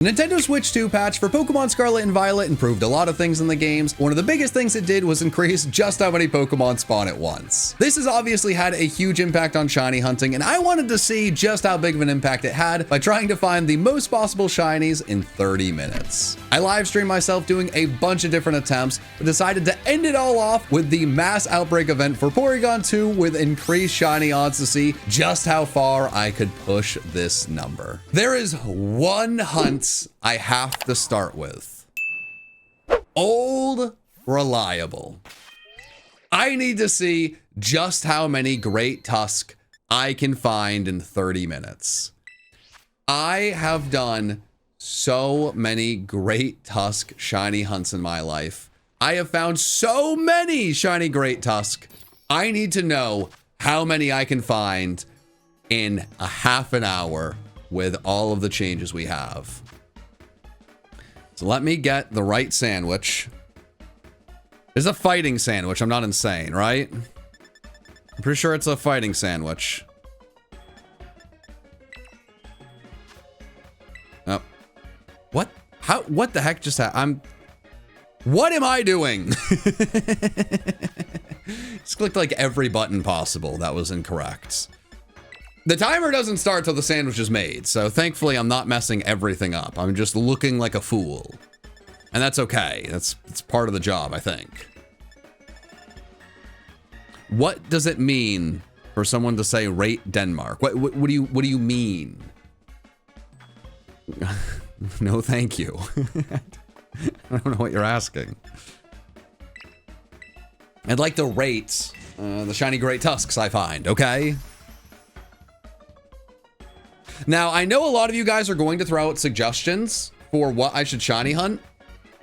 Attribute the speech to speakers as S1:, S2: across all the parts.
S1: The Nintendo Switch 2 patch for Pokemon Scarlet and Violet improved a lot of things in the games. One of the biggest things it did was increase just how many Pokemon spawn at once. This has obviously had a huge impact on shiny hunting, and I wanted to see just how big of an impact it had by trying to find the most possible shinies in 30 minutes. I live streamed myself doing a bunch of different attempts, but decided to end it all off with the mass outbreak event for Porygon 2 with increased shiny odds to see just how far I could push this number. There is one hunt I have to start with. Old Reliable. I need to see just how many great Tusk I can find in 30 minutes. I have done so many great Tusk shiny hunts in my life. I have found so many shiny great Tusk. I need to know how many I can find in a half an hour with all of the changes we have. So let me get the right sandwich. It's a fighting sandwich. I'm not insane, right? I'm pretty sure it's a fighting sandwich. Oh. What? How? What the heck just happened? What am I doing? Just clicked like every button possible. That was incorrect. The timer doesn't start till the sandwich is made, so thankfully I'm not messing everything up. I'm just looking like a fool. And that's okay. It's part of the job, I think. What does it mean for someone to say rate Denmark? What do you mean? No, thank you. I don't know what you're asking. I'd like to rate the shiny great Tusks I find, okay? Now, I know a lot of you guys are going to throw out suggestions for what I should shiny hunt,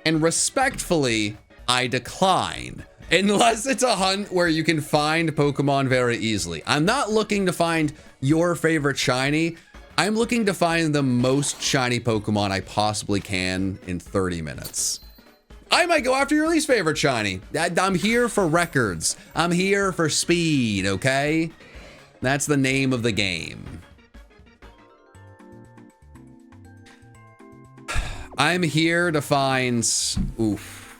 S1: and respectfully, I decline. Unless it's a hunt where you can find Pokemon very easily. I'm not looking to find your favorite shiny. I'm looking to find the most shiny Pokemon I possibly can in 30 minutes. I might go after your least favorite shiny. I'm here for records. I'm here for speed, okay? That's the name of the game. I'm here to find... Oof.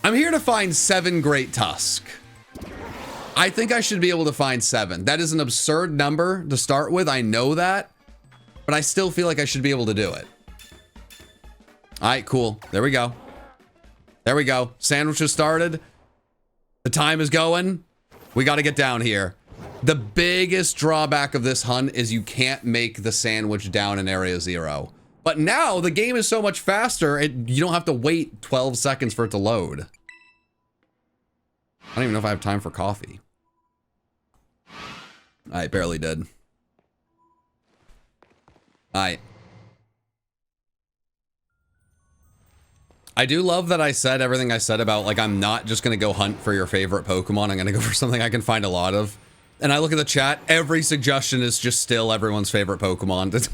S1: I'm here to find 7 great Tusk. I think I should be able to find 7. That is an absurd number to start with. I know that. But I still feel like I should be able to do it. Alright, cool. There we go. There we go. Sandwich has started. The time is going. We got to get down here. The biggest drawback of this hunt is you can't make the sandwich down in Area 0. But now the game is so much faster, you don't have to wait 12 seconds for it to load. I don't even know if I have time for coffee. I barely did. I do love that I said everything I said about, like, I'm not just going to go hunt for your favorite Pokemon. I'm going to go for something I can find a lot of. And I look at the chat, every suggestion is just still everyone's favorite Pokemon.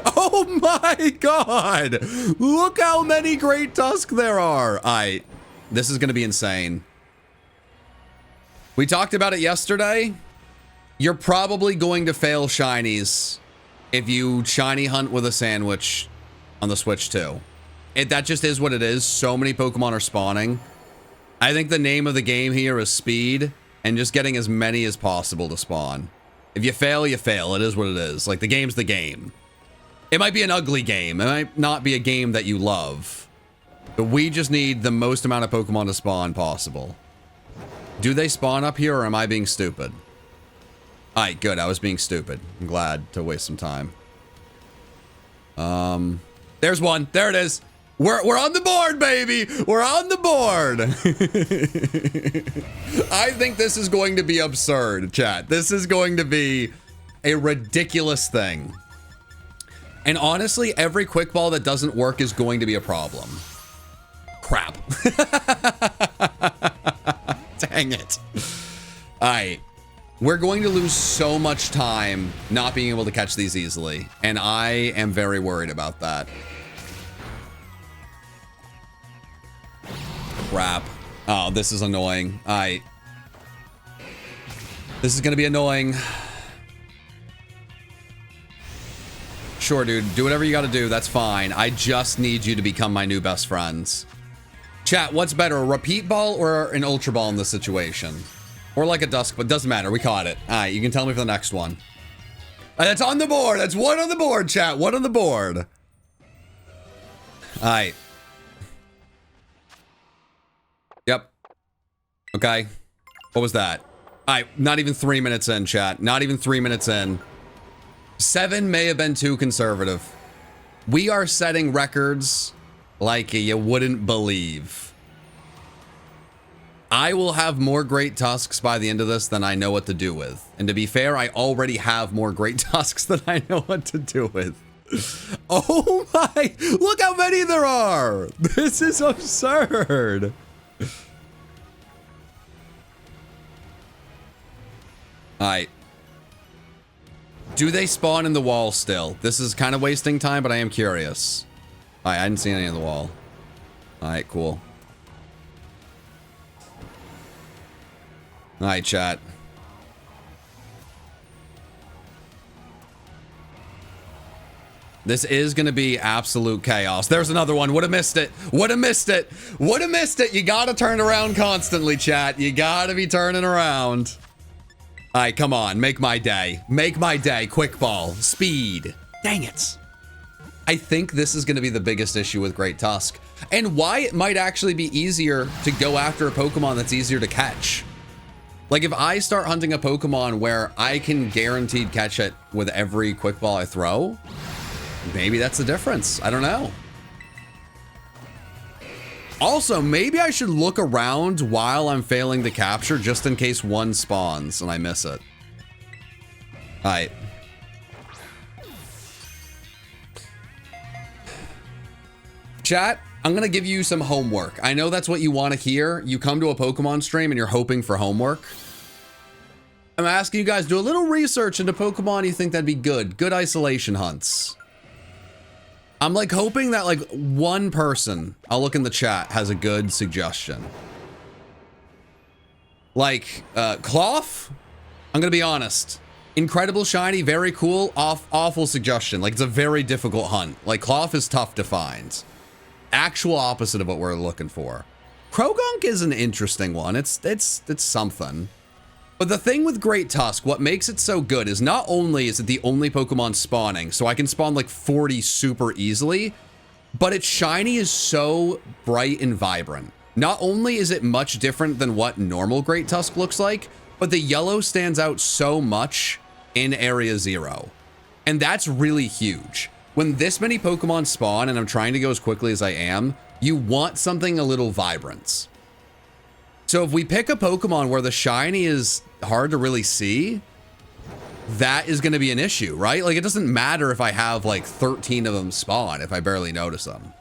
S1: Oh my god! Look how many great Tusk there are! This is gonna be insane. We talked about it yesterday. You're probably going to fail shinies if you shiny hunt with a sandwich on the Switch 2. That just is what it is. So many Pokemon are spawning. I think the name of the game here is speed. And just getting as many as possible to spawn. If you fail, you fail. It is what it is. Like, the game's the game. It might be an ugly game. It might not be a game that you love. But we just need the most amount of Pokemon to spawn possible. Do they spawn up here, or am I being stupid? Alright, good. I was being stupid. I'm glad to waste some time. There's one. There it is. We're on the board, baby. We're on the board. I think this is going to be absurd, chat. This is going to be a ridiculous thing. And honestly, every quick ball that doesn't work is going to be a problem. Crap. Dang it. All right. We're going to lose so much time not being able to catch these easily. And I am very worried about that. Crap. Oh, this is annoying. This is gonna be annoying. Sure, dude. Do whatever you gotta do. That's fine. I just need you to become my new best friends. Chat, what's better, a repeat ball or an ultra ball in this situation? Or like a dusk, but doesn't matter. We caught it. All right, you can tell me for the next one. That's on the board. That's one on the board, chat. One on the board. All right. Yep. Okay. What was that? All right, not even 3 minutes in, chat. Not even 3 minutes in. 7 may have been too conservative. We are setting records like you wouldn't believe. I will have more great Tusks by the end of this than I know what to do with. And to be fair, I already have more great Tusks than I know what to do with. Oh my, look how many there are. This is absurd. All right. Do they spawn in the wall still? This is kind of wasting time, but I am curious. All right, I didn't see any in the wall. All right, cool. All right, chat. This is going to be absolute chaos. There's another one. Would have missed it. Would have missed it. Would have missed it. You got to turn around constantly, chat. You got to be turning around. All right, come on. Make my day. Make my day. Quick ball. Speed. Dang it. I think this is going to be the biggest issue with Great Tusk. And why it might actually be easier to go after a Pokemon that's easier to catch. Like, if I start hunting a Pokemon where I can guaranteed catch it with every quick ball I throw, maybe that's the difference. I don't know. Also, maybe I should look around while I'm failing to capture just in case one spawns and I miss it. All right. Chat, I'm going to give you some homework. I know that's what you want to hear. You come to a Pokemon stream and you're hoping for homework. I'm asking you guys, do a little research into Pokemon you think that'd be good. Good isolation hunts. I'm like hoping that like one person, I'll look in the chat, has a good suggestion. Like, Cloth? I'm gonna be honest. Incredible shiny, very cool, awful suggestion. Like, it's a very difficult hunt. Like, Cloth is tough to find. Actual opposite of what we're looking for. Krogunk is an interesting one. It's something. But the thing with Great Tusk, what makes it so good is not only is it the only Pokemon spawning, so I can spawn like 40 super easily, but its shiny is so bright and vibrant. Not only is it much different than what normal Great Tusk looks like, but the yellow stands out so much in Area 0. And that's really huge. When this many Pokemon spawn and I'm trying to go as quickly as I am, you want something a little vibrant. So if we pick a Pokemon where the shiny is hard to really see, that is going to be an issue, right? Like, it doesn't matter if I have like 13 of them spawn if I barely notice them.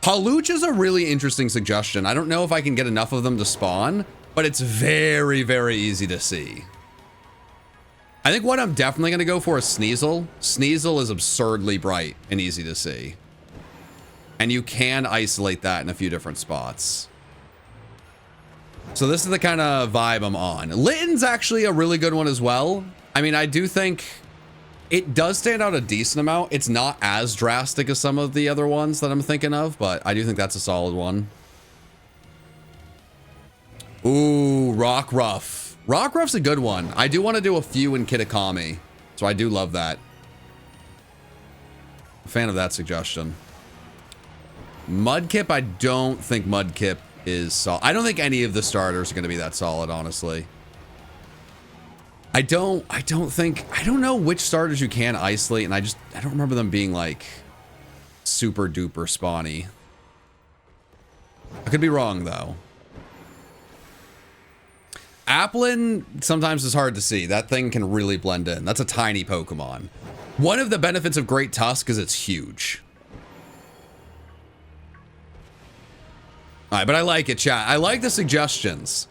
S1: Hawlucha is a really interesting suggestion. I don't know if I can get enough of them to spawn, but it's very, very easy to see. I think what I'm definitely going to go for is Sneasel. Sneasel is absurdly bright and easy to see. And you can isolate that in a few different spots. So this is the kind of vibe I'm on. Litten's actually a really good one as well. I mean, I do think it does stand out a decent amount. It's not as drastic as some of the other ones that I'm thinking of, but I do think that's a solid one. Ooh, Rockruff. Rockruff's a good one. I do want to do a few in Kitakami, so I do love that. A fan of that suggestion. Mudkip, I don't think Mudkip is solid. I don't think any of the starters are going to be that solid, honestly. I don't know which starters you can isolate, and I don't remember them being like super duper spawny. I could be wrong though. Applin sometimes is hard to see. That thing can really blend in. That's a tiny Pokemon. One of the benefits of Great Tusk is it's huge. All right, but I like it, chat. I like the suggestions.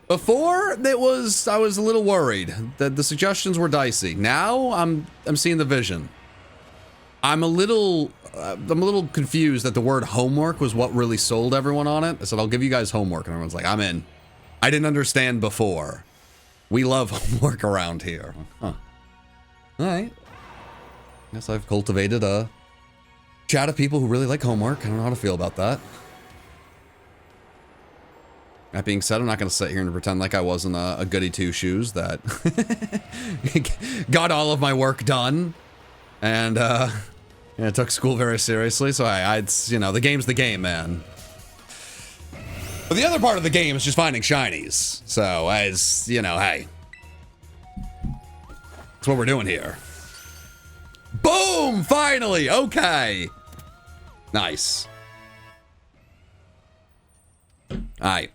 S1: Before, I was a little worried that the suggestions were dicey. Now, I'm seeing the vision. I'm a little confused that the word homework was what really sold everyone on it. I said, I'll give you guys homework, and everyone's like, I'm in. I didn't understand before. We love homework around here. Huh. All right. Guess I've cultivated a chat of people who really like homework. I don't know how to feel about that. That being said, I'm not going to sit here and pretend like I wasn't a goody two-shoes that got all of my work done and took school very seriously. So it's, you know, the game's the game, man. But the other part of the game is just finding shinies. So, as, you know, hey. That's what we're doing here. Boom! Finally! Okay. Nice. Alright.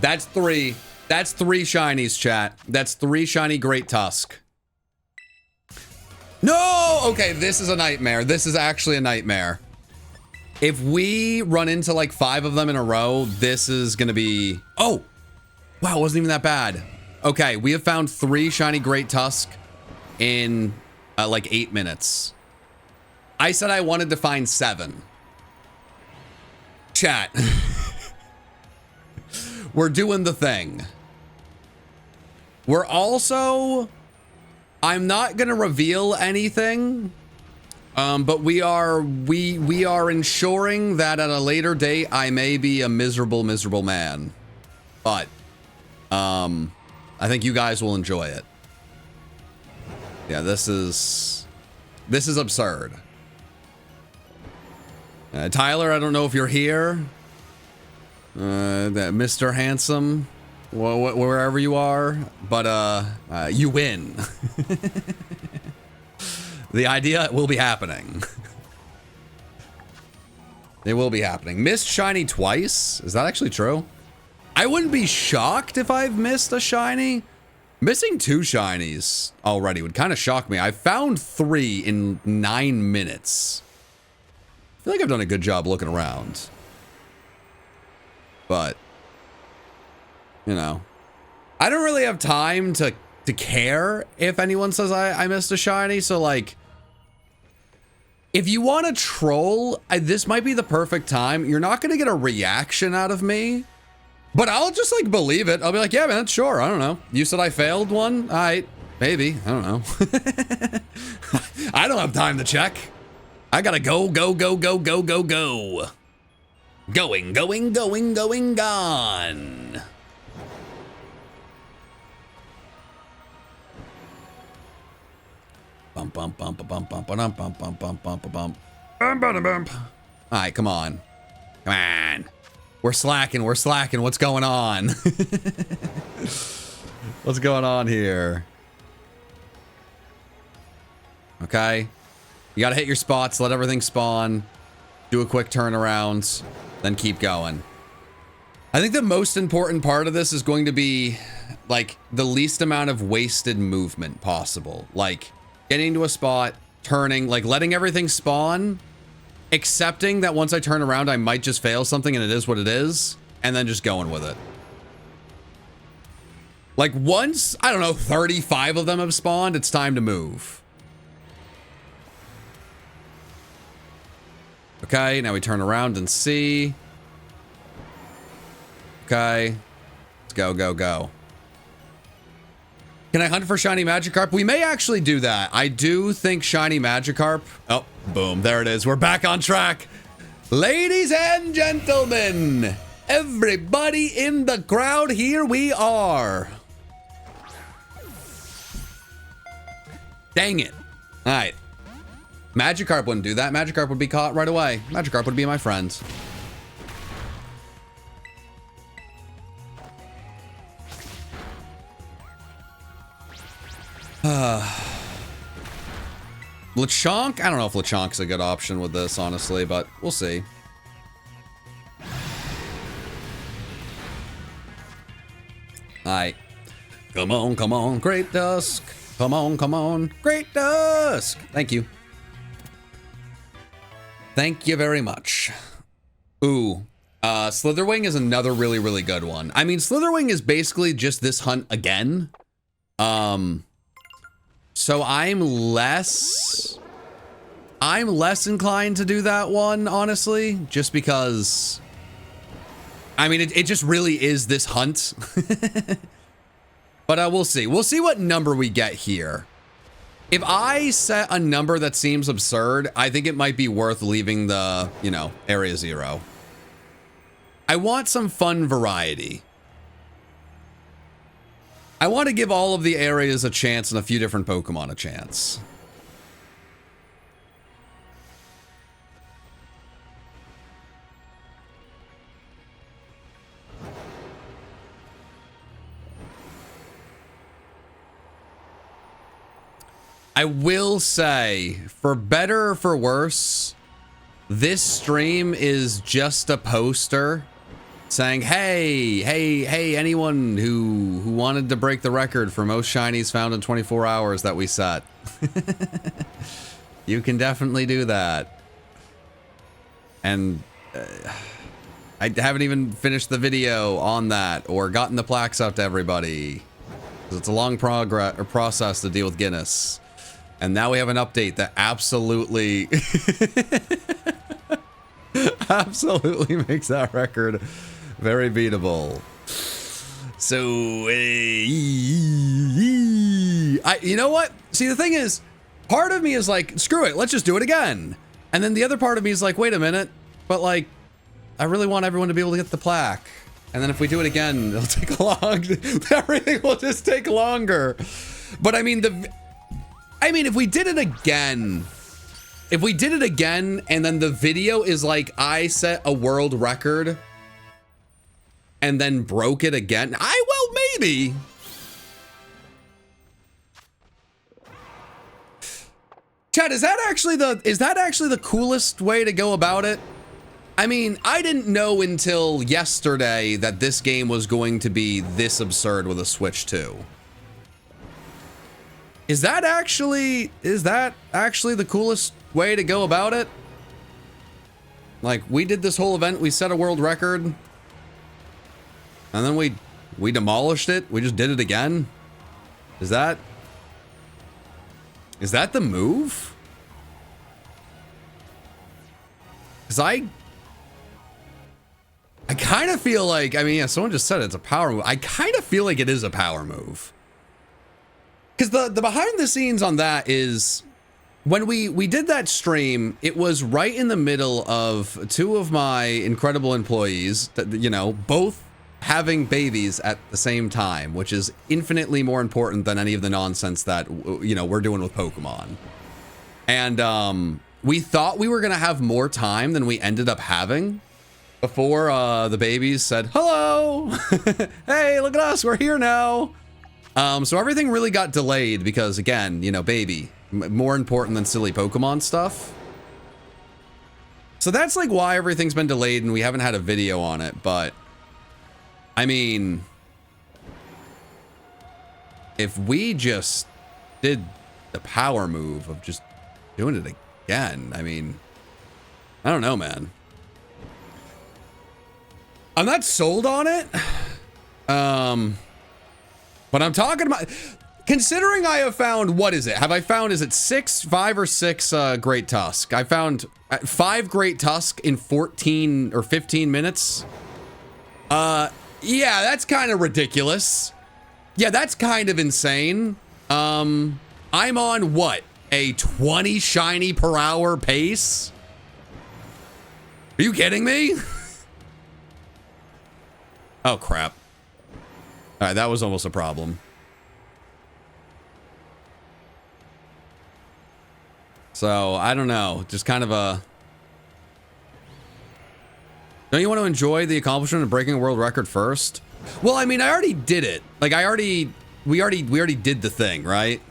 S1: That's three. That's 3 shinies, chat. That's 3 shiny Great Tusk. No! Okay, this is a nightmare. This is actually a nightmare. If we run into like 5 of them in a row, this is gonna be... Oh! Wow, it wasn't even that bad. Okay, we have found 3 shiny Great Tusk in like 8 minutes. I said I wanted to find 7. Chat. We're doing the thing. We're also... I'm not gonna reveal anything. But we are ensuring that at a later date I may be a miserable man. But I think you guys will enjoy it. Yeah, this is absurd. Tyler, I don't know if you're here. That Mr. Handsome, wherever you are, but you win. The idea will be happening. It will be happening. Missed shiny twice? Is that actually true? I wouldn't be shocked if I've missed a shiny. Missing 2 shinies already would kind of shock me. I found 3 in 9 minutes. I feel like I've done a good job looking around. But, you know, I don't really have time to care if anyone says I missed a shiny. So like, if you want to troll, this might be the perfect time. You're not going to get a reaction out of me, but I'll just like believe it. I'll be like, yeah, man, sure. I don't know. You said I failed one. All right, maybe. I don't know. I don't have time to check. I gotta go. Going, gone. Bump. Alright, come on. Come on. We're slacking. What's going on? What's going on here? Okay. You gotta hit your spots, let everything spawn, do a quick turnaround, then keep going. I think the most important part of this is going to be like the least amount of wasted movement possible. Like getting to a spot, turning, like letting everything spawn, accepting that once I turn around, I might just fail something and it is what it is, and then just going with it. Like once, I don't know, 35 of them have spawned, it's time to move. Okay, now we turn around and see. Okay. Let's go. Can I hunt for shiny Magikarp? We may actually do that. I do think shiny Magikarp... Oh, boom. There it is. We're back on track. Ladies and gentlemen, everybody in the crowd, here we are. Dang it. All right. Magikarp wouldn't do that. Magikarp would be caught right away. Magikarp would be my friend. Lechonk? I don't know if Lechonk's a good option with this, honestly, but we'll see. Alright. Come on, Great Tusk. Come on, Great Tusk. Thank you. Thank you very much. Ooh. Slitherwing is another really, really good one. I mean, Slitherwing is basically just this hunt again. So I'm less inclined to do that one, honestly, just because, I mean, it just really is this hunt. But we'll see. We'll see what number we get here. If I set a number that seems absurd, I think it might be worth leaving the, you know, area 0. I want some fun variety. I want to give all of the areas a chance and a few different Pokemon a chance. I will say, for better or for worse, this stream is just a poster saying, hey, anyone who wanted to break the record for most shinies found in 24 hours that we set. You can definitely do that. And I haven't even finished the video on that or gotten the plaques out to everybody. Because it's a long process to deal with Guinness. And now we have an update that absolutely, absolutely makes that record very beatable. So, you know what? See, the thing is, part of me is like, screw it, let's just do it again. And then the other part of me is like, wait a minute, but like, I really want everyone to be able to get the plaque. And then if we do it again, it'll take long. Everything will just take longer. But I mean, if we did it again, and then the video is like, I set a world record and then broke it again, well, maybe. Chad, is that actually the coolest way to go about it? I mean, I didn't know until yesterday that this game was going to be this absurd with a Switch 2. Is that actually the coolest way to go about it? Like, we did this whole event, we set a world record, and then we demolished it, we just did it again? Is that the move? Because I kind of feel like, I mean, yeah, someone just said it's a power move. I kind of feel like it is a power move. Because the behind the scenes on that is, when we did that stream, it was right in the middle of 2 of my incredible employees, that, you know, both having babies at the same time, which is infinitely more important than any of the nonsense that, you know, we're doing with Pokemon. And we thought we were going to have more time than we ended up having before the babies said, hello, hey, look at us, we're here now. So everything really got delayed because, again, you know, baby, more important than silly Pokemon stuff. So that's like why everything's been delayed and we haven't had a video on it. But I mean, if we just did the power move of just doing it again, I mean, I don't know, man. I'm not sold on it. But I'm talking about, considering I have found, what is it? Have I found, is it 5 or 6 Great Tusk? I found 5 Great Tusk in 14 or 15 minutes. Yeah, that's kind of ridiculous. Yeah, that's kind of insane. I'm on what? A 20 shiny per hour pace? Are you kidding me? Oh, crap. All right, that was almost a problem. So, I don't know. Just kind of a... Don't you want to enjoy the accomplishment of breaking a world record first? Well, I mean, I already did it. Like, we already did the thing, right?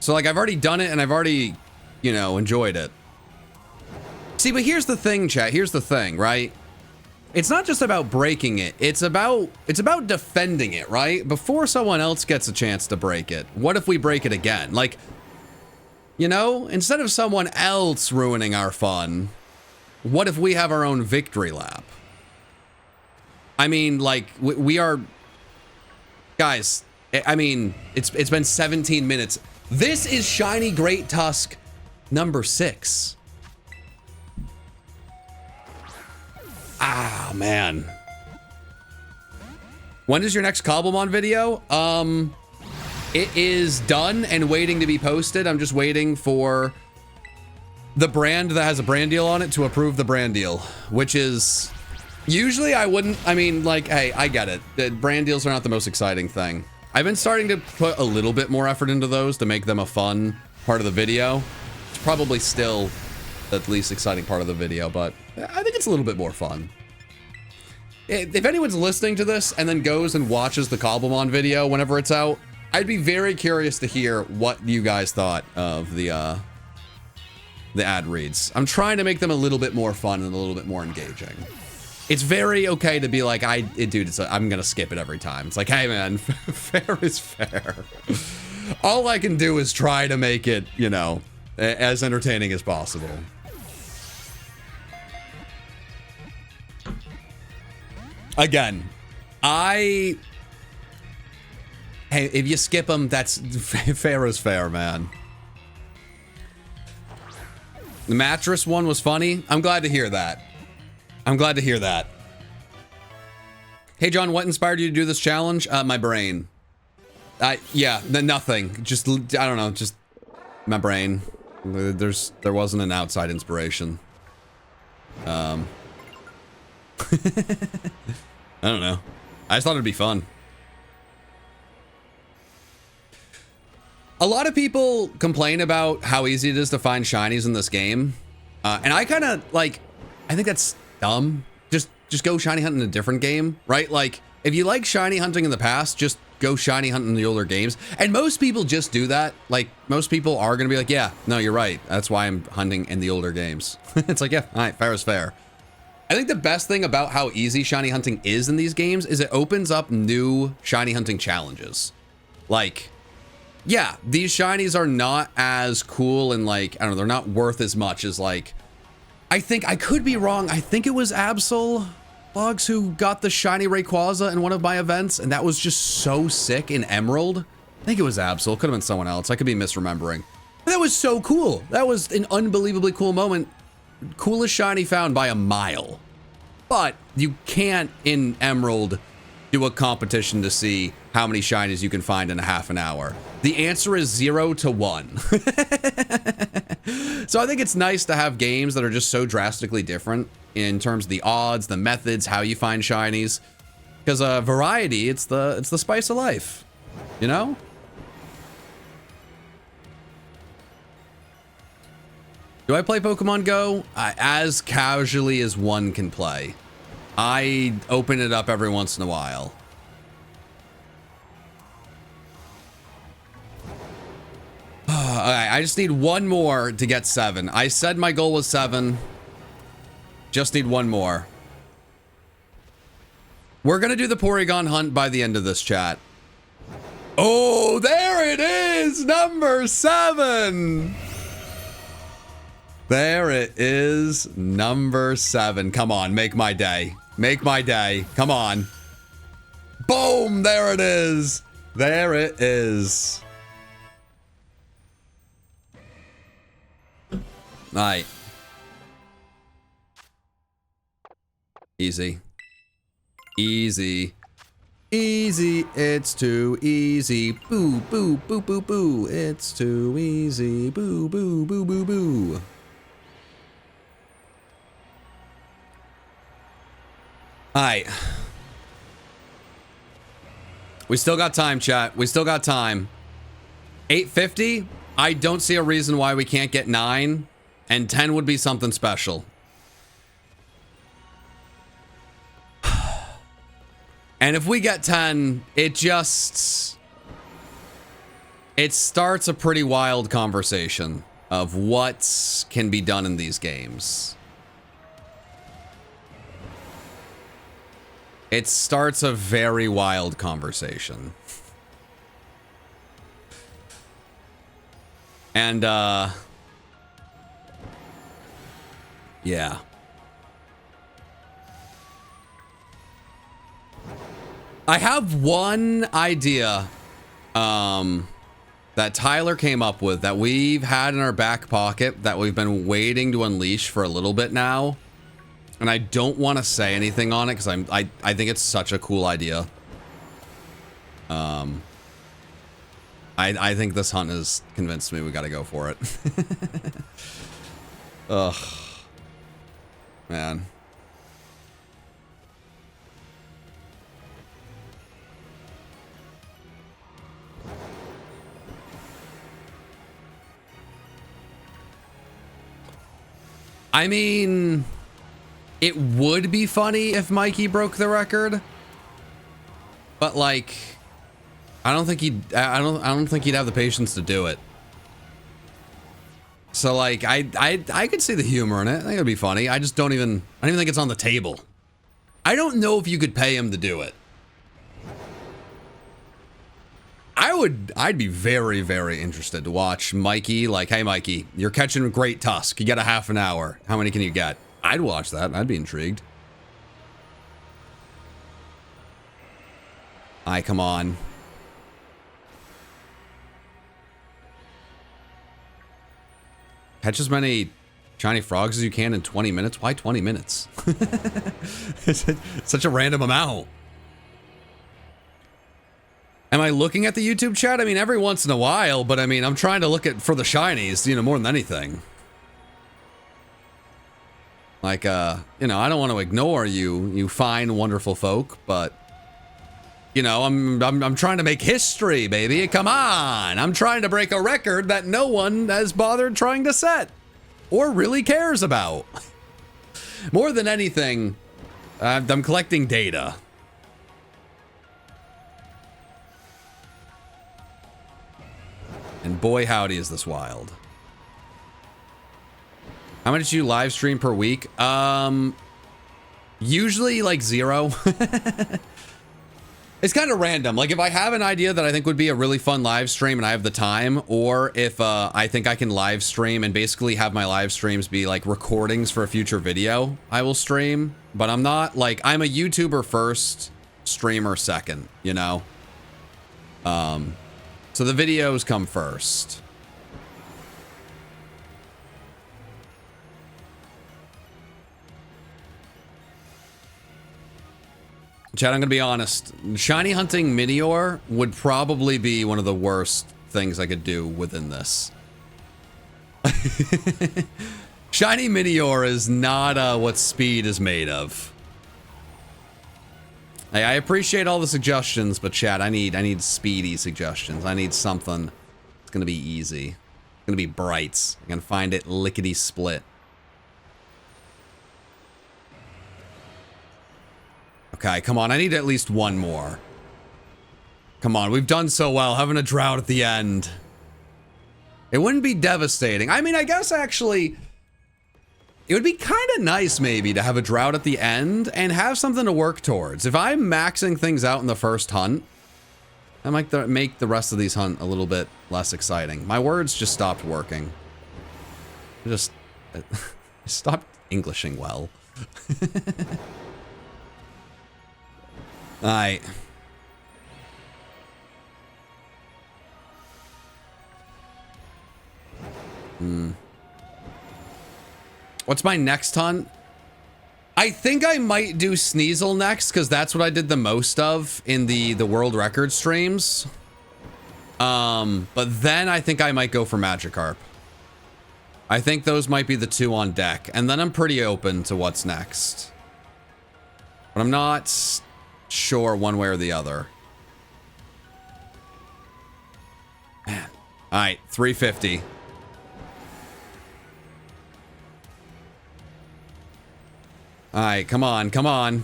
S1: So, like, I've already done it and I've already, you know, enjoyed it. See, but here's the thing, chat. Here's the thing, right? It's not just about breaking it. It's about defending it, right? Before someone else gets a chance to break it. What if we break it again? Like, you know, instead of someone else ruining our fun, what if we have our own victory lap? I mean, like, we are... Guys, I mean, it's been 17 minutes. This is Shiny Great Tusk number 6. Ah, man. When is your next Cobblemon video? It is done and waiting to be posted. I'm just waiting for the brand that has a brand deal on it to approve the brand deal, which is usually I wouldn't. I mean, like, hey, I get it. The brand deals are not the most exciting thing. I've been starting to put a little bit more effort into those to make them a fun part of the video. It's probably still the least exciting part of the video, but I think it's a little bit more fun. If anyone's listening to this and then goes and watches the Cobblemon video whenever it's out, I'd be very curious to hear what you guys thought of the ad reads. I'm trying to make them a little bit more fun and a little bit more engaging. It's very okay to be like, dude, I'm gonna skip it every time. It's like, hey man, fair is fair. All I can do is try to make it, you know, as entertaining as possible. Again, hey, if you skip them, that's fair is fair, man. The mattress one was funny. I'm glad to hear that. I'm glad to hear that. Hey, John, what inspired you to do this challenge? My brain. Yeah, nothing. Just, I don't know, just my brain. There wasn't an outside inspiration. I don't know. I just thought it'd be fun. A lot of people complain about how easy it is to find shinies in this game. And I kind of, like, I think that's dumb. Just go shiny hunt in a different game, right? Like, if you like shiny hunting in the past, just go shiny hunt in the older games. And most people just do that. Like, most people are going to be like, yeah, no, you're right. That's why I'm hunting in the older games. It's like, yeah, all right, fair is fair. I think the best thing about how easy shiny hunting is in these games is it opens up new shiny hunting challenges. Like, yeah, these shinies are not as cool and, like, I don't know, they're not worth as much as, like, I think, I could be wrong, I think it was Absol Logs who got the shiny Rayquaza in one of my events, and that was just so sick in Emerald. I think it was Absol, could have been someone else, I could be misremembering. But that was so cool. That was an unbelievably cool moment. Coolest shiny found by a mile. But you can't in Emerald do a competition to see how many shinies you can find in a half an hour. The answer is 0 to 1. So I think it's nice to have games that are just so drastically different in terms of the odds, the methods, how you find shinies. Because variety, it's the spice of life, you know? Do I play Pokemon Go? As casually as one can play. I open it up every once in a while. Alright, I just need one more to get 7. I said my goal was 7. Just need one more. We're gonna do the Porygon hunt by the end of this chat. Oh, there it is! Number 7! There it is, number 7. Come on, make my day. Make my day. Come on. Boom! There it is. There it is. All right. Easy. Easy. Easy. It's too easy. Boo, boo, boo, boo, boo. It's too easy. Boo, boo, boo, boo, boo. All right. We still got time, chat. We still got time. 850. I don't see a reason why we can't get 9, and 10 would be something special. And if we get 10, it starts a pretty wild conversation of what can be done in these games. It starts a very wild conversation. And, yeah. I have one idea, that Tyler came up with that we've had in our back pocket that we've been waiting to unleash for a little bit now. And I don't want to say anything on it because I think it's such a cool idea. I think this hunt has convinced me we gotta go for it. Ugh. Man. I mean, it would be funny if Mikey broke the record, but like, I don't think he'd have the patience to do it. So like, I could see the humor in it. I think it'd be funny. I don't even think it's on the table. I don't know if you could pay him to do it. I'd be very, very interested to watch Mikey, like, hey Mikey, you're catching a great Tusk. You got a half an hour. How many can you get? I'd watch that. I'd be intrigued. Aye, come on. Catch as many shiny frogs as you can in 20 minutes. Why 20 minutes? It's such a random amount. Am I looking at the YouTube chat? I mean, every once in a while, but I mean, I'm trying to look at for the shinies, you know, more than anything. Like, you know, I don't want to ignore you fine, wonderful folk, but you know, I'm trying to make history, baby. Come on. I'm trying to break a record that no one has bothered trying to set or really cares about. More than anything, I'm collecting data. And boy, howdy, is this wild. How much do you live stream per week? Usually like 0. It's kind of random. Like if I have an idea that I think would be a really fun live stream and I have the time, or if I think I can live stream and basically have my live streams be like recordings for a future video, I will stream. But I'm not like, I'm a YouTuber first, streamer second, you know? So the videos come first. Chad, I'm gonna be honest. Shiny hunting Meteor would probably be one of the worst things I could do within this. Shiny Meteor is not what speed is made of. Hey, I appreciate all the suggestions, but Chad, I need speedy suggestions. I need something that's gonna be easy. It's gonna be bright. I'm gonna find it lickety split. Okay, come on. I need at least one more. Come on, we've done so well. Having a drought at the end. It wouldn't be devastating. I mean, I guess actually, it would be kind of nice maybe to have a drought at the end and have something to work towards. If I'm maxing things out in the first hunt, I might make the rest of these hunt a little bit less exciting. My words just stopped working. I stopped Englishing well. Alright. What's my next hunt? I think I might do Sneasel next, because that's what I did the most of in the world record streams. But then I think I might go for Magikarp. I think those might be the two on deck, and then I'm pretty open to what's next. But I'm not sure one way or the other. Man. Alright, 350. Alright, come on, come on.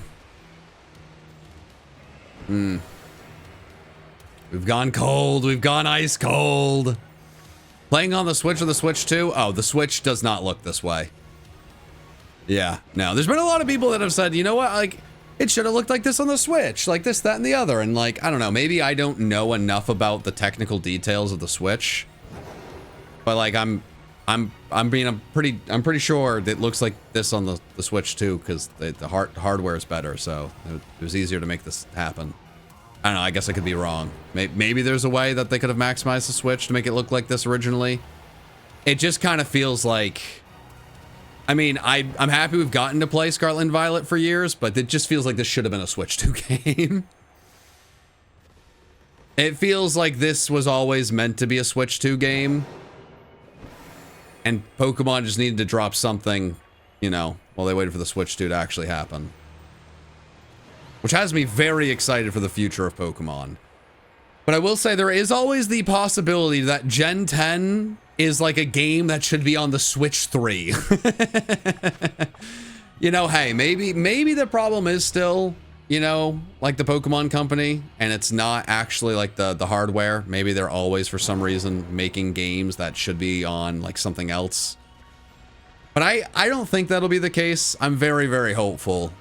S1: We've gone cold. We've gone ice cold. Playing on the Switch or the Switch 2? Oh, the Switch does not look this way. Yeah, no. There's been a lot of people that have said, you know what, like, it should have looked like this on the Switch, like this, that, and the other. And like, I don't know, maybe I don't know enough about the technical details of the Switch, but like, I'm pretty sure that it looks like this on the Switch too, because the hardware is better, so it was easier to make this happen. I don't know, I guess I could be wrong. Maybe there's a way that they could have maximized the Switch to make it look like this originally. It just kind of feels like, I mean, I'm happy we've gotten to play Scarlet and Violet for years, but it just feels like this should have been a Switch 2 game. It feels like this was always meant to be a Switch 2 game. And Pokemon just needed to drop something, you know, while they waited for the Switch 2 to actually happen. Which has me very excited for the future of Pokemon. But I will say there is always the possibility that Gen 10 is like a game that should be on the Switch 3. You know, hey, maybe the problem is still, you know, like the Pokemon Company, and it's not actually like the hardware. Maybe they're always, for some reason, making games that should be on like something else. But I don't think that'll be the case. I'm very, very hopeful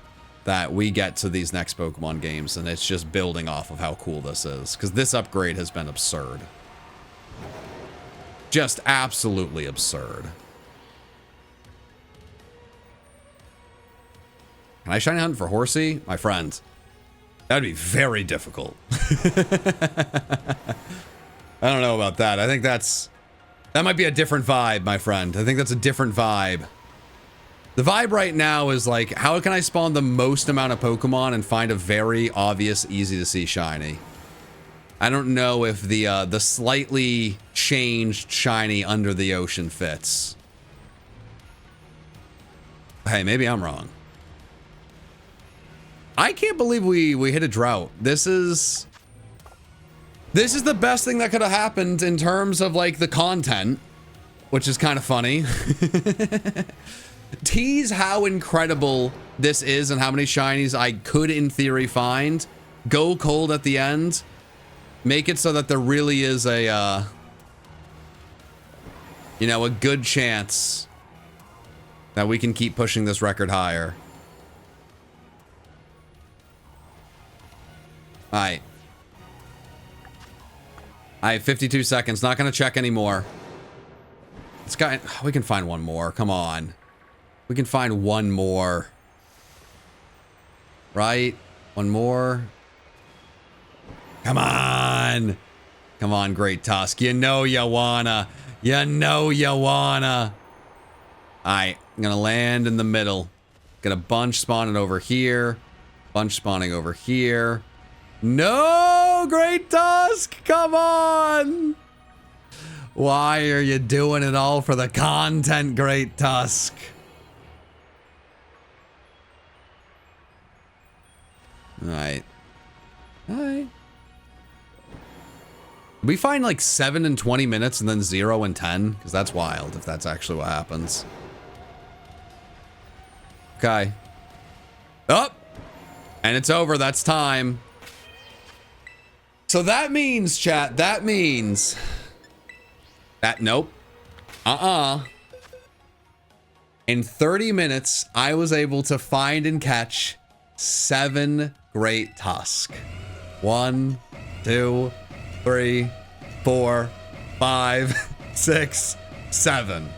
S1: that we get to these next Pokemon games, and it's just building off of how cool this is, because this upgrade has been absurd. Just absolutely absurd. Can I shiny hunt for Horsey? My friend, that'd be very difficult. I don't know about that. I think that might be a different vibe, my friend. I think that's a different vibe. The vibe right now is like, how can I spawn the most amount of Pokemon and find a very obvious, easy to see shiny? I don't know if the slightly changed shiny under the ocean fits. Hey, maybe I'm wrong. I can't believe we hit a drought. This is the best thing that could have happened in terms of like the content, which is kind of funny. Tease how incredible this is and how many shinies I could in theory find. Go cold at the end. Make it so that there really is a you know, a good chance that we can keep pushing this record higher. All right. I have 52 seconds. Not going to check anymore. This guy, we can find one more. Come on. We can find one more. Right? One more. Come on. Come on, Great Tusk. You know you wanna. You know you wanna. Alright. I'm gonna land in the middle. Got a bunch spawning over here. Bunch spawning over here. No, Great Tusk. Come on. Why are you doing it all for the content, Great Tusk? Alright. Alright. We find like 7 in 20 minutes and then 0 in 10? Because that's wild if that's actually what happens. Okay. Oh! And it's over. That's time. So that means, chat, that means... that, nope. In 30 minutes, I was able to find and catch 7 Great Tusk. 1, 2, 3, 4, 5, 6, 7.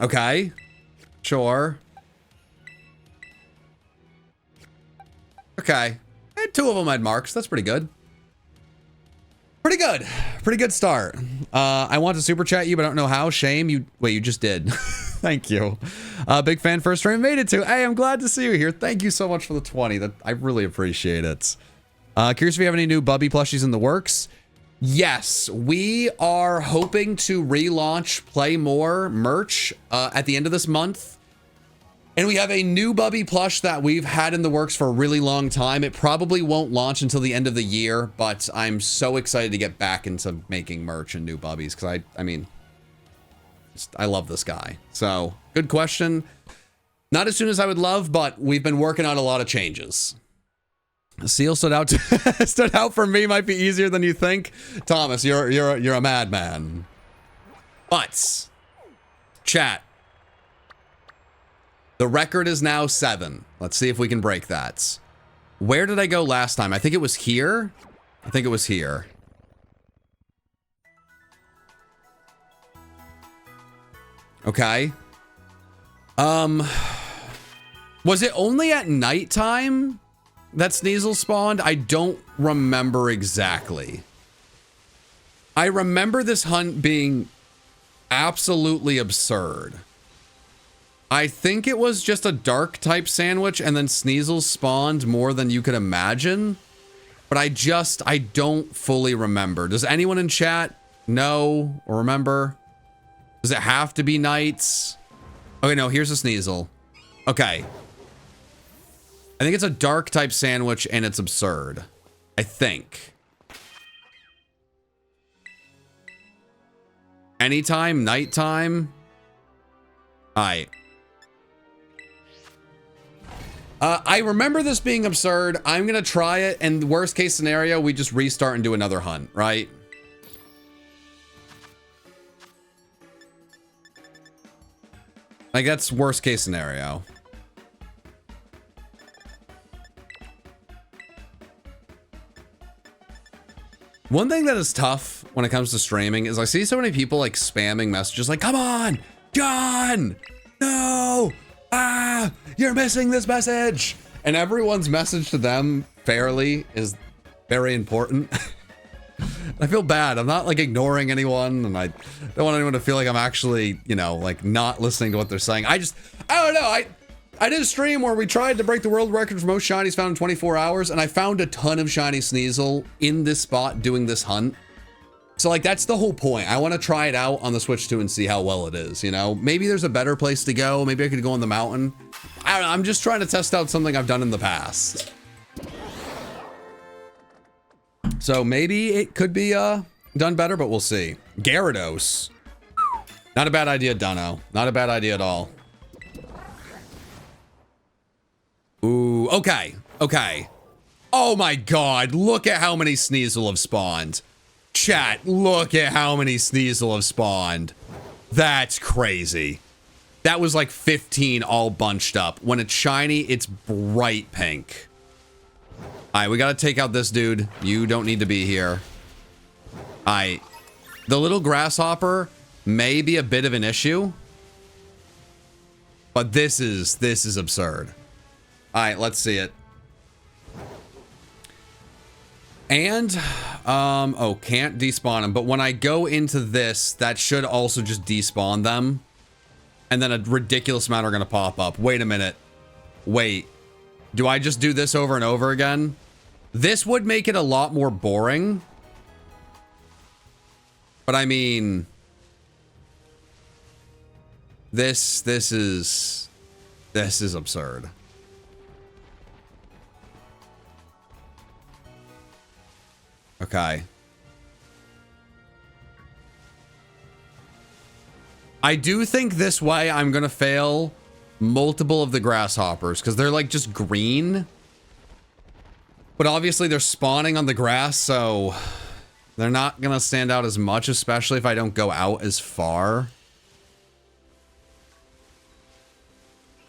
S1: Okay. Sure. Okay. And 2 of them had marks. That's pretty good. Pretty good. Pretty good start. I want to super chat you, but I don't know how. Shame. You just did. Thank you. Big fan first stream made it to. Hey, I'm glad to see you here. Thank you so much for the 20. I really appreciate it. Curious if you have any new Bubby plushies in the works. Yes, we are hoping to relaunch Play More merch at the end of this month. And we have a new Bubby plush that we've had in the works for a really long time. It probably won't launch until the end of the year, but I'm so excited to get back into making merch and new Bubbies because I mean, I love this guy. So, good question. Not as soon as I would love, but we've been working on a lot of changes. Seal stood out stood out for me. Might be easier than you think. Thomas, you're a madman. But chat. The record is now 7. Let's see if we can break that. Where did I go last time? I think it was here. I think it was here. Okay. Was it only at nighttime that Sneasel spawned? I don't remember exactly. I remember this hunt being absolutely absurd. I think it was just a dark type sandwich and then Sneasel spawned more than you could imagine. but I don't fully remember. Does anyone in chat know or remember? Does it have to be knights? Okay, no, here's a Sneasel. Okay. I think it's a dark type sandwich and it's absurd. I think. Anytime, nighttime. Alright. I remember this being absurd. I'm gonna try it, and worst case scenario, we just restart and do another hunt, right? Like, that's worst case scenario. One thing that is tough when it comes to streaming is I see so many people like spamming messages like, come on, John, no, you're missing this message. And everyone's message to them fairly is very important. I feel bad. I'm not like ignoring anyone, and I don't want anyone to feel like I'm actually, you know, like not listening to what they're saying. I don't know. I did a stream where we tried to break the world record for most shinies found in 24 hours, and I found a ton of shiny Sneasel in this spot doing this hunt. So like, that's the whole point. I want to try it out on the Switch 2 and see how well it is, you know? Maybe there's a better place to go. Maybe I could go on the mountain. I don't know. I'm just trying to test out something I've done in the past. So maybe it could be done better, but we'll see. Gyarados. Not a bad idea, Dunno. Not a bad idea at all. Ooh, okay. Okay. Oh my god, look at how many Sneasel have spawned. Chat, look at how many Sneasel have spawned. That's crazy. That was like 15 all bunched up. When it's shiny, it's bright pink. Alright, we gotta take out this dude. You don't need to be here. Alright. The little grasshopper may be a bit of an issue. But this is absurd. Alright, let's see it. And, oh, can't despawn them. But when I go into this, that should also just despawn them. And then a ridiculous amount are gonna pop up. Wait a minute. Wait. Do I just do this over and over again? This would make it a lot more boring. But I mean... This is absurd. Okay. I do think this way I'm gonna fail multiple of the grasshoppers because they're like just green. But obviously they're spawning on the grass, so they're not gonna stand out as much, especially if I don't go out as far.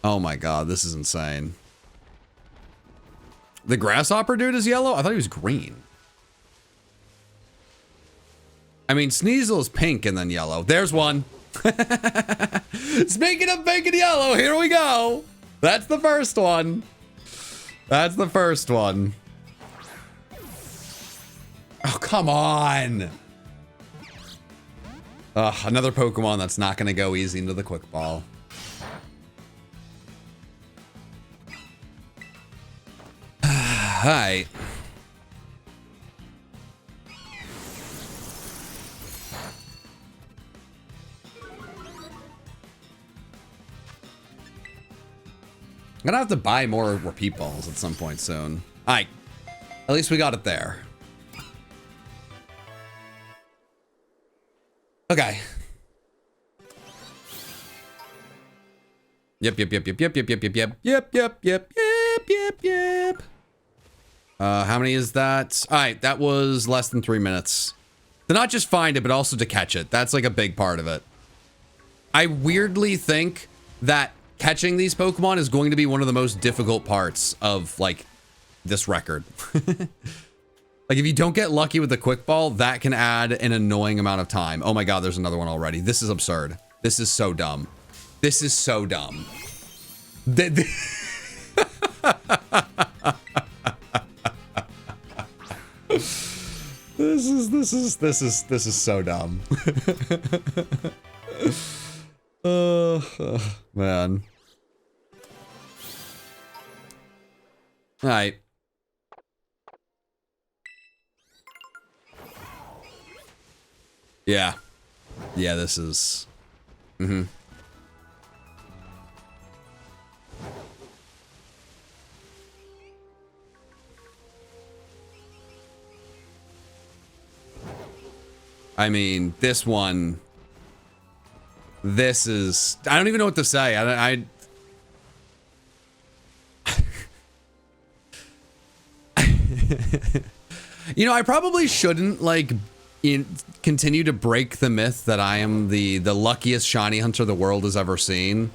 S1: Oh my god, this is insane. The grasshopper dude is yellow? I thought he was green. I mean, Sneasel is pink and then yellow. There's one. Speaking of pink and yellow, here we go. That's the first one. That's the first one. Oh, come on. Ugh, another Pokemon that's not going to go easy into the quick ball. Hi. I'm gonna have to buy more repeat balls at some point soon. Alright. At least we got it there. Okay. Yep. How many is that? Alright, that was less than 3 minutes. To not just find it, but also to catch it. That's like a big part of it. I weirdly think that catching these Pokemon is going to be one of the most difficult parts of, like, this record. Like, if you don't get lucky with the quick ball, that can add an annoying amount of time. Oh my god, there's another one already. This is absurd. This is so dumb. This is so dumb. This is so dumb. Man. All right. Yeah. Yeah, this is... Mm-hmm. I mean, this one... This is... I don't even know what to say. You know, I probably shouldn't, like, continue to break the myth that I am the luckiest shiny hunter the world has ever seen.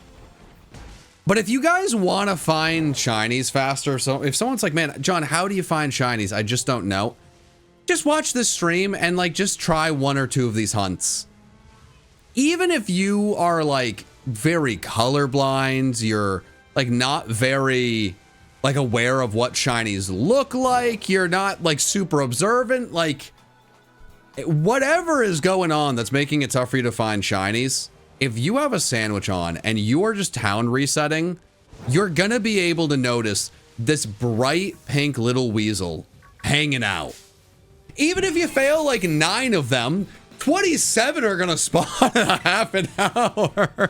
S1: But if you guys want to find shinies faster, so if someone's like, man, John, how do you find shinies? I just don't know. Just watch this stream and, like, just try one or two of these hunts. Even if you are, like, very colorblind, you're, like, not very... like aware of what shinies look like, you're not like super observant, like whatever is going on that's making it tough for you to find shinies, if you have a sandwich on and you are just town resetting, you're gonna be able to notice this bright pink little weasel hanging out. Even if you fail like 9 of them, 27 are gonna spawn in a half an hour.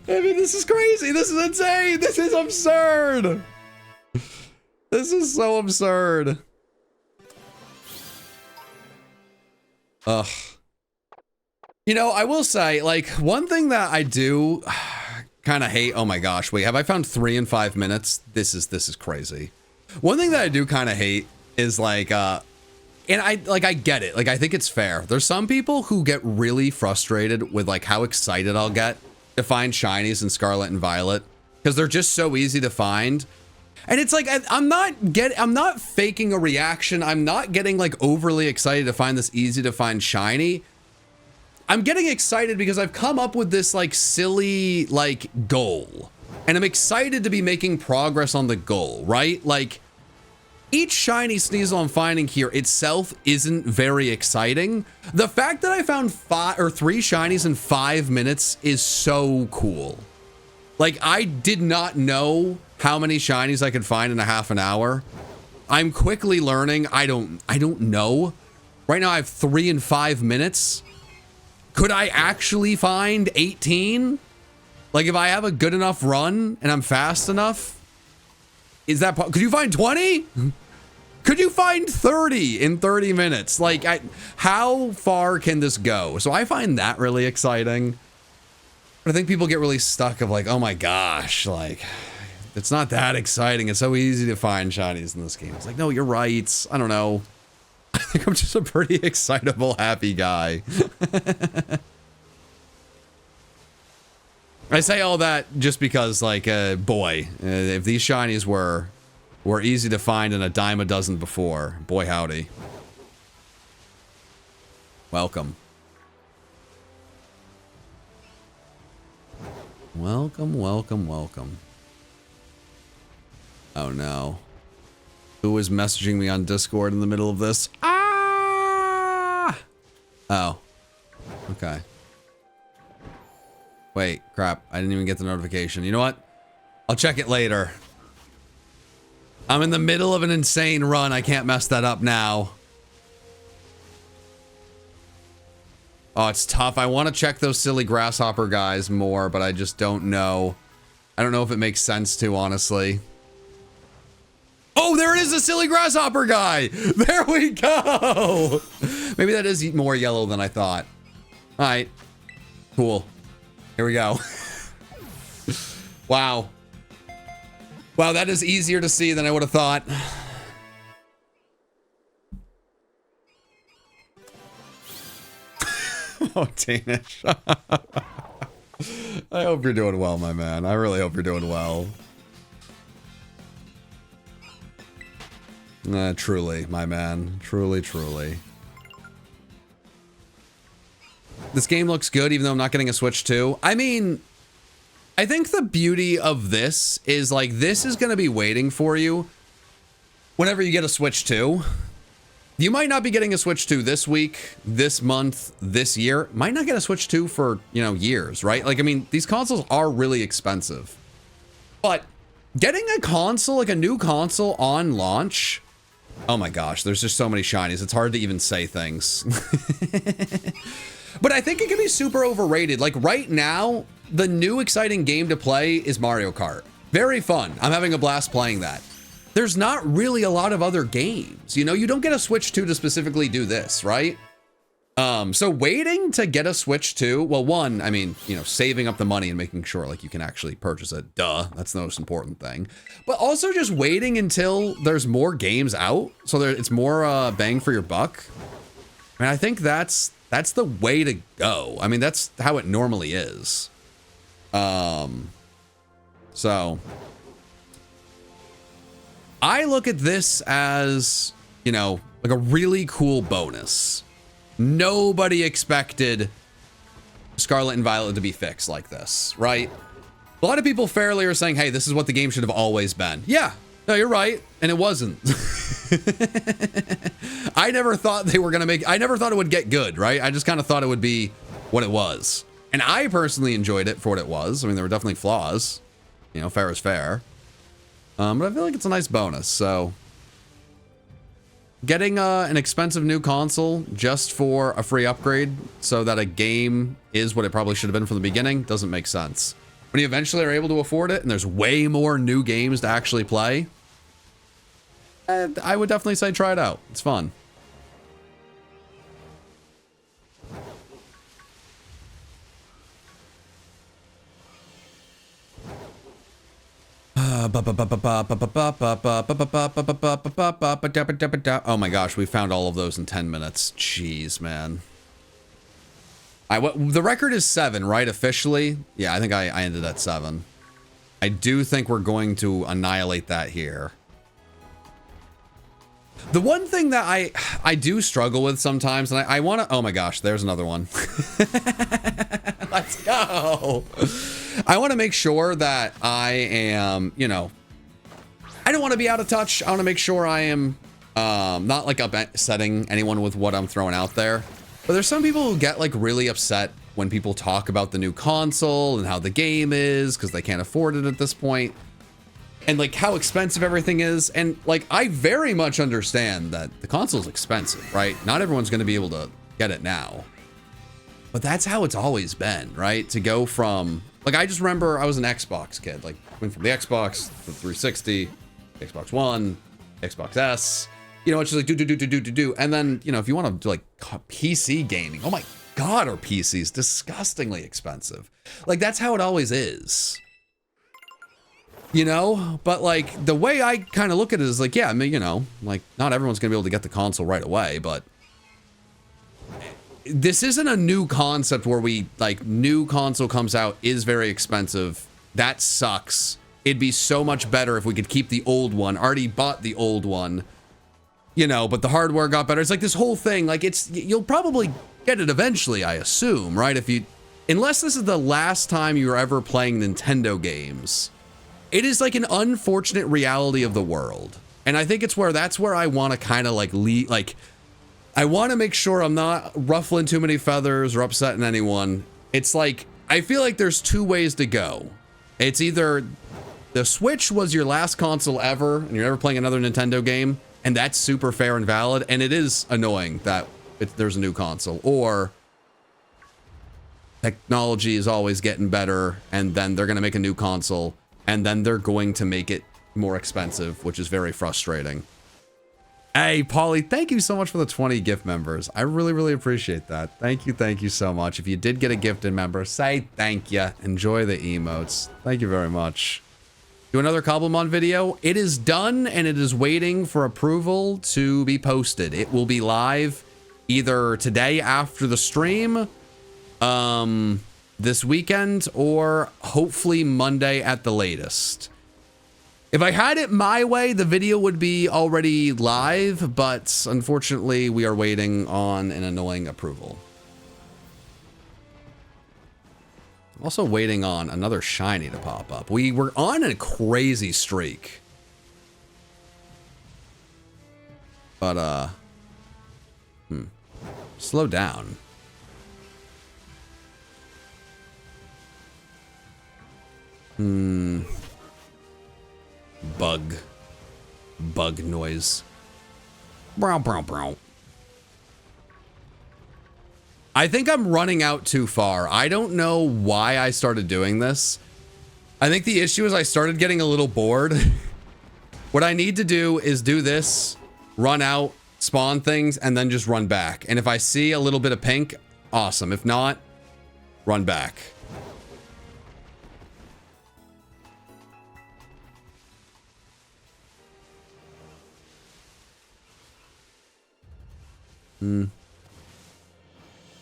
S1: I mean, this is crazy. This is insane. This is absurd. This is so absurd. Ugh. You know, I will say, like, one thing that I do kind of hate. Oh my gosh, wait, have I found 3 in 5 minutes? This is crazy. One thing that I do kind of hate is like, and I get it. Like, I think it's fair. There's some people who get really frustrated with like how excited I'll get to find shinies in Scarlet and Violet because they're just so easy to find. And it's like, I'm not faking a reaction. I'm not getting like overly excited to find this easy to find shiny. I'm getting excited because I've come up with this like silly like goal, and I'm excited to be making progress on the goal, right? Like, each shiny Sneasel I'm finding here itself isn't very exciting. The fact that I found 3 shinies in 5 minutes is so cool. Like, I did not know how many shinies I could find in a half an hour. I'm quickly learning. I don't know. Right now I have 3 in 5 minutes. Could I actually find 18? Like, if I have a good enough run and I'm fast enough? Is that... Could you find 20? Could you find 30 in 30 minutes? Like, how far can this go? So I find that really exciting. But I think people get really stuck of like, oh my gosh, like, it's not that exciting. It's so easy to find shinies in this game. It's like, no, you're right. I don't know. I think I'm just a pretty excitable, happy guy. I say all that just because, like, boy, if these shinies were easy to find and a dime a dozen before, boy howdy. Welcome. Welcome, welcome, welcome. Oh no. Who is messaging me on Discord in the middle of this? Ah! Oh. Okay. Wait, crap. I didn't even get the notification. You know what? I'll check it later. I'm in the middle of an insane run. I can't mess that up now. Oh, it's tough. I want to check those silly grasshopper guys more, but I just don't know. I don't know if it makes sense to, honestly. Oh, there it is, a silly grasshopper guy. There we go. Maybe that is more yellow than I thought. All right. Cool. Here we go. Wow. Wow, that is easier to see than I would have thought. Oh, Danish. I hope you're doing well, my man. I really hope you're doing well. Truly, my man. Truly, truly. This game looks good, even though I'm not getting a Switch 2. I mean, I think the beauty of this is, like, this is going to be waiting for you whenever you get a Switch 2. You might not be getting a Switch 2 this week, this month, this year. Might not get a Switch 2 for, you know, years, right? Like, I mean, these consoles are really expensive. But getting a console, like a new console on launch, Oh my gosh, there's just so many shinies. It's hard to even say things. But I think it can be super overrated. Like right now, the new exciting game to play is Mario Kart. Very fun. I'm having a blast playing that. There's not really a lot of other games. You know, you don't get a Switch 2 to specifically do this, right? So waiting to get a Switch 2, well, one, I mean, you know, saving up the money and making sure like you can actually purchase it. Duh, that's the most important thing. But also just waiting until there's more games out, so it's more bang for your buck. I mean, I think that's the way to go. I mean, that's how it normally is. So I look at this as, you know, like a really cool bonus. Nobody expected Scarlet and Violet to be fixed like this, right? A lot of people fairly are saying, hey, this is what the game should have always been. Yeah, no, you're right. And it wasn't. I never thought they were going to make, I never thought it would get good, right? I just kind of thought it would be what it was. And I personally enjoyed it for what it was. I mean, there were definitely flaws, you know, fair is fair. But I feel like it's a nice bonus. So getting an expensive new console just for a free upgrade so that a game is what it probably should have been from the beginning doesn't make sense. When you eventually are able to afford it and there's way more new games to actually play, I would definitely say try it out. It's fun. Oh my gosh, we found all of those in 10 minutes. Jeez, man. The record is 7, right? Officially? Yeah, I think I ended at 7. I do think we're going to annihilate that here. The one thing that I do struggle with sometimes, and I want to... Oh my gosh, there's another one. Let's go. I want to make sure that I am, you know... I don't want to be out of touch. I want to make sure I am not like upsetting anyone with what I'm throwing out there. But there's some people who get like really upset when people talk about the new console and how the game is because they can't afford it at this point. And like how expensive everything is. And like, I very much understand that the console is expensive, right? Not everyone's going to be able to get it now. But that's how it's always been, right? To go from, like, I just remember I was an Xbox kid, like went from the Xbox to the 360, Xbox One, Xbox S, you know, it's just like do. And then, you know, if you want to do like PC gaming, oh my God, are PCs disgustingly expensive. Like that's how it always is. You know, but like the way I kind of look at it is like, yeah, I mean, you know, like not everyone's gonna be able to get the console right away, but this isn't a new concept where we like new console comes out is very expensive. That sucks. It'd be so much better if we could keep the old one. Already bought the old one, you know, but the hardware got better. It's like this whole thing, like you'll probably get it eventually, I assume, right? Unless this is the last time you're ever playing Nintendo games. It is like an unfortunate reality of the world. And I think that's where I want to kind of like I want to make sure I'm not ruffling too many feathers or upsetting anyone. It's like, I feel like there's two ways to go. It's either the Switch was your last console ever and you're never playing another Nintendo game, and that's super fair and valid, and it is annoying that there's a new console, or technology is always getting better and then they're going to make a new console and then they're going to make it more expensive, which is very frustrating. Hey, Paulie, thank you so much for the 20 gift members. I really, really appreciate that. Thank you so much. If you did get a gifted member, say thank you. Enjoy the emotes. Thank you very much. Do another Cobblemon video. It is done and it is waiting for approval to be posted. It will be live either today after the stream, this weekend, or hopefully Monday at the latest. If I had it my way, the video would be already live, but unfortunately we are waiting on an annoying approval. I'm also waiting on another shiny to pop up. We were on a crazy streak. But, slow down. Bug noise. Brow, brow, brow. I think I'm running out too far. I don't know why I started doing this. I think the issue is I started getting a little bored. What I need to do is do this, run out, spawn things, and then just run back. And if I see a little bit of pink, awesome. If not, run back.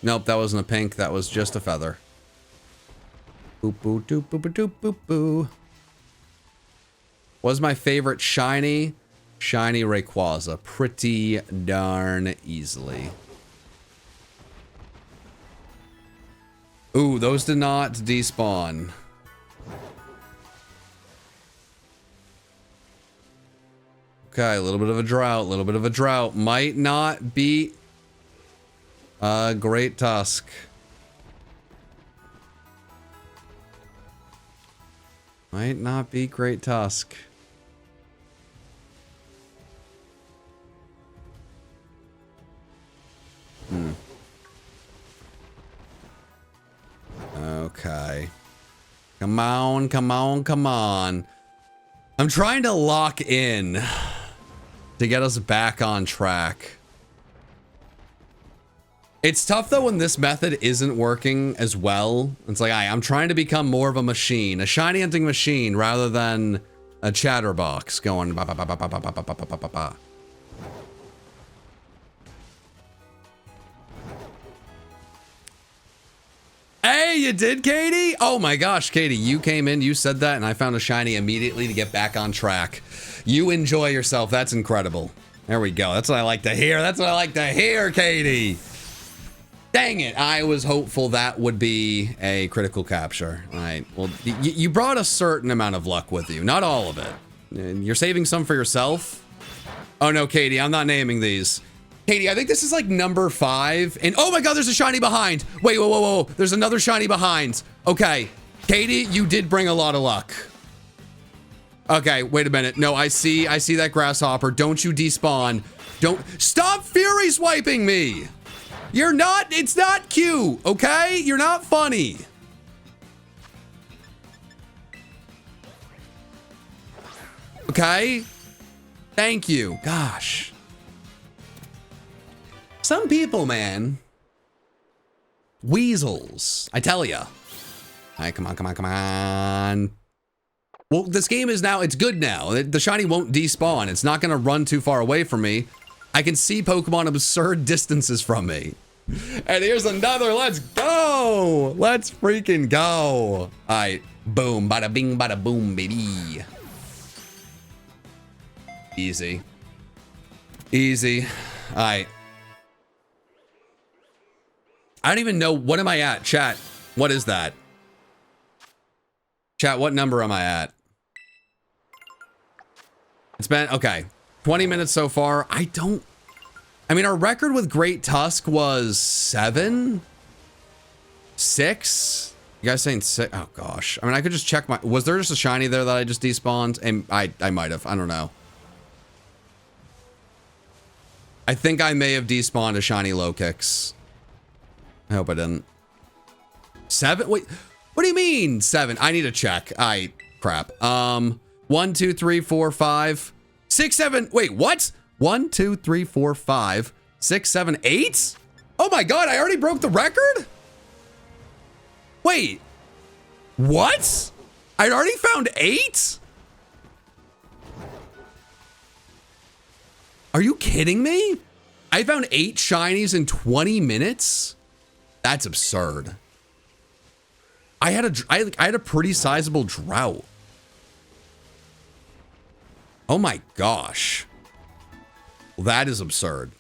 S1: Nope, that wasn't a pink. That was just a feather. Boop, boop, doop, boop, doop, boop, boo. Was my favorite shiny? Shiny Rayquaza. Pretty darn easily. Ooh, those did not despawn. Okay, a little bit of a drought. A little bit of a drought. Might not be Great Tusk. Might not be Great Tusk. Okay. Come on, come on, come on. I'm trying to lock in to get us back on track. It's tough though when this method isn't working as well. It's like, I'm trying to become more of a machine, a shiny hunting machine rather than a chatterbox going ba ba ba ba ba ba ba ba ba ba ba. Hey, you did, Katie? Oh my gosh, Katie, you came in, you said that, and I found a shiny immediately to get back on track. You enjoy yourself. That's incredible. There we go. That's what I like to hear. That's what I like to hear, Katie. Dang it. I was hopeful that would be a critical capture. All right. Well, you brought a certain amount of luck with you. Not all of it. You're saving some for yourself? Oh, no, Katie. I'm not naming these. Katie, I think this is like number 5. And oh my god, there's a shiny behind. Wait, whoa, whoa, whoa. There's another shiny behind. Okay. Katie, you did bring a lot of luck. Okay, wait a minute. No, I see that grasshopper. Don't you despawn. Don't stop fury swiping me. You're not, it's not cute, okay? You're not funny. Okay? Thank you. Gosh. Some people, man. Weasels. I tell ya. All right, come on, come on, come on. Well, this game is now, it's good now. The shiny won't despawn. It's not going to run too far away from me. I can see Pokemon absurd distances from me. And here's another. Let's go. Let's freaking go. All right. Boom. Bada bing, bada boom, baby. Easy. Easy. All right. I don't even know. What am I at? Chat. What is that? Chat, what number am I at? It's been, okay. 20 minutes so far. I mean, our record with Great Tusk was 7? 6? You guys saying 6? Oh, gosh. I mean, I could just check my... Was there just a shiny there that I just despawned? And I might have. I don't know. I think I may have despawned a shiny low kicks. I hope I didn't. 7? Wait, what do you mean 7? I need to check. Crap. 1, 2, 3, 4, 5, 6, 7. Wait, what? 1, 2, 3, 4, 5, 6, 7, 8? Oh my god, I already broke the record? Wait. What? I already found 8? Are you kidding me? I found 8 shinies in 20 minutes? That's absurd. I had a pretty sizable drought. Oh my gosh. Well, that is absurd.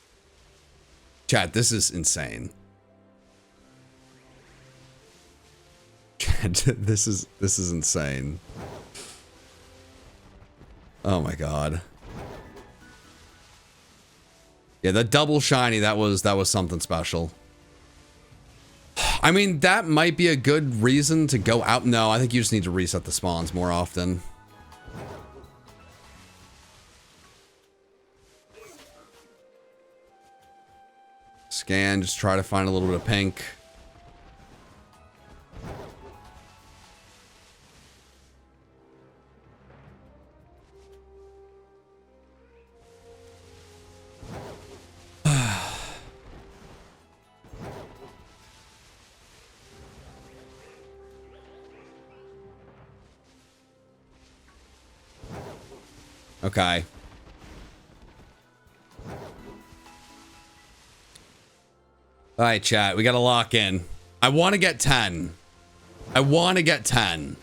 S1: Chat, this is insane. Chat, this is insane. Oh my god. Yeah, the double shiny, that was something special. I mean, that might be a good reason to go out. No, I think you just need to reset the spawns more often. Scan, just try to find a little bit of pink. Okay. All right, chat. We got to lock in. I want to get 10. I want to get 10.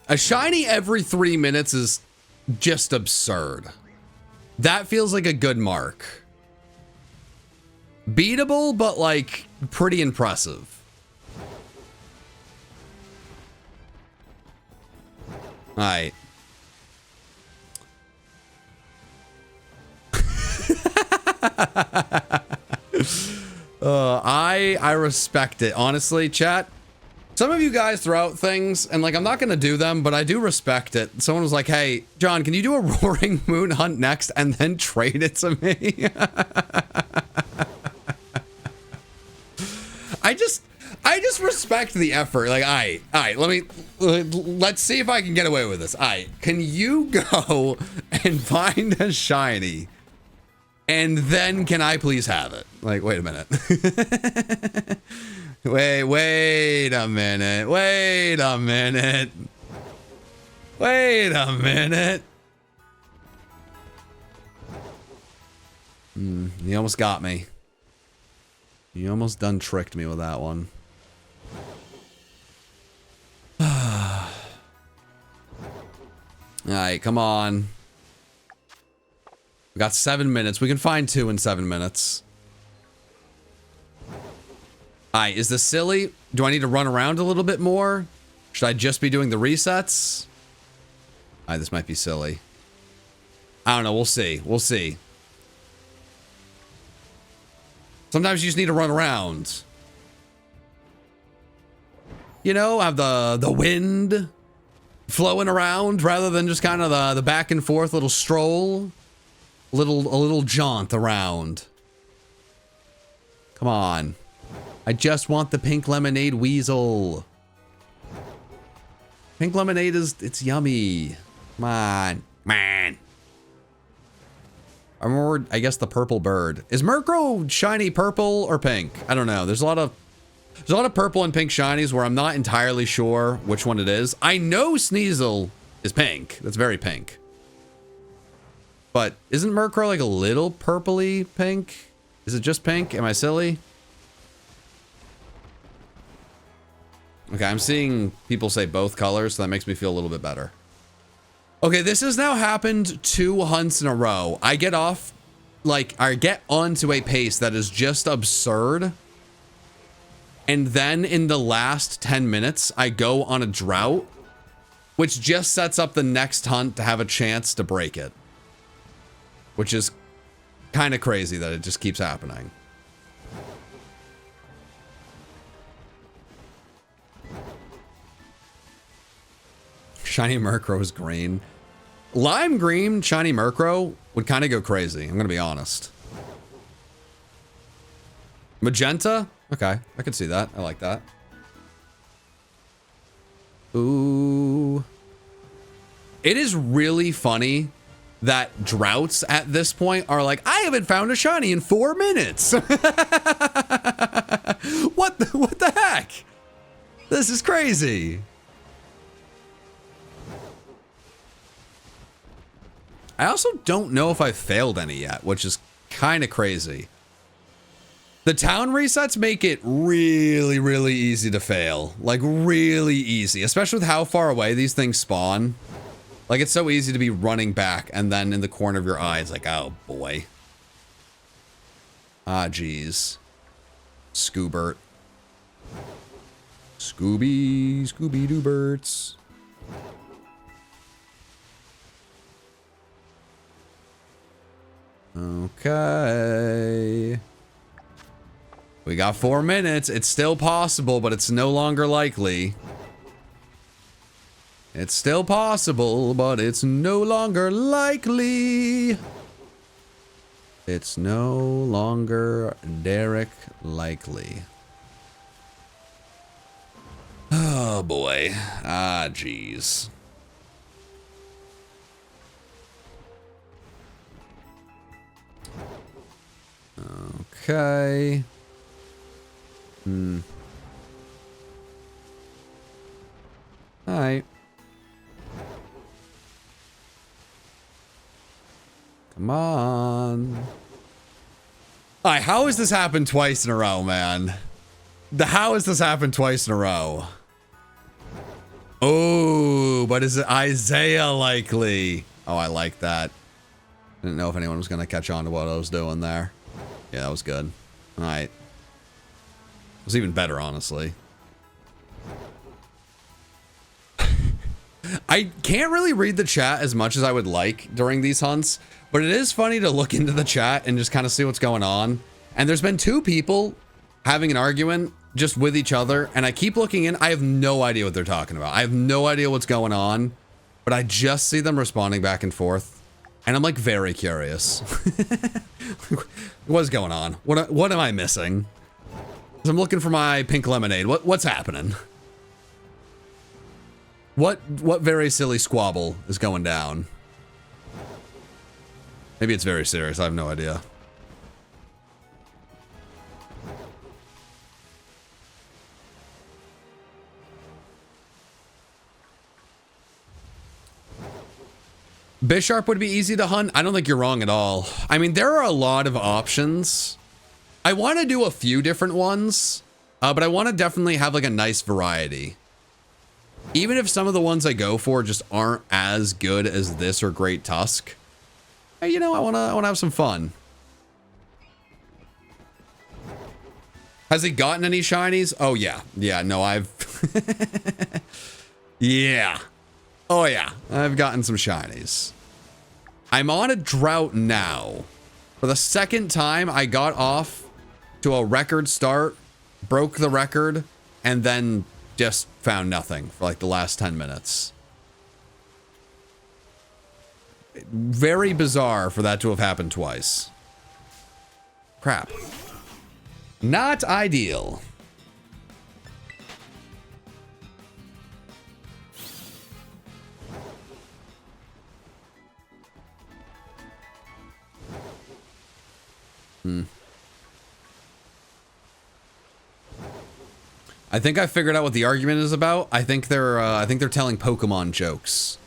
S1: A shiny every 3 minutes is just absurd. That feels like a good mark. Beatable, but like pretty impressive. All right. I respect it. Honestly, chat. Some of you guys throw out things, and like, I'm not gonna do them, but I do respect it. Someone was like, hey, John, can you do a Roaring Moon hunt next and then trade it to me? I just respect the effort. Like, all right, let's see if I can get away with this. All right, can you go and find a shiny? And then can I please have it? Like, wait a minute. Wait a minute. Wait a minute. Wait a minute. You almost got me. You almost done tricked me with that one. All right, come on. We got 7 minutes. We can find 2 in 7 minutes. Alright, is this silly? Do I need to run around a little bit more? Should I just be doing the resets? Alright, this might be silly. I don't know. We'll see. We'll see. Sometimes you just need to run around. You know, have the wind flowing around rather than just kind of the back and forth little stroll. A little jaunt around. Come on. I just want the pink lemonade weasel. Pink lemonade it's yummy. Come on. Man. I remember, I guess, the purple bird. Is Murkrow shiny purple or pink? I don't know. There's a lot of purple and pink shinies where I'm not entirely sure which one it is. I know Sneasel is pink. That's very pink. But isn't Murkrow like a little purpley pink? Is it just pink? Am I silly? Okay, I'm seeing people say both colors, so that makes me feel a little bit better. Okay, this has now happened 2 hunts in a row. I get off, like, I get onto a pace that is just absurd. And then in the last 10 minutes, I go on a drought, which just sets up the next hunt to have a chance to break it. Which is kind of crazy that it just keeps happening. Shiny Murkrow is green. Lime green shiny Murkrow would kind of go crazy. I'm going to be honest. Magenta? Okay, I can see that. I like that. Ooh. It is really funny that droughts at this point are like, I haven't found a shiny in 4 minutes. What the heck? This is crazy. I also don't know if I've failed any yet, which is kind of crazy. The town resets make it really, really easy to fail. Like, really easy, especially with how far away these things spawn. Like, it's so easy to be running back, and then in the corner of your eye, it's like, oh, boy. Ah, jeez. Scoobert. Scooby-Dooberts. Okay. We got 4 minutes. It's still possible, but it's no longer likely. It's still possible, but it's no longer likely. It's no longer Derek Likely. Oh boy. Ah, jeez. Okay. Alright. Come on. Alright, how has this happened twice in a row, man? How has this happened twice in a row? Oh, but is it Isaiah Likely? Oh, I like that. Didn't know if anyone was going to catch on to what I was doing there. Yeah, that was good. Alright. It was even better, honestly. I can't really read the chat as much as I would like during these hunts, but it is funny to look into the chat and just kind of see what's going on. And there's been two people having an argument just with each other, and I keep looking in. I have no idea what they're talking about. I have no idea what's going on, but I just see them responding back and forth, and I'm like very curious. What's going on? What am I missing? I'm looking for my pink lemonade. What's happening? What very silly squabble is going down? Maybe it's very serious. I have no idea. Bisharp would be easy to hunt. I don't think you're wrong at all. I mean, there are a lot of options. I want to do a few different ones, but I want to definitely have like a nice variety. Even if some of the ones I go for just aren't as good as this or Great Tusk, you know, I want to have some fun. Has he gotten any shinies? Oh yeah, yeah. No, I've. Yeah. Oh yeah, I've gotten some shinies. I'm on a drought now. For the second time, I got off to a record start, broke the record, and then just found nothing for like the last 10 minutes. Very bizarre for that to have happened twice. Crap. Not ideal. I think I figured out what the argument is about. I think they're telling Pokemon jokes,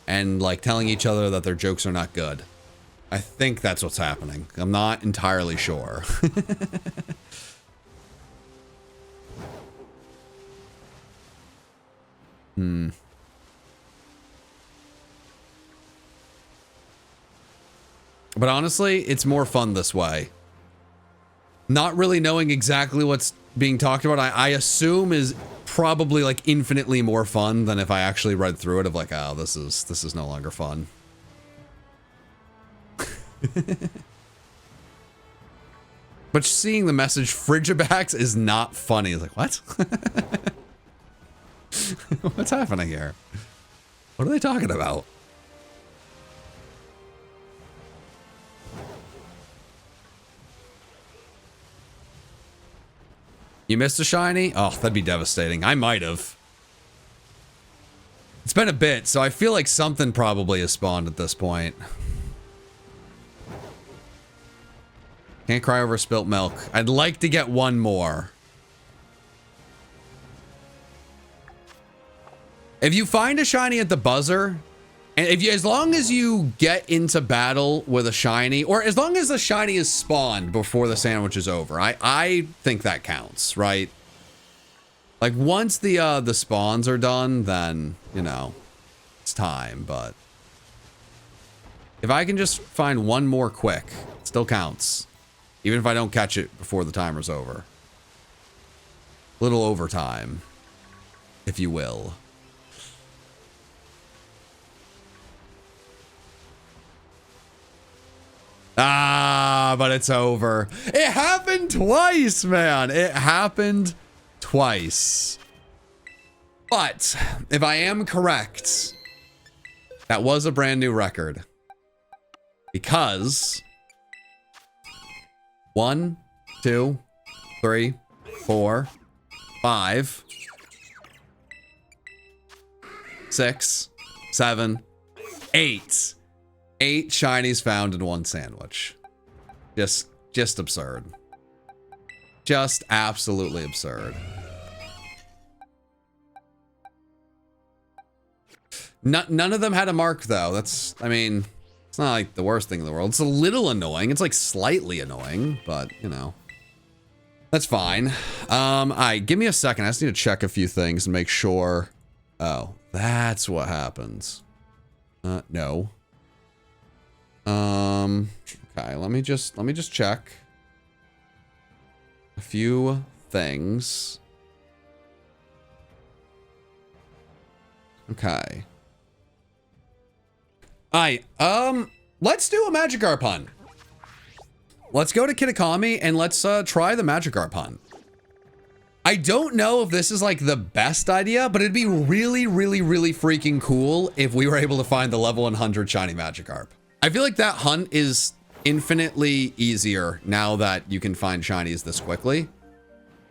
S1: and like telling each other that their jokes are not good. I think that's what's happening. I'm not entirely sure. But honestly, it's more fun this way. Not really knowing exactly what's being talked about, I assume is probably like infinitely more fun than if I actually read through it of like, oh, this is no longer fun. But seeing the message Frigibax is not funny. It's like, what? What's happening here? What are they talking about? You missed a shiny? Oh, that'd be devastating. I might have. It's been a bit, so I feel like something probably has spawned at this point. Can't cry over spilt milk. I'd like to get one more. If you find a shiny at the buzzer, and if you, as long as you get into battle with a shiny, or as long as the shiny is spawned before the sandwich is over, I think that counts, right? Like once the spawns are done, then you know it's time. But if I can just find one more quick, it still counts, even if I don't catch it before the timer's over. Little overtime, if you will. Ah, but it's over. It happened twice, man. It happened twice. But if I am correct, that was a brand new record. Because 1, 2, 3, 4, 5, 6, 7, 8. 8 shinies found in one sandwich. Just absurd. Just absolutely absurd. None of them had a mark though. That's, I mean, it's not like the worst thing in the world. It's a little annoying. It's like slightly annoying, but you know, that's fine. All right, give me a second. I just need to check a few things and make sure. Oh, that's what happens. No. Okay, let me just check a few things. Okay. Alright, let's do a Magikarp hunt. Let's go to Kitakami and let's try the Magikarp hunt. I don't know if this is like the best idea, but it'd be really, really, really freaking cool if we were able to find the level 100 shiny Magikarp. I feel like that hunt is infinitely easier now that you can find shinies this quickly.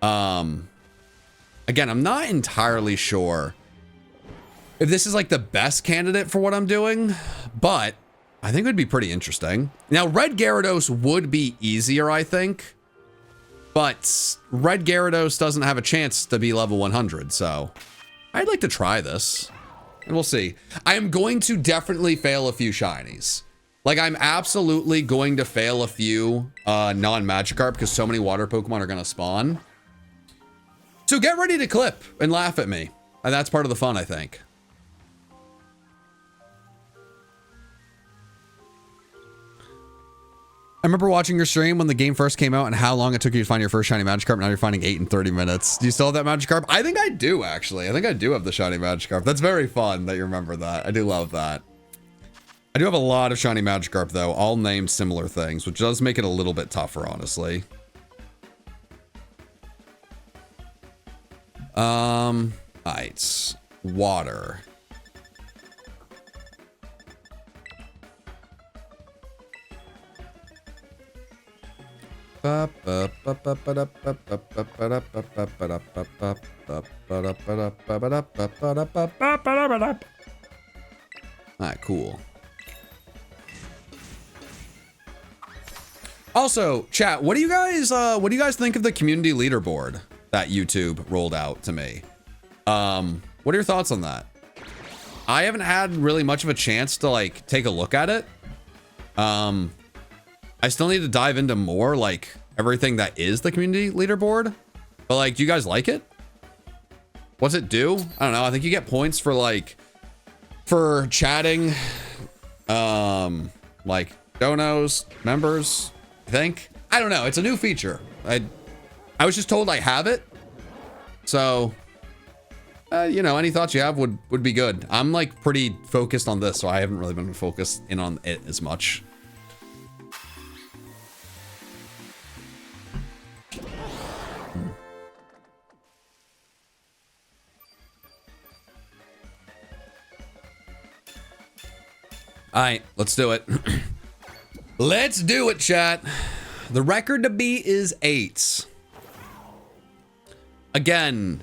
S1: Again, I'm not entirely sure if this is like the best candidate for what I'm doing, but I think it would be pretty interesting. Now, Red Gyarados would be easier, I think, but Red Gyarados doesn't have a chance to be level 100, so I'd like to try this, and we'll see. I am going to definitely fail a few shinies. Like, I'm absolutely going to fail a few non-Magikarp because so many water Pokemon are going to spawn. So get ready to clip and laugh at me. And that's part of the fun, I think. I remember watching your stream when the game first came out and how long it took you to find your first shiny Magikarp. Now you're finding 8 in 30 minutes. Do you still have that Magikarp? I think I do, actually. I think I do have the shiny Magikarp. That's very fun that you remember that. I do love that. I do have a lot of shiny Magikarp, though, all named similar things, which does make it a little bit tougher, honestly. Alright. Water. Alright, cool. Also, chat, what do you guys think of the community leaderboard that YouTube rolled out to me? What are your thoughts on that? I haven't had really much of a chance to like take a look at it. I still need to dive into more like everything that is the community leaderboard. But like, do you guys like it? What's it do? I don't know. I think you get points for like for chatting, like donos, members. I think. I don't know. It's a new feature. I was just told I have it. So, you know, any thoughts you have would be good. I'm like pretty focused on this, so I haven't really been focused in on it as much. All right, let's do it. Let's do it, chat. The record to beat is 8. Again,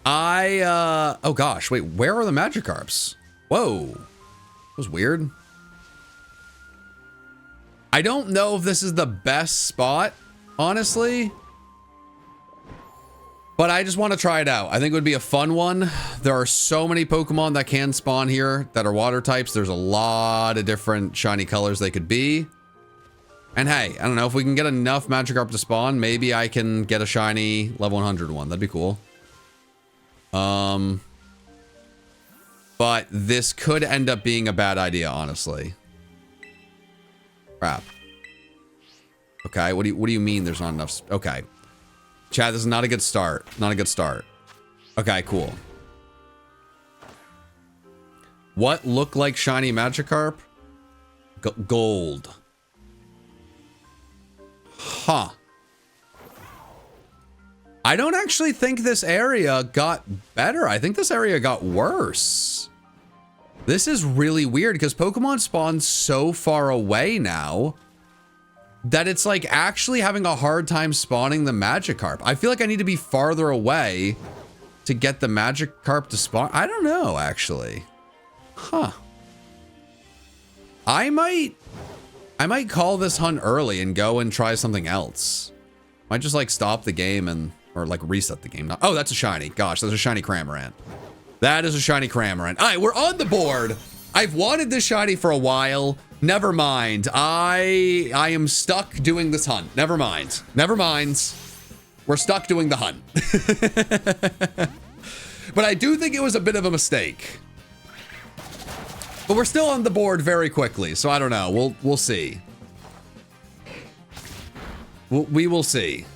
S1: oh gosh, wait, where are the Magikarps? Whoa, that was weird. I don't know if this is the best spot, honestly, but I just want to try it out. I think it would be a fun one. There are so many Pokemon that can spawn here that are water types. There's a lot of different shiny colors they could be. And hey, I don't know, if we can get enough Magikarp to spawn, maybe I can get a shiny level 100 one. That'd be cool. But this could end up being a bad idea, honestly. Crap. Okay, what do you mean there's not enough? Okay. Chad, this is not a good start. Not a good start. Okay, cool. What look like shiny Magikarp? Gold. Huh. I don't actually think this area got better. I think this area got worse. This is really weird because Pokemon spawn so far away now that it's like actually having a hard time spawning the Magikarp. I feel like I need to be farther away to get the Magikarp to spawn. I don't know, actually. Huh. I might call this hunt early and go and try something else. Might just like stop the game and, or like reset the game. Oh, that's a shiny. Gosh, that's a shiny Cramorant. That is a shiny Cramorant. All right, we're on the board. I've wanted this shiny for a while. Never mind. I am stuck doing this hunt. Never mind. Never mind. We're stuck doing the hunt. But I do think it was a bit of a mistake. But we're still on the board very quickly, so I don't know. We'll see. We will see.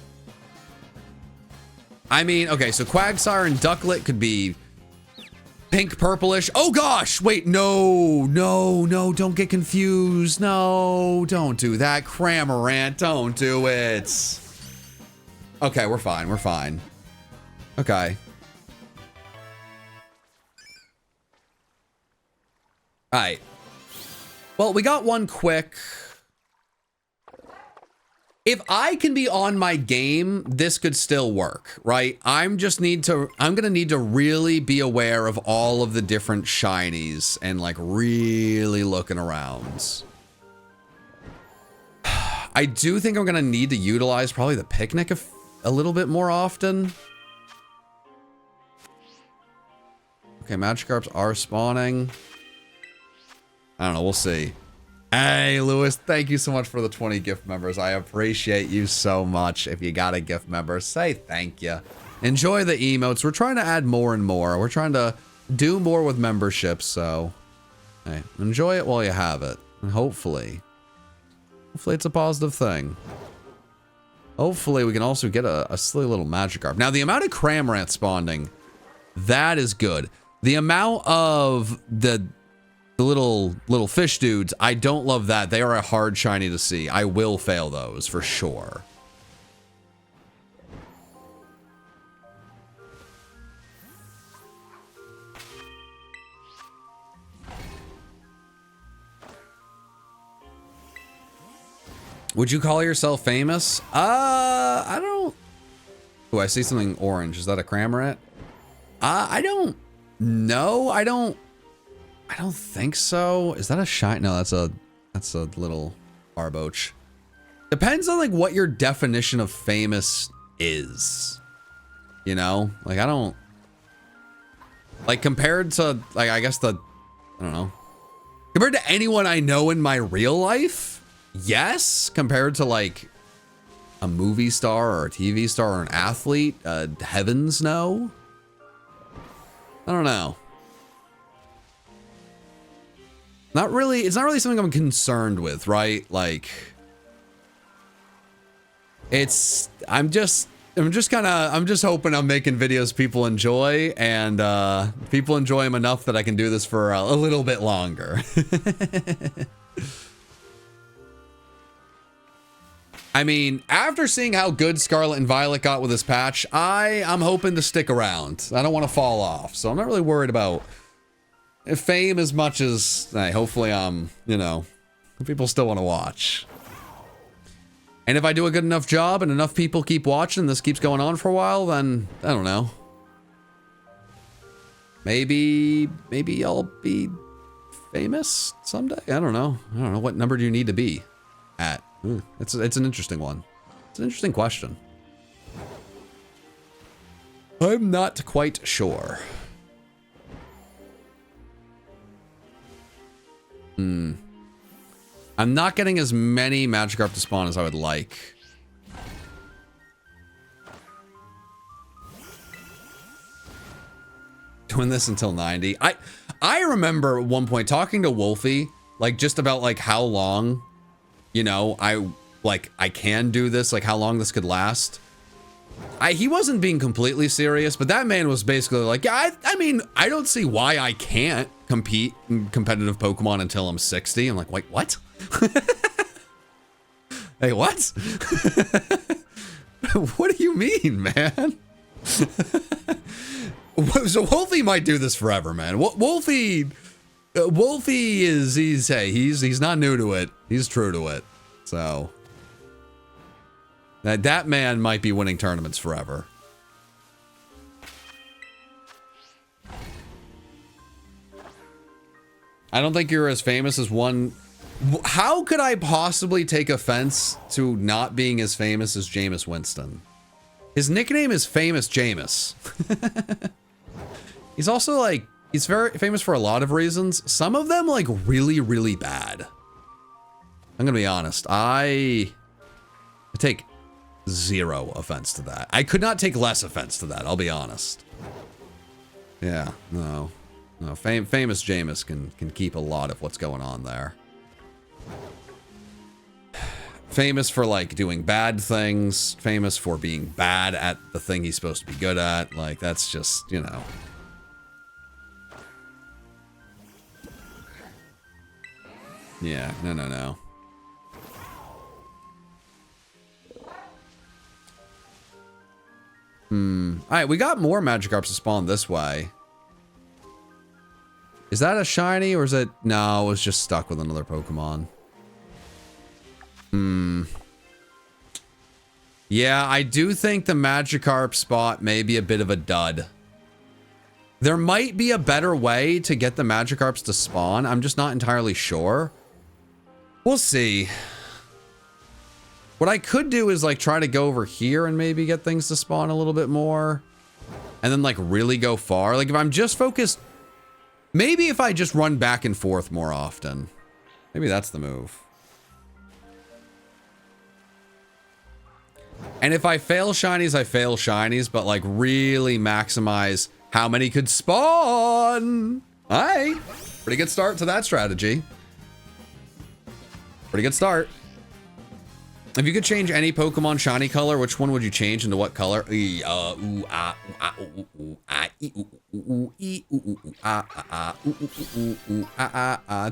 S1: I mean, okay, so Quagsire and Ducklet could be pink purplish. Oh gosh, wait, no, don't get confused. No, don't do that. Cramorant, don't do it. Okay, we're fine. Okay. All right. Well, we got one quick. If I can be on my game, this could still work, right? I'm gonna need to really be aware of all of the different shinies and like really looking around. I do think I'm gonna need to utilize probably the picnic a little bit more often. Okay, Magikarps are spawning. I don't know, we'll see. Hey, Lewis, thank you so much for the 20 gift members. I appreciate you so much. If you got a gift member, say thank you. Enjoy the emotes. We're trying to add more and more. We're trying to do more with memberships, so hey, enjoy it while you have it. And hopefully it's a positive thing. Hopefully we can also get a silly little Magikarp. Now, the amount of Cramorant spawning, that is good. The amount of the little fish dudes, I don't love that. They are a hard shiny to see. I will fail those for sure. Would you call yourself famous? I don't. Oh, I see something orange. Is that a Cramorant? I don't know. I don't think so. Is that a shine? No, that's a little Arboch. Depends on like what your definition of famous is. You know? Like I don't like compared to like I guess I don't know. Compared to anyone I know in my real life? Yes. Compared to like a movie star or a TV star or an athlete? Heavens no. I don't know. Not really, it's not really something I'm concerned with, right? Like, I'm just hoping I'm making videos people enjoy, and people enjoy them enough that I can do this for a little bit longer. I mean, after seeing how good Scarlet and Violet got with this patch, I'm hoping to stick around. I don't want to fall off, so I'm not really worried about fame as much as, hey, hopefully you know, people still want to watch. And if I do a good enough job and enough people keep watching, this keeps going on for a while, then, I don't know. Maybe I'll be famous someday? I don't know. What number do you need to be at? It's an interesting one. It's an interesting question. I'm not quite sure. I'm not getting as many Magikarp to spawn as I would like. Doing this until 90. I remember at one point talking to Wolfie, like just about like how long, you know, I can do this, like how long this could last. He wasn't being completely serious, but that man was basically like, yeah, I mean, I don't see why I can't compete in competitive Pokemon until I'm 60. I'm like, wait, what? Hey, what? What do you mean, man? So Wolfie might do this forever, man. Wolfie is, he's not new to it. He's true to it. So That man might be winning tournaments forever. I don't think you're as famous as one. How could I possibly take offense to not being as famous as Jameis Winston? His nickname is Famous Jameis. He's also like, he's very famous for a lot of reasons. Some of them like really, really bad. I'm gonna be honest. I take zero offense to that. I could not take less offense to that. I'll be honest. Yeah, no. No, Famous Jameis can keep a lot of what's going on there. Famous for like doing bad things. Famous for being bad at the thing he's supposed to be good at. Like that's just, you know. Yeah, no. Alright, we got more Magikarps to spawn this way. Is that a shiny or is it? No, it was just stuck with another Pokemon. Yeah, I do think the Magikarp spot may be a bit of a dud. There might be a better way to get the Magikarps to spawn. I'm just not entirely sure. We'll see. What I could do is like try to go over here and maybe get things to spawn a little bit more. And then like really go far. Like if I'm just focused... Maybe if I just run back and forth more often. Maybe that's the move. And if I fail shinies, I fail shinies, but like really maximize how many could spawn. Alright. Pretty good start to that strategy. Pretty good start. If you could change any Pokemon shiny color, which one would you change into what color? That's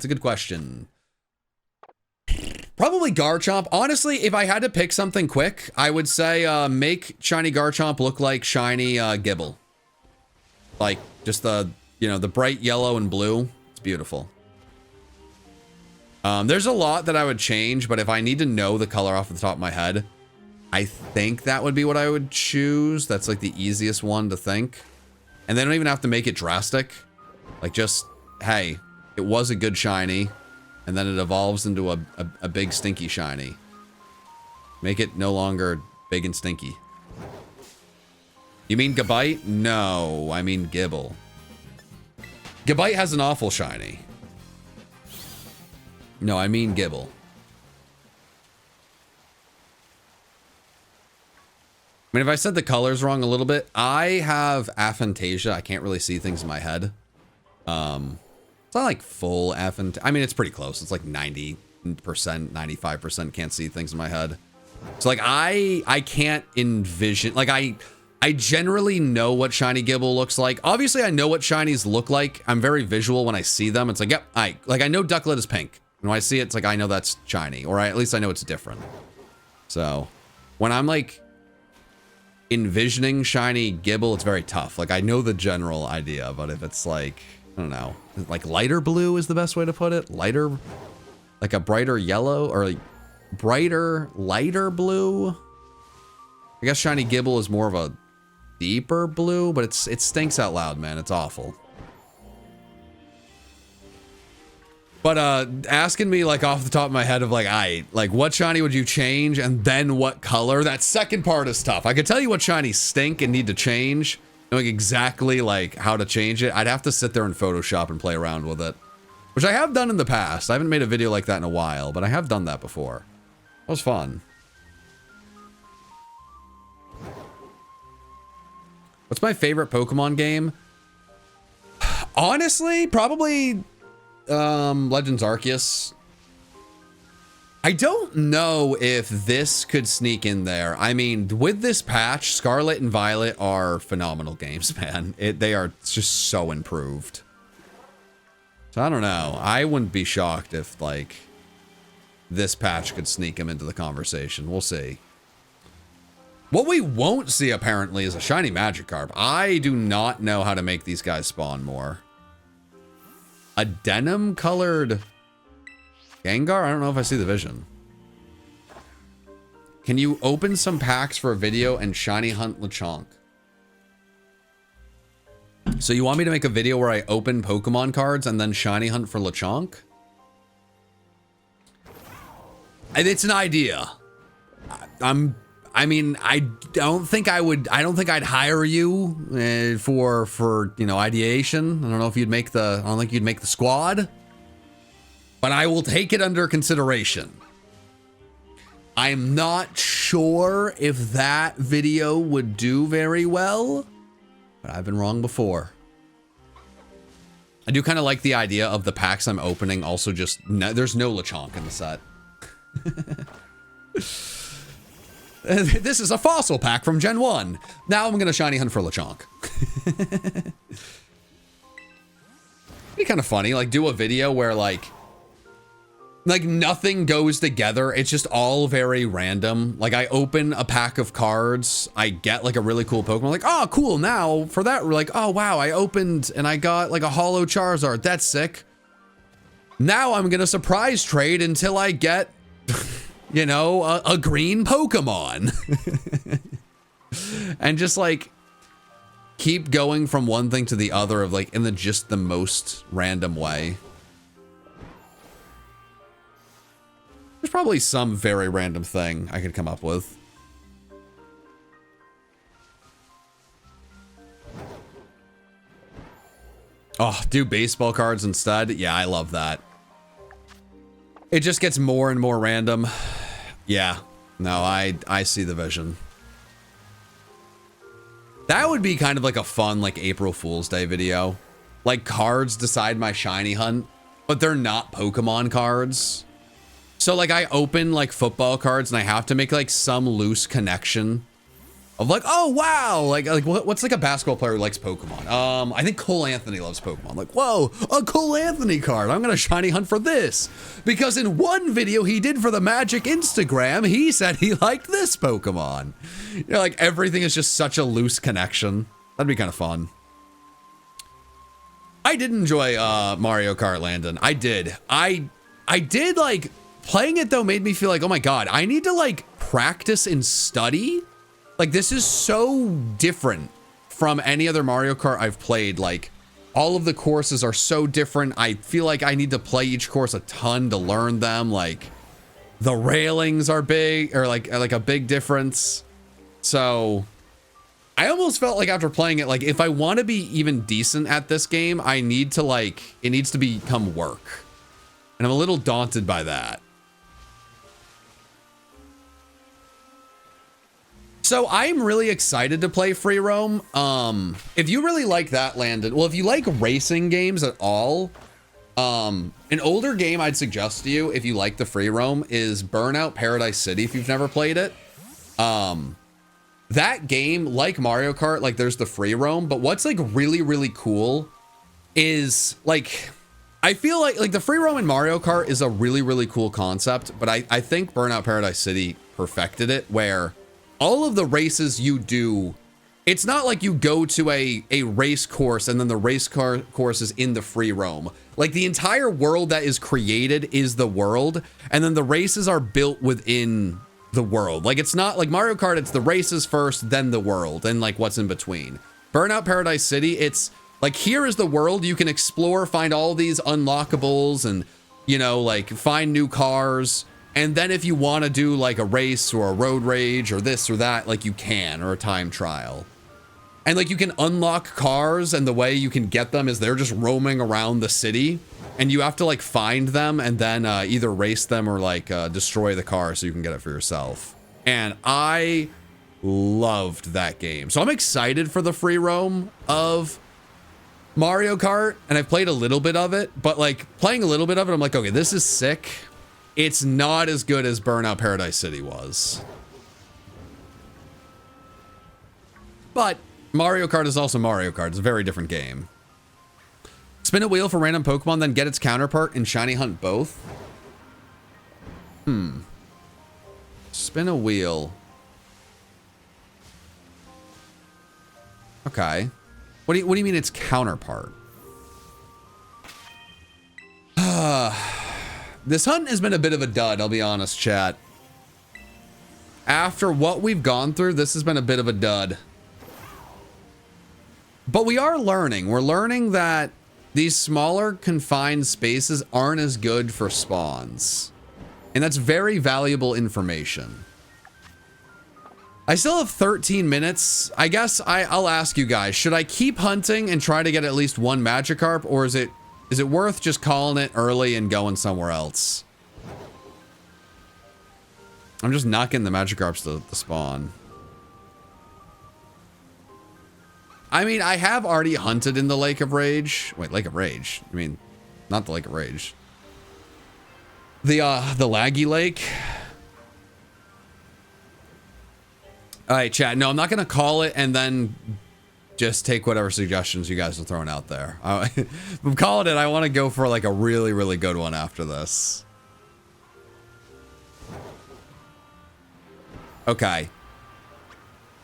S1: a good question. Probably Garchomp. Honestly, if I had to pick something quick, I would say make shiny Garchomp look like shiny Gibble. Like just the, you know, the bright yellow and blue. It's beautiful. There's a lot that I would change, but if I need to know the color off the top of my head, I think that would be what I would choose. That's like the easiest one to think. And they don't even have to make it drastic. Like just, hey, it was a good shiny, and then it evolves into a big stinky shiny. Make it no longer big and stinky. You mean Gabite? No, I mean Gibble. Gabite has an awful shiny. No, I mean Gibble. I mean, if I said the colors wrong a little bit, I have aphantasia. I can't really see things in my head. It's not like full aphantasia. I mean, it's pretty close. It's like 90%, 95% can't see things in my head. So like I can't envision, like I generally know what shiny Gibble looks like. Obviously, I know what shinies look like. I'm very visual when I see them. It's like, yep, I know Ducklet is pink. When I see it, it's like, I know that's shiny, or at least I know it's different. So when I'm like envisioning shiny Gibble, it's very tough. Like I know the general idea, but if it's like, I don't know, like lighter blue is the best way to put it. Lighter, like a brighter yellow, or like brighter, lighter blue. I guess shiny Gibble is more of a deeper blue, but it stinks out loud, man. It's awful. But asking me like off the top of my head of like what shiny would you change and then what color? That second part is tough. I could tell you what shinies stink and need to change, knowing exactly like how to change it. I'd have to sit there in Photoshop and play around with it, which I have done in the past. I haven't made a video like that in a while, but I have done that before. That was fun. What's my favorite Pokemon game? Honestly, probably Legends Arceus. I don't know if this could sneak in there. I mean, with this patch, Scarlet and Violet are phenomenal games, man. They are just so improved. So I don't know. I wouldn't be shocked if like this patch could sneak him into the conversation. We'll see. What we won't see apparently is a shiny Magikarp. I do not know how to make these guys spawn more. A denim colored Gengar? I don't know if I see the vision. Can you open some packs for a video and shiny hunt Lechonk? So you want me to make a video where I open Pokemon cards and then shiny hunt for Lechonk? And it's an idea. I mean, I don't think I'd hire you for you know, ideation. I don't know if you'd make the, I don't think you'd make the squad, but I will take it under consideration. I'm not sure if that video would do very well, but I've been wrong before. I do kind of like the idea of the packs I'm opening also just, there's no Lechonk in the set. This is a fossil pack from Gen 1. Now I'm going to shiny hunt for Lechonk. Be kind of funny, like do a video where like nothing goes together. It's just all very random. Like I open a pack of cards, I get like a really cool Pokemon, like, oh cool, now for that we're like, oh wow, I opened and I got like a holo Charizard, that's sick. Now I'm gonna surprise trade until I get you know, a green Pokemon. And just like keep going from one thing to the other of like in the just the most random way. There's probably some very random thing I could come up with. Oh, do baseball cards instead? Yeah, I love that. It just gets more and more random. Yeah, no, I see the vision. That would be kind of like a fun, like April Fool's Day video. Like cards decide my shiny hunt, but they're not Pokemon cards. So like I open like football cards and I have to make like some loose connection of like, oh wow, like what's like a basketball player who likes Pokemon? I think Cole Anthony loves Pokemon. Like, whoa, a Cole Anthony card. I'm gonna shiny hunt for this because in one video he did for the Magic Instagram, he said he liked this Pokemon. You know, like everything is just such a loose connection. That'd be kind of fun. I did enjoy Mario Kart, Landon. I did. I did like playing it though made me feel like, oh my god, I need to like practice and study. Like, this is so different from any other Mario Kart I've played. Like, all of the courses are so different. I feel like I need to play each course a ton to learn them. Like, the railings are big, or like a big difference. So, I almost felt like after playing it, like, if I want to be even decent at this game, I need to, like, it needs to become work. And I'm a little daunted by that. So I'm really excited to play Free Roam. If you really like that, Landon, well, if you like racing games at all, an older game I'd suggest to you if you like the Free Roam is Burnout Paradise City if you've never played it. That game, like Mario Kart, like there's the Free Roam, but what's like really, really cool is like, I feel like the Free Roam in Mario Kart is a really, really cool concept, but I think Burnout Paradise City perfected it where all of the races you do, it's not like you go to a race course and then the race course is in the Free Roam. Like the entire world that is created is the world, and then the races are built within the world. Like it's not like Mario Kart, it's the races first, then the world, and like what's in between. Burnout Paradise City, it's like here is the world, you can explore, find all these unlockables and, you know, like find new cars. And then if you want to do like a race or a road rage or this or that, like you can, or a time trial. And like you can unlock cars, and the way you can get them is they're just roaming around the city and you have to like find them and then either race them or like destroy the car so you can get it for yourself. And I loved that game. So I'm excited for the Free Roam of Mario Kart, and I've played a little bit of it, but like playing a little bit of it, I'm like, okay, this is sick. It's not as good as Burnout Paradise City was. But Mario Kart is also Mario Kart. It's a very different game. Spin a wheel for random Pokemon, then get its counterpart and shiny hunt both. Spin a wheel. Okay. What do you mean its counterpart? This hunt has been a bit of a dud, I'll be honest, chat. after what we've gone through, this has been a bit of a dud. But we are learning. We're learning that these smaller confined spaces aren't as good for spawns. And that's very valuable information. I still have 13 minutes. I guess I'll ask you guys, should I keep hunting and try to get at least one Magikarp, or is it worth just calling it early and going somewhere else? I'm just not getting the Magikarps to spawn. I mean, I have already hunted in the Lake of Rage. Wait, Lake of Rage? I mean, not the Lake of Rage. The Laggy Lake. All right, chat. No, I'm not going to call it and then just take whatever suggestions you guys are throwing out there. I'm calling it. I want to go for like a really, really good one after this. Okay.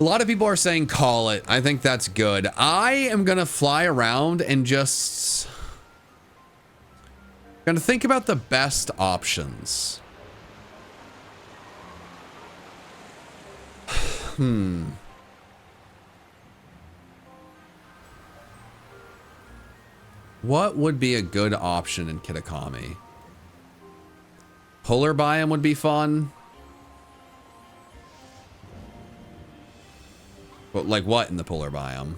S1: A lot of people are saying call it. I think that's good. I am going to fly around and just going to think about the best options. What would be a good option in Kitakami? Polar biome would be fun. But like what in the polar biome?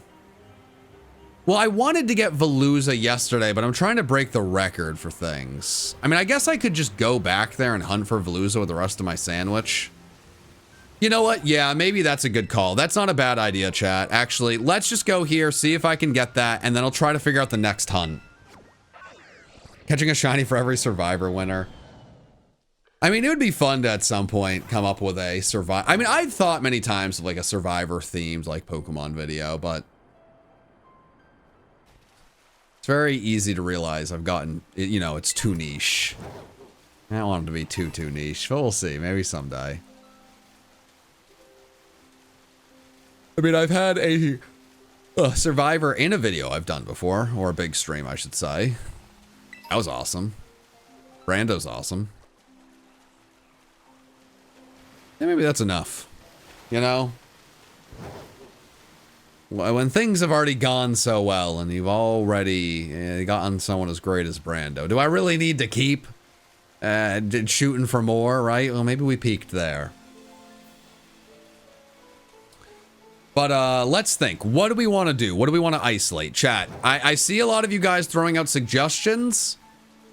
S1: Well, I wanted to get Veluza yesterday, but I'm trying to break the record for things. I mean, I guess I could just go back there and hunt for Veluza with the rest of my sandwich. You know what? Yeah, maybe that's a good call. That's not a bad idea, chat. Actually, let's just go here, see if I can get that, and then I'll try to figure out the next hunt. Catching a shiny for every survivor winner. I mean, it would be fun to at some point come up with a survivor. I mean, I've thought many times of like a survivor themed like Pokemon video, but it's very easy to realize I've gotten, you know, it's too niche. I don't want them to be too niche, but we'll see. Maybe someday. I mean, I've had a survivor in a video I've done before, or a big stream, I should say. That was awesome. Brando's awesome. Yeah, maybe that's enough. You know? When things have already gone so well, and you've already gotten someone as great as Brando, do I really need to keep shooting for more, right? Well, maybe we peaked there. But let's think. What do we want to do? What do we want to isolate? Chat, I see a lot of you guys throwing out suggestions.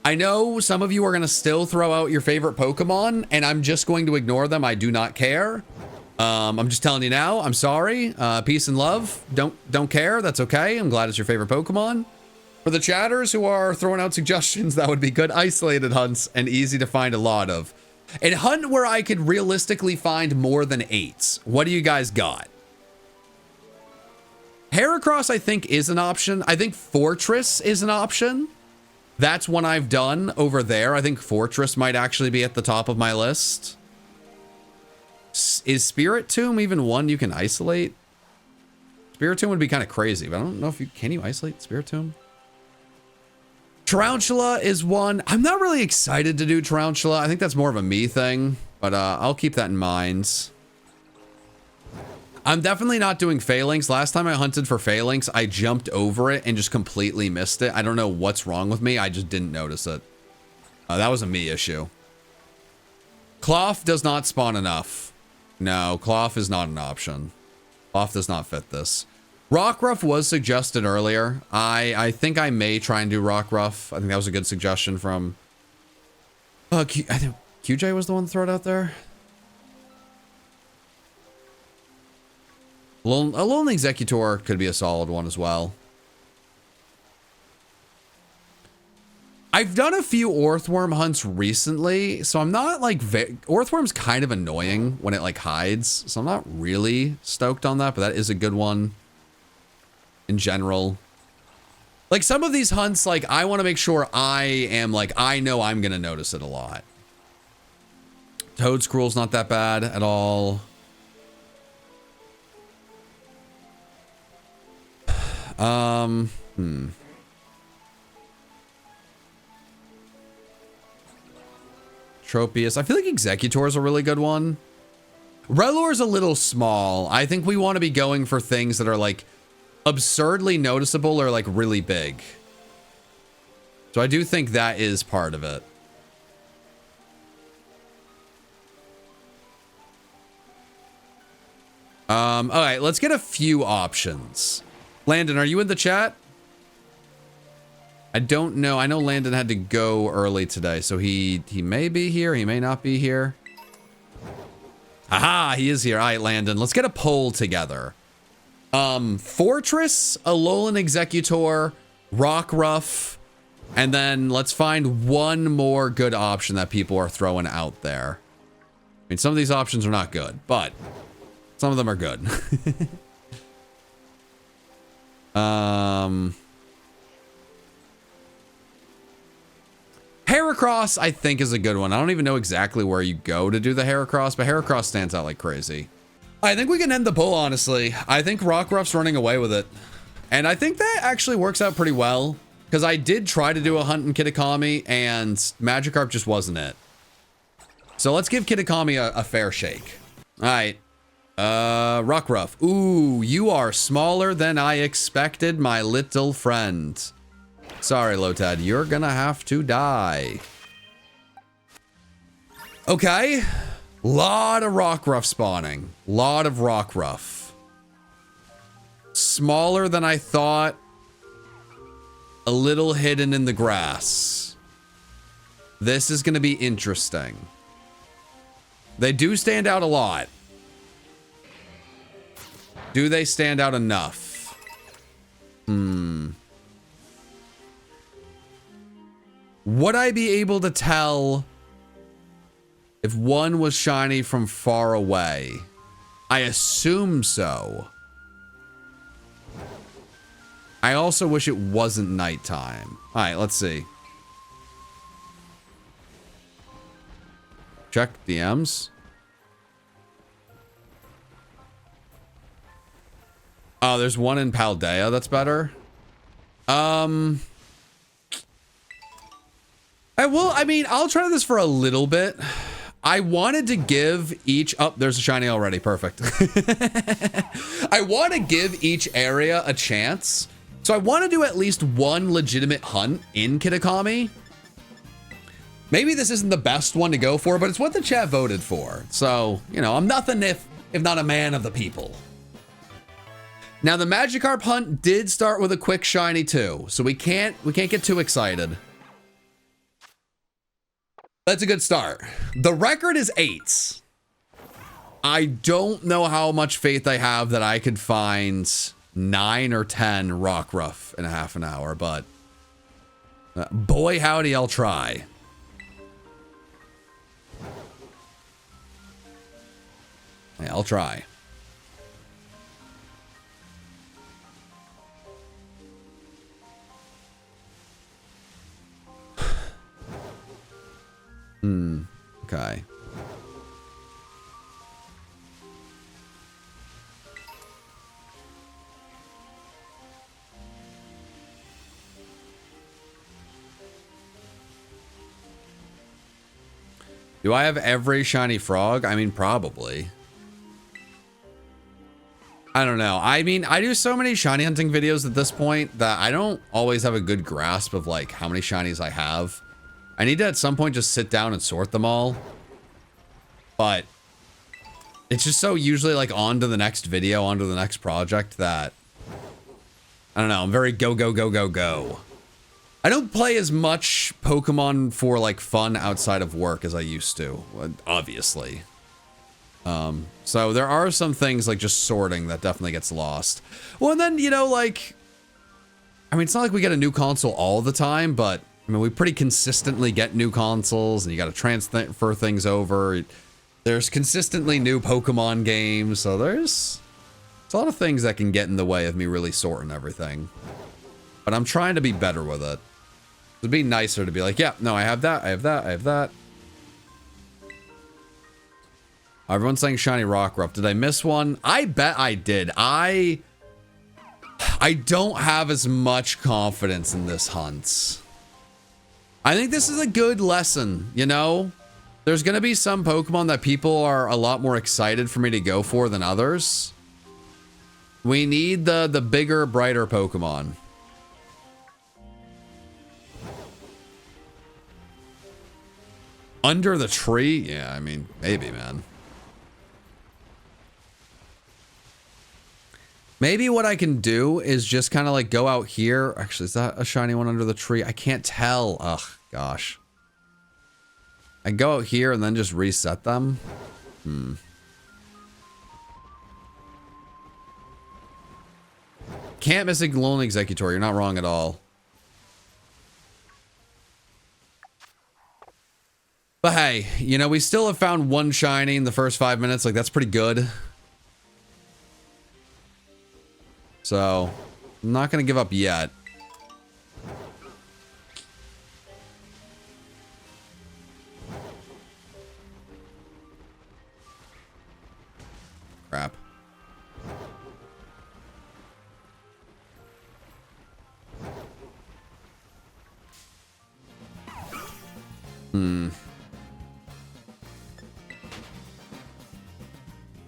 S1: I know some of you are going to still throw out your favorite Pokemon, and I'm just going to ignore them. I do not care. I'm just telling you now. I'm sorry. Peace and love. Don't care. That's okay. I'm glad it's your favorite Pokemon. For the chatters who are throwing out suggestions, that would be good isolated hunts and easy to find a lot of. A hunt where I could realistically find more than 8s. What do you guys got? Heracross, I think, is an option. I think Fortress is an option. That's one I've done over there. I think Fortress might actually be at the top of my list. Is Spirit Tomb even one you can isolate? Spirit Tomb would be kind of crazy, but I don't know if you can you isolate Spirit Tomb? Tarantula is one. I'm not really excited to do Tarantula. I think that's more of a me thing, but I'll keep that in mind. I'm definitely not doing Phalanx. Last time I hunted for Phalanx, I jumped over it and just completely missed it. I don't know what's wrong with me. I just didn't notice it. That was a me issue. Cloth does not spawn enough. No, Cloth is not an option. Cloth does not fit this. Rockruff was suggested earlier. I think I may try and do Rockruff. I think that was a good suggestion from... I think QJ was the one to throw it out there. Alolan Exeggutor could be a solid one as well. I've done a few Orthworm hunts recently, so I'm not like... Orthworm's kind of annoying when it like hides, so I'm not really stoked on that, but that is a good one in general. Like some of these hunts, like I want to make sure I am like, I know I'm going to notice it a lot. Toadscruel's not that bad at all. Tropius. I feel like Exeggutor is a really good one. Rellor's a little small. I think we want to be going for things that are like absurdly noticeable or like really big. So I do think that is part of it. All right, let's get a few options. Landon, are you in the chat? I don't know. I know Landon had to go early today, so he may be here. He may not be here. Aha, he is here. All right, Landon, let's get a poll together. Fortress, Alolan Exeggutor, Rockruff, and then let's find one more good option that people are throwing out there. I mean, some of these options are not good, but some of them are good. Heracross, I think, is a good one. I don't even know exactly where you go to do the Heracross, but Heracross stands out like crazy. I think we can end the poll, honestly. I think Rockruff's running away with it. And I think that actually works out pretty well, because I did try to do a hunt in Kitakami, and Magikarp just wasn't it. So let's give Kitakami a fair shake. All right. Rockruff. Ooh, you are smaller than I expected, my little friend. Sorry, Lotad, you're gonna have to die. Okay. Lot of Rockruff spawning. Lot of Rockruff. Smaller than I thought. A little hidden in the grass. This is gonna be interesting. They do stand out a lot. Do they stand out enough? Would I be able to tell if one was shiny from far away? I assume so. I also wish it wasn't nighttime. All right, let's see. Check DMs. Oh, there's one in Paldea that's better. I'll try this for a little bit. I wanted to give each... Oh, there's a shiny already. Perfect. I want to give each area a chance. So I want to do at least one legitimate hunt in Kitakami. Maybe this isn't the best one to go for, but it's what the chat voted for. So, you know, I'm nothing if not a man of the people. Now, the Magikarp hunt did start with a quick shiny too, so we can't get too excited. That's a good start. The record is 8. I don't know how much faith I have that I could find 9 or 10 Rockruff in a half an hour, but boy howdy, I'll try. Yeah, I'll try. Okay. Do I have every shiny frog? I mean, probably. I don't know. I mean, I do so many shiny hunting videos at this point that I don't always have a good grasp of like how many shinies I have. I need to at some point just sit down and sort them all. But it's just so usually like on to the next video, on to the next project that I don't know. I'm very go, go, go, go, go. I don't play as much Pokemon for like fun outside of work as I used to, obviously. So there are some things like just sorting that definitely gets lost. Well, and then, you know, like, I mean, it's not like we get a new console all the time, but I mean, we pretty consistently get new consoles and you got to transfer things over. There's consistently new Pokemon games. So there's a lot of things that can get in the way of me really sorting everything. But I'm trying to be better with it. It'd be nicer to be like, yeah, no, I have that. I have that. I have that. Everyone's saying shiny Rockruff. Did I miss one? I bet I did. I don't have as much confidence in this hunt. I think this is a good lesson, you know? There's going to be some Pokemon that people are a lot more excited for me to go for than others. We need the bigger, brighter Pokemon. Under the tree? Yeah, I mean, maybe, man. Maybe what I can do is just kind of like go out here. Actually, is that a shiny one under the tree? I can't tell. Ugh, gosh. I go out here and then just reset them. Can't miss a Alolan Exeggutor. You're not wrong at all. But hey, you know, we still have found one shiny in the first 5 minutes. Like, that's pretty good. So, I'm not going to give up yet. Crap.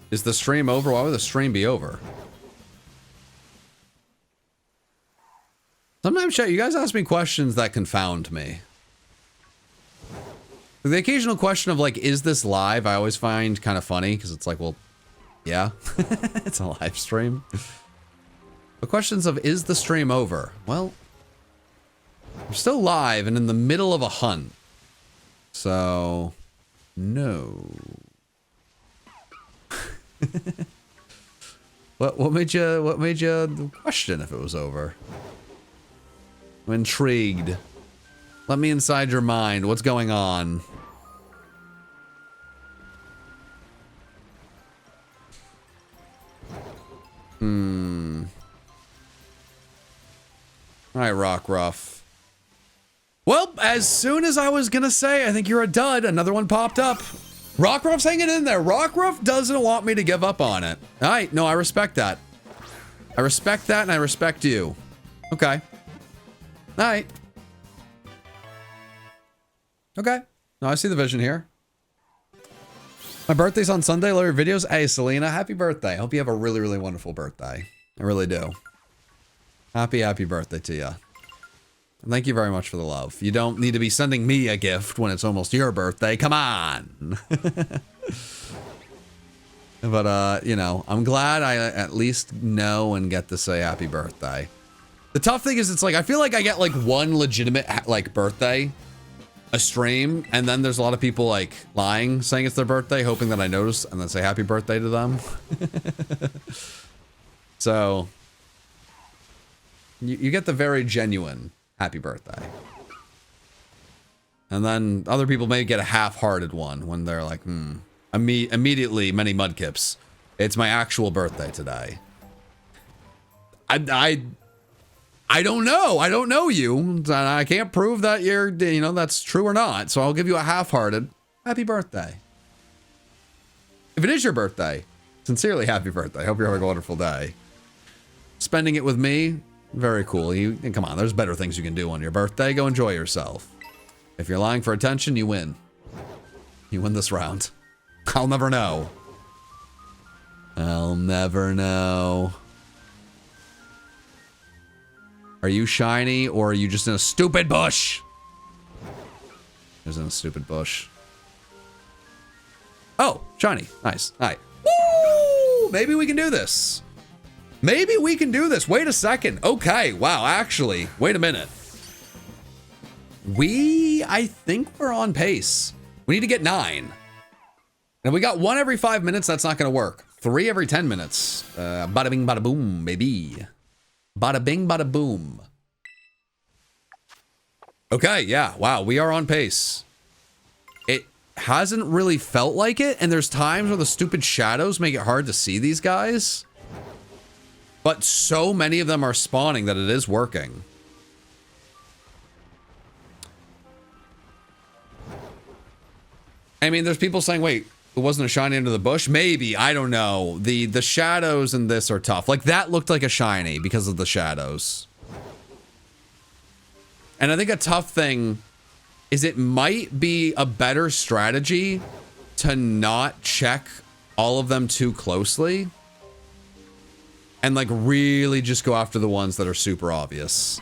S1: Is the stream over? Why would the stream be over? Sometimes, chat, you guys ask me questions that confound me. The occasional question of, like, is this live? I always find kind of funny, because it's like, well, yeah, it's a live stream. The questions of, is the stream over? Well, I'm still live and in the middle of a hunt. So, no. What made you question if it was over? I'm intrigued. Let me inside your mind. What's going on? Alright, Rockruff. Well, as soon as I was gonna say, I think you're a dud, another one popped up. Rockruff's hanging in there. Rockruff doesn't want me to give up on it. Alright, no, I respect that. I respect that and I respect you. Okay. Alright. Okay. No, I see the vision here. My birthday's on Sunday. Love your videos. Hey, Selena, happy birthday. I hope you have a really, really wonderful birthday. I really do. Happy birthday to you. Thank you very much for the love. You don't need to be sending me a gift when it's almost your birthday. Come on. But, you know, I'm glad I at least know and get to say happy birthday. The tough thing is, it's like, I feel like I get like one legitimate, like, birthday a stream, and then there's a lot of people like lying, saying it's their birthday, hoping that I notice and then say happy birthday to them. So, you get the very genuine happy birthday. And then other people may get a half-hearted one when they're like, immediately, many mudkips. It's my actual birthday today. I don't know. I don't know you. I can't prove that you're, you know, that's true or not. So I'll give you a half-hearted happy birthday. If it is your birthday, sincerely happy birthday. Hope you're having a wonderful day. Spending it with me, very cool. Come on, there's better things you can do on your birthday. Go enjoy yourself. If you're lying for attention, you win. You win this round. I'll never know. I'll never know. Are you shiny, or are you just in a stupid bush? There's in a stupid bush. Oh, shiny. Nice. All right. Woo! Maybe we can do this. Maybe we can do this. Wait a second. Okay. Wow. Actually, wait a minute. I think we're on pace. We need to get 9. And we got 1 every 5 minutes. That's not going to work. 3 every 10 minutes. Bada bing, bada boom, baby. Bada bing, bada boom. Okay, yeah, wow, we are on pace. It hasn't really felt like it, and there's times where the stupid shadows make it hard to see these guys. But so many of them are spawning that it is working. I mean, there's people saying, wait, it wasn't a shiny under the bush? Maybe, I don't know. The shadows in this are tough. Like, that looked like a shiny because of the shadows. And I think a tough thing is it might be a better strategy to not check all of them too closely and like really just go after the ones that are super obvious.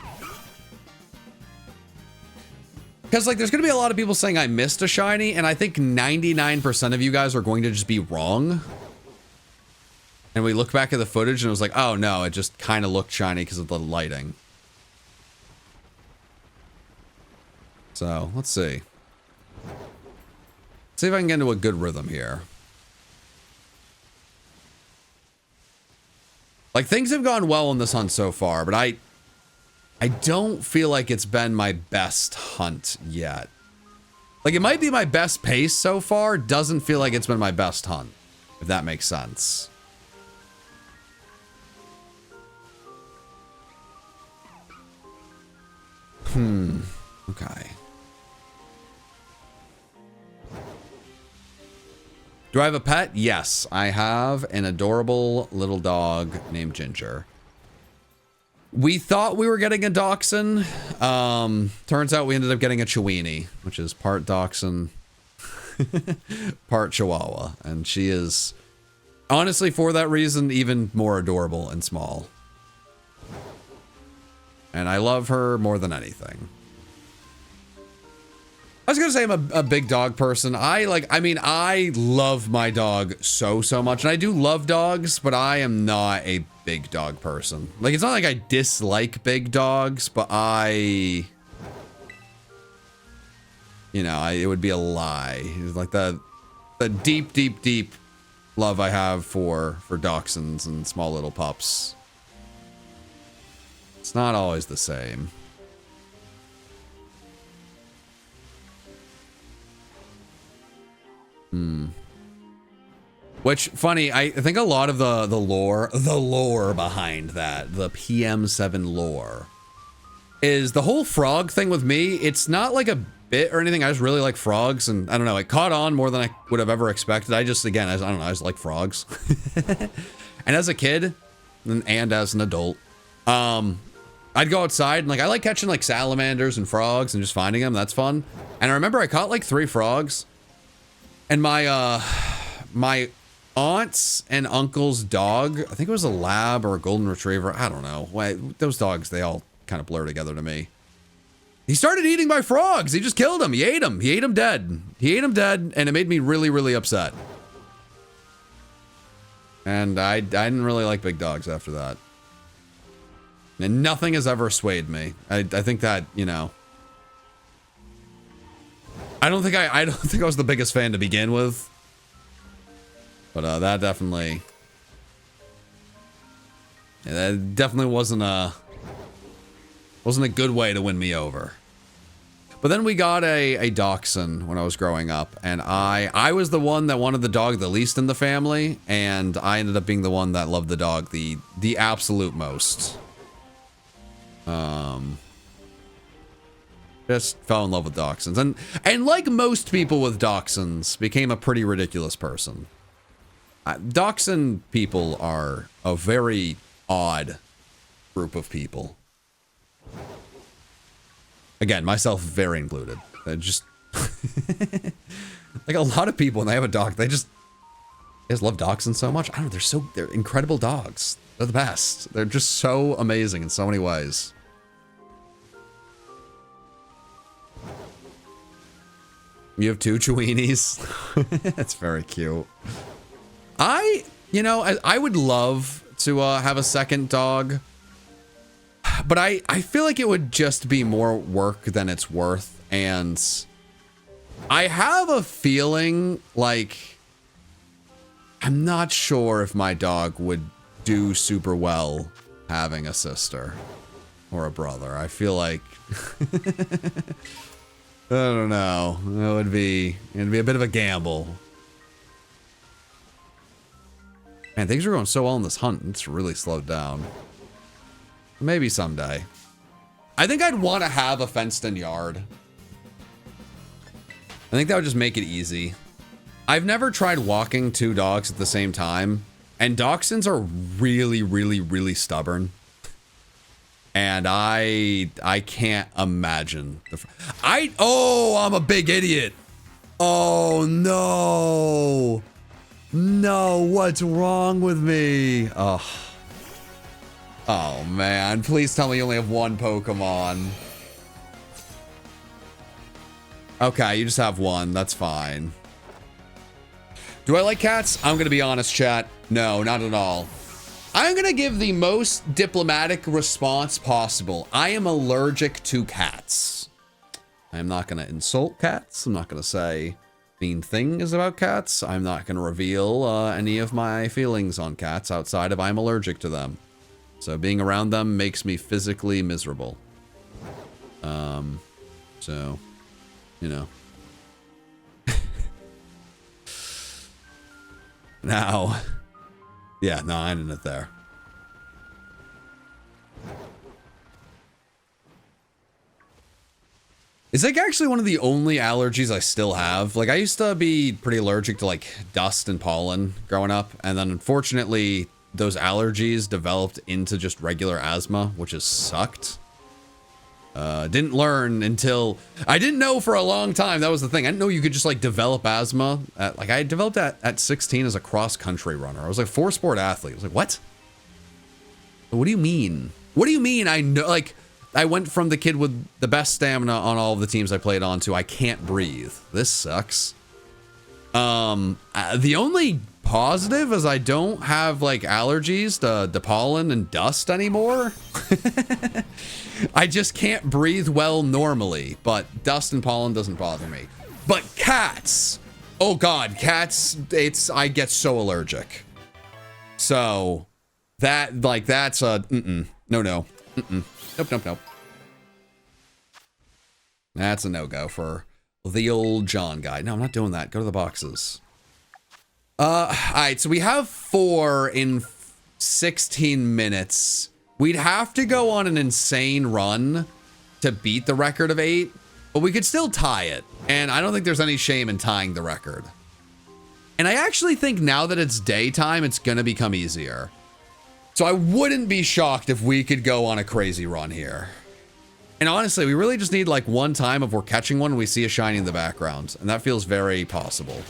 S1: Because like there's going to be a lot of people saying I missed a shiny, and I think 99% of you guys are going to just be wrong. And we look back at the footage and it was like, oh no, it just kind of looked shiny because of the lighting. So let's see. Let's see if I can get into a good rhythm here. Like things have gone well in this hunt so far, but I don't feel like it's been my best hunt yet. Like it might be my best pace so far, doesn't feel like it's been my best hunt, if that makes sense. Okay. Do I have a pet? Yes, I have an adorable little dog named Ginger. We thought we were getting a dachshund. Turns out we ended up getting a Chiweenie, which is part dachshund, part Chihuahua. And she is, honestly, for that reason, even more adorable and small. And I love her more than anything. I was gonna say I'm a big dog person. I love my dog so much. And I do love dogs, but I am not a big dog person. Like, it's not like I dislike big dogs, but it would be a lie. It's like the deep love I have for dachshunds and small little pups. It's not always the same. Which, funny, I think a lot of the lore behind that, the PM7 lore, is the whole frog thing with me. It's not like a bit or anything. I just really like frogs, and I don't know, it caught on more than I would have ever expected. I just like frogs. And as a kid, and as an adult, I'd go outside and like I like catching like salamanders and frogs and just finding them. That's fun. And I remember I caught like 3 frogs, and my aunt's and uncle's dog, I think it was a lab or a golden retriever, I don't know. Those dogs, they all kind of blur together to me. He started eating my frogs. He just killed them. He ate them. He ate them dead. He ate them dead, and it made me really, really upset. And I didn't really like big dogs after that. And nothing has ever swayed me. I think that, I don't think I was the biggest fan to begin with. But that definitely wasn't a good way to win me over. But then we got a dachshund when I was growing up, and I was the one that wanted the dog the least in the family, and I ended up being the one that loved the dog the absolute most. Just fell in love with dachshunds, and like most people with dachshunds, became a pretty ridiculous person. Dachshund people are a very odd group of people. Again, myself very included. They're just like a lot of people when they have a dog, they just love dachshunds so much. I don't know, they're incredible dogs. They're the best. They're just so amazing in so many ways. You have 2 Chiweenies. That's very cute. I would love to have a second dog, but I feel like it would just be more work than it's worth, and I have a feeling like I'm not sure if my dog would do super well having a sister or a brother. I feel like I don't know. It'd be a bit of a gamble. Man, things are going so well in this hunt. It's really slowed down. Maybe someday. I think I'd want to have a fenced-in yard. I think that would just make it easy. I've never tried walking 2 dogs at the same time, and dachshunds are really, really, really stubborn. And I can't imagine. I'm a big idiot. Oh, no. No, what's wrong with me? Oh. Oh, man. Please tell me you only have one Pokemon. Okay, you just have one. That's fine. Do I like cats? I'm going to be honest, chat. No, not at all. I'm going to give the most diplomatic response possible. I am allergic to cats. I'm not going to insult cats. I'm not going to say mean things about cats. I'm not going to reveal any of my feelings on cats outside of I'm allergic to them. So being around them makes me physically miserable. So, you know. Now, yeah, no, I ended it there. It's like actually one of the only allergies I still have. Like I used to be pretty allergic to like dust and pollen growing up. And then unfortunately those allergies developed into just regular asthma, which has sucked. Didn't learn until I didn't know for a long time. That was the thing. I didn't know you could just like develop asthma. Like I developed that at 16 as a cross country runner. I was like 4-sport athlete. I was like, what? What do you mean? What do you mean? I know, like I went from the kid with the best stamina on all of the teams I played on to I can't breathe. This sucks. The only positive is I don't have like allergies to pollen and dust anymore. I just can't breathe well normally, but dust and pollen doesn't bother me. But cats, oh God, cats, I get so allergic. So that, like, that's a, no. Nope. That's a no-go for the old John guy. No, I'm not doing that. Go to the boxes. All right, so we have 4 in 16 minutes. We'd have to go on an insane run to beat the record of 8, but we could still tie it. And I don't think there's any shame in tying the record. And I actually think now that it's daytime, it's going to become easier. So I wouldn't be shocked if we could go on a crazy run here. And honestly, we really just need like one time if we're catching one and we see a shiny in the background. And that feels very possible.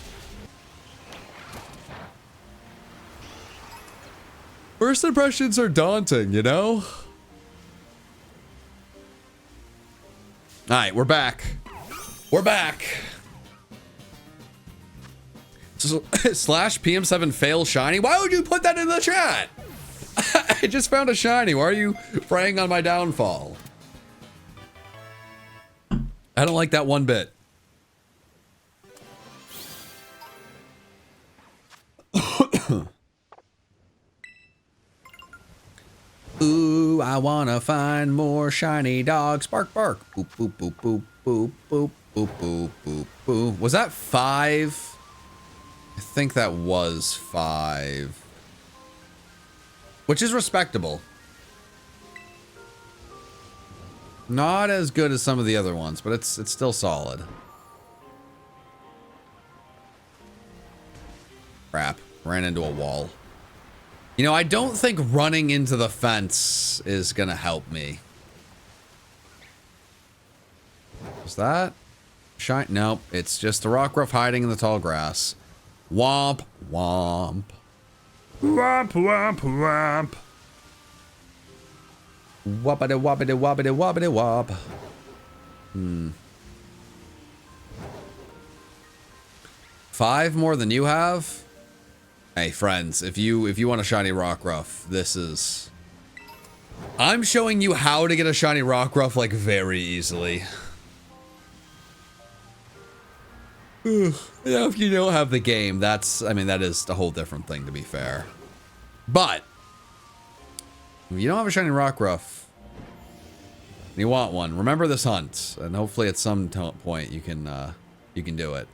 S1: First impressions are daunting, you know? All right, we're back. We're back. So, slash PM7 fail shiny. Why would you put that in the chat? I just found a shiny. Why are you preying on my downfall? I don't like that one bit. Ooh, I wanna find more shiny dogs. Bark, bark. Boop, boop, boop, boop, boop, boop, boop, boop, boop, boop. Was that 5? I think that was 5. Which is respectable. Not as good as some of the other ones, but it's still solid. Crap. Ran into a wall. You know, I don't think running into the fence is gonna help me. Was that shine? Nope, it's just the Rockruff hiding in the tall grass. Womp, womp. Womp, womp, womp. Wobbity, wobbity, wobbity, wobbity, wob. 5 more than you have? Hey, friends, if you want a shiny Rockruff, this is... I'm showing you how to get a shiny Rockruff, like, very easily. You know, if you don't have the game, that's... I mean, that is a whole different thing, to be fair. But, if you don't have a shiny Rockruff, and you want one, remember this hunt, and hopefully at some point you can do it.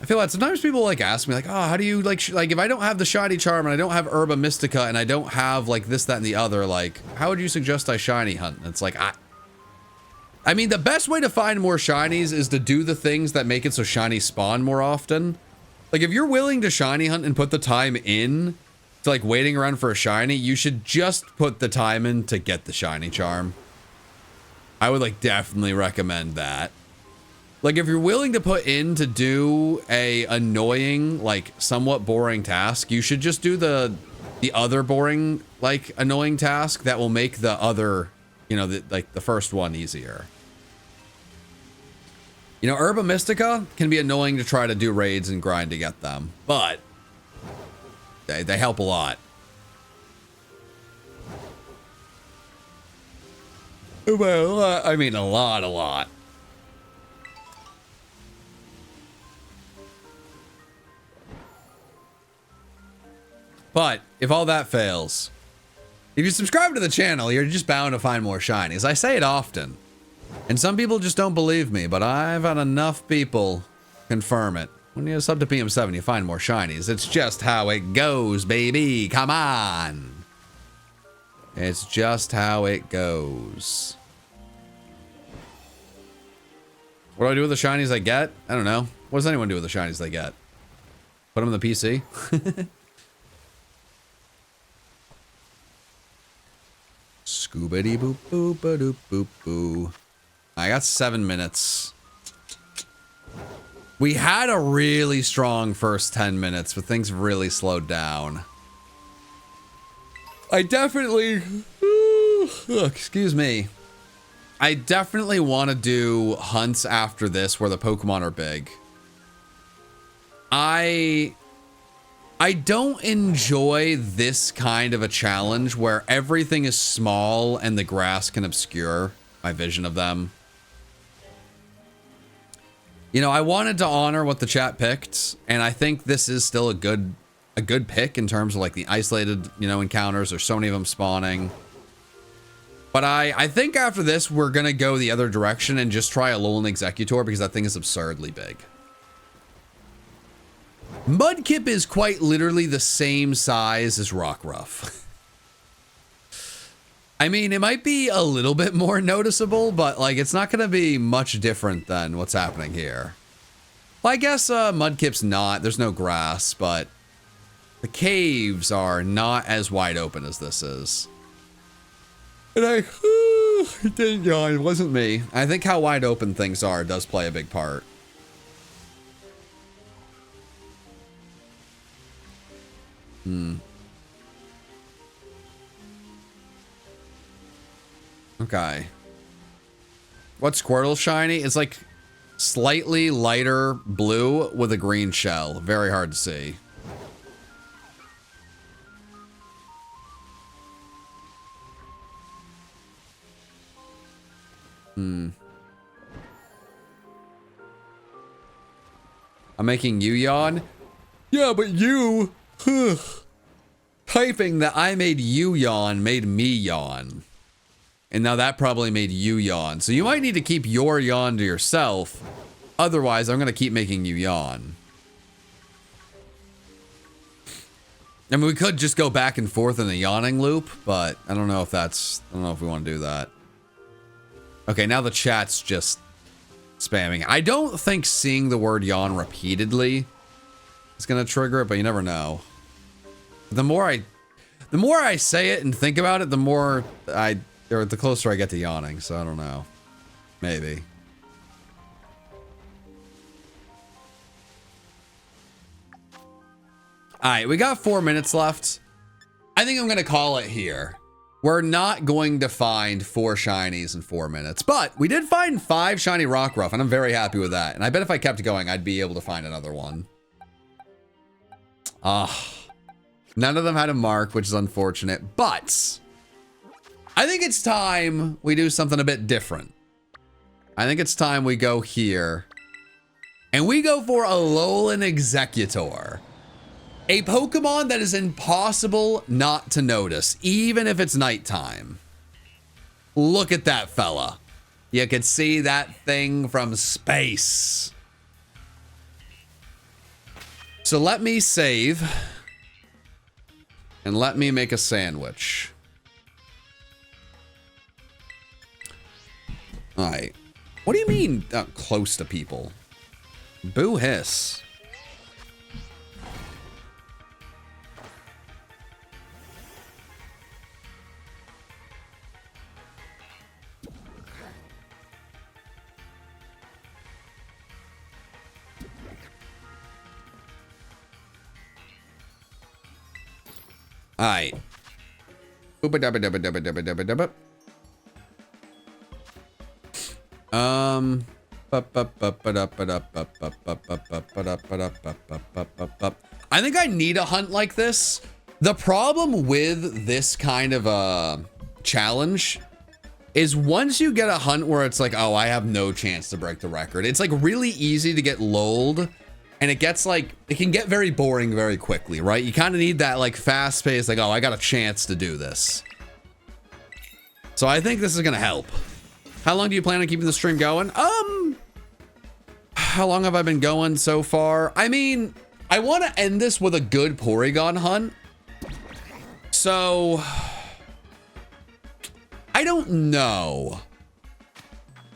S1: I feel like sometimes people like ask me like, oh, how do you like if I don't have the shiny charm and I don't have Herba Mystica and I don't have like this, that, and the other, like, how would you suggest I shiny hunt? And it's like, I mean, the best way to find more shinies is to do the things that make it so shinies spawn more often. Like if you're willing to shiny hunt and put the time in, to like waiting around for a shiny, you should just put the time in to get the shiny charm. I would like definitely recommend that. Like if you're willing to put in to do a annoying, like somewhat boring task, you should just do the other boring, like annoying task that will make the other, you know, like the first one easier. You know, Herba Mystica can be annoying to try to do raids and grind to get them, but they help a lot. Well, I mean, a lot. But if all that fails, if you subscribe to the channel, you're just bound to find more shinies. I say it often, and some people just don't believe me, but I've had enough people confirm it. When you sub to PM7, you find more shinies. It's just how it goes, baby. Come on. It's just how it goes. What do I do with the shinies I get? I don't know. What does anyone do with the shinies they get? Put them in the PC? Scoobity boop boop doop boop boo. I got 7 minutes. We had a really strong first 10 minutes, but things really slowed down. I definitely... excuse me. I definitely want to do hunts after this where the Pokemon are big. I don't enjoy this kind of a challenge where everything is small and the grass can obscure my vision of them. You know, I wanted to honor what the chat picked, and I think this is still a good pick in terms of like the isolated, you know, encounters. There's so many of them spawning. But I think after this, we're going to go the other direction and just try Alolan Exeggutor because that thing is absurdly big. Mudkip is quite literally the same size as Rockruff. I mean, it might be a little bit more noticeable, but like it's not going to be much different than what's happening here. Well, I guess Mudkip's not. There's no grass, but the caves are not as wide open as this is. And I didn't yawn. It wasn't me. I think how wide open things are does play a big part. Okay. What's Squirtle shiny? It's like slightly lighter blue with a green shell. Very hard to see. I'm making you yawn? Yeah, but you... typing that I made you yawn made me yawn. And now that probably made you yawn. So you might need to keep your yawn to yourself. Otherwise, I'm going to keep making you yawn. I mean, we could just go back and forth in the yawning loop, but I don't know if that's... I don't know if we want to do that. Okay, now the chat's just spamming. I don't think seeing the word yawn repeatedly is going to trigger it, but you never know. The more I say it and think about it, the more or the closer I get to yawning, so I don't know. Maybe. Alright, we got 4 minutes left. I think I'm going to call it here. We're not going to find 4 shinies in 4 minutes, but we did find 5 shiny Rockruff, and I'm very happy with that. And I bet if I kept going, I'd be able to find another one. None of them had a mark, which is unfortunate, but I think it's time we do something a bit different. I think it's time we go here and we go for Alolan Exeggutor. A Pokemon that is impossible not to notice, even if it's nighttime. Look at that fella. You could see that thing from space. So let me save. And let me make a sandwich. Alright. What do you mean close to people? Boo hiss. All right. I think I need a hunt like this. The problem with this kind of a challenge is once you get a hunt where it's like, oh, I have no chance to break the record, it's like really easy to get lulled, and it gets like, it can get very boring very quickly, right? You kind of need that like fast pace, like, oh, I got a chance to do this. So I think this is gonna help. How long do you plan on keeping the stream going? How long have I been going so far? I mean, I want to end this with a good Porygon hunt. So I don't know.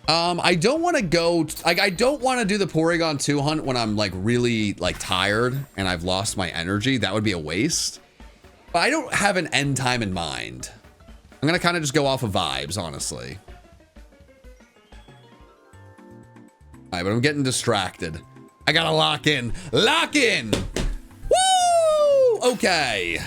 S1: I don't want to go, like, I don't want to do the Porygon 2 hunt when I'm like really like tired and I've lost my energy. That would be a waste. But I don't have an end time in mind. I'm going to kind of just go off of vibes, honestly. All right, but I'm getting distracted. I got to lock in. Lock in! Woo! Okay.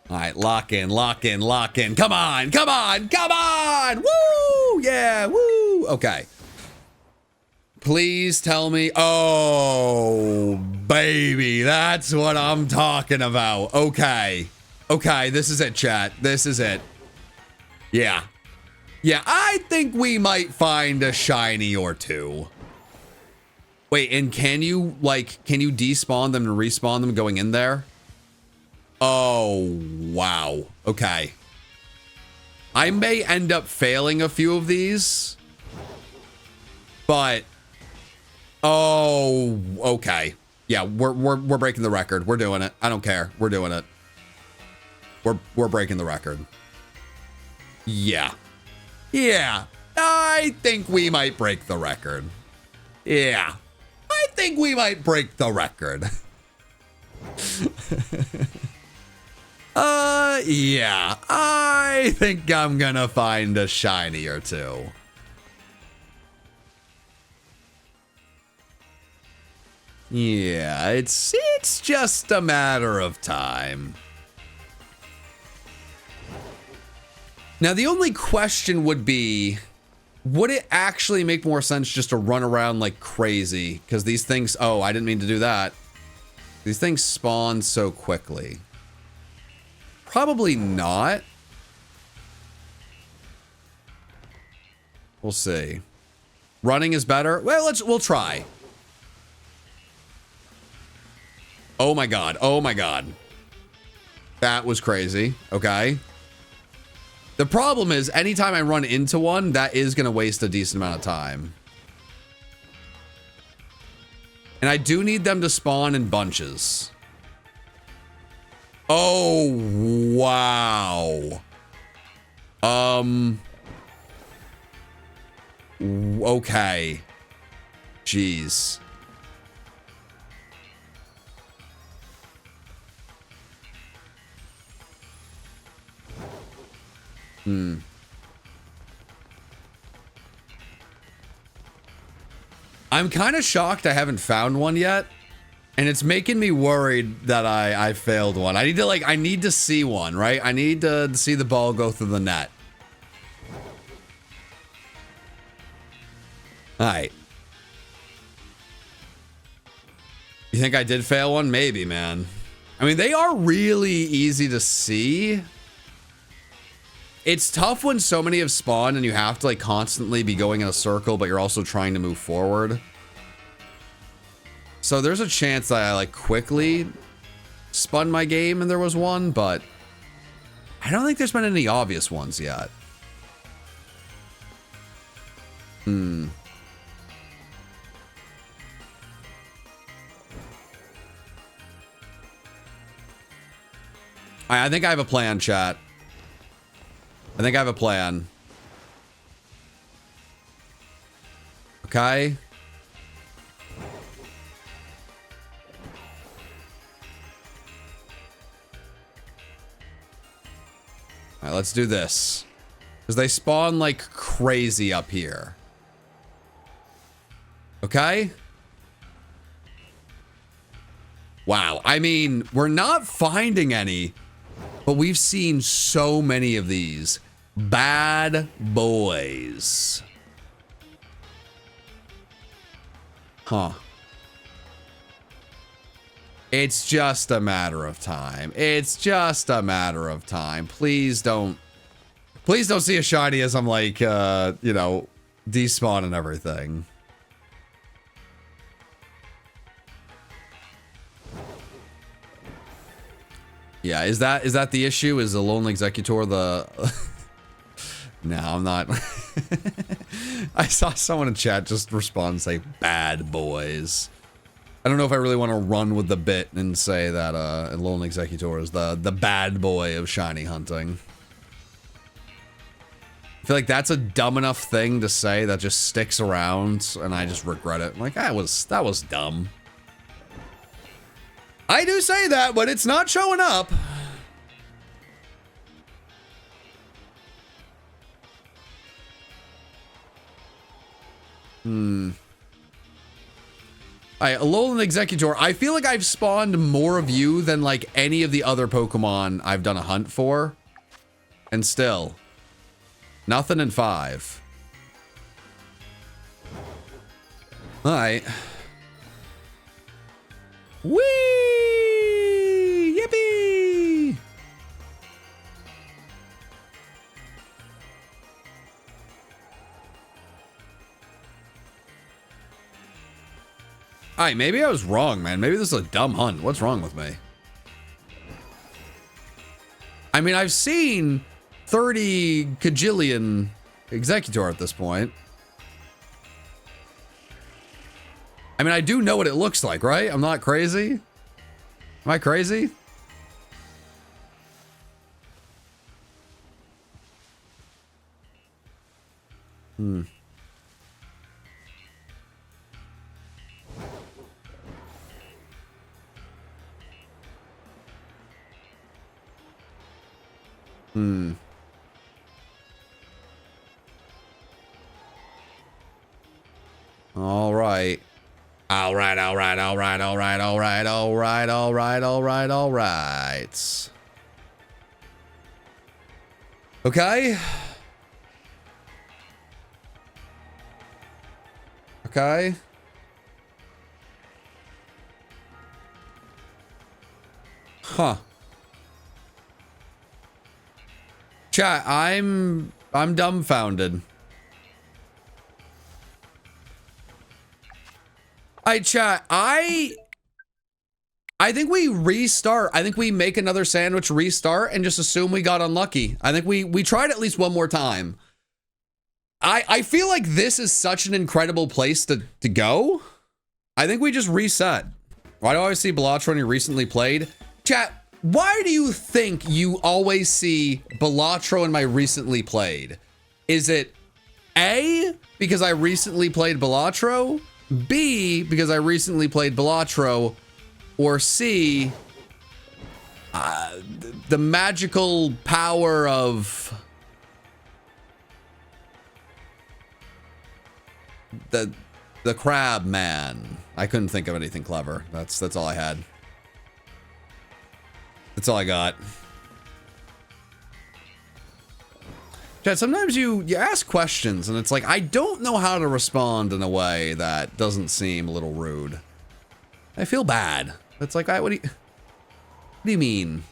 S1: All right, lock in, lock in, lock in. Come on, come on, come on! Woo! Yeah, woo! Okay. Please tell me. Oh, baby, that's what I'm talking about. Okay. Okay, this is it, chat. This is it. Yeah. Yeah, I think we might find a shiny or two. Wait, and can you despawn them and respawn them going in there? Oh, wow. Okay. I may end up failing a few of these. But oh, okay. Yeah, we're breaking the record. We're doing it. I don't care. We're doing it. We're breaking the record. Yeah. Yeah. I think we might break the record. Yeah. I think we might break the record. Yeah. I think I'm gonna find a shiny or two. Yeah, it's just a matter of time. Now, the only question would be, would it actually make more sense just to run around like crazy? Because these things, oh, I didn't mean to do that. These things spawn so quickly. Probably not. We'll see. Running is better. Well, we'll try. Oh my God. Oh my God. That was crazy. Okay. The problem is anytime I run into one, that is going to waste a decent amount of time. And I do need them to spawn in bunches. Oh, wow. Okay. Jeez. I'm kind of shocked I haven't found one yet, and it's making me worried that I failed one. I need to see one, right? I need to see the ball go through the net. All right. You think I did fail one? Maybe, man. I mean, they are really easy to see. It's tough when so many have spawned and you have to like constantly be going in a circle, but you're also trying to move forward. So there's a chance that I like quickly spun my game and there was one, but I don't think there's been any obvious ones yet. I think I have a plan, chat. I think I have a plan. Okay. All right, let's do this. Because they spawn like crazy up here. Okay. Wow. I mean, we're not finding any, but we've seen so many of these bad boys. Huh. It's just a matter of time. It's just a matter of time. Please don't see a shiny as I'm like, you know, despawn and everything. Yeah, is that the issue? Is Alolan Exeggutor the... No, I'm not. I saw someone in chat just respond and say, bad boys. I don't know if I really want to run with the bit and say that Alolan Exeggutor is the bad boy of shiny hunting. I feel like that's a dumb enough thing to say that just sticks around, and I just regret it. I'm like, that was dumb. I do say that, but it's not showing up. Alright, Alolan Exeggutor. I feel like I've spawned more of you than like any of the other Pokemon I've done a hunt for. And still, nothing in 5. Alright. Whee! Yippee! Alright, maybe I was wrong, man. Maybe this is a dumb hunt. What's wrong with me? I mean, I've seen 30 kajillion Exeggutor at this point. I mean, I do know what it looks like, right? I'm not crazy. Am I crazy? Hmm. Hmm. All right. All right, all right, all right, all right, all right, all right, all right, all right, all right. Okay. Okay. Huh. Chat, I'm dumbfounded. Alright, chat, I think we restart. I think we make another sandwich, restart, and just assume we got unlucky. I think we tried at least one more time. I feel like this is such an incredible place to go. I think we just reset. Why do I always see Balatro when you recently played? Chat, why do you think you always see Balatro in my recently played? Is it A, because I recently played Balatro? B, because I recently played Balatro? Or C, the magical power of the crab man? I couldn't think of anything clever. That's all I had. That's all I got. Chad, sometimes you ask questions and it's like, I don't know how to respond in a way that doesn't seem a little rude. I feel bad. It's like, what do you mean?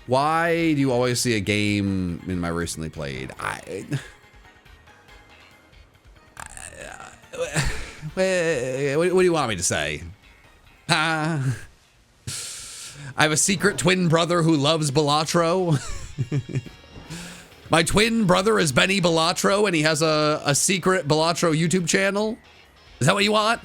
S1: Why do you always see a game in my recently played? What do you want me to say? I have a secret twin brother who loves Balatro. My twin brother is Benny Balatro, and he has a secret Balatro YouTube channel. Is that what you want?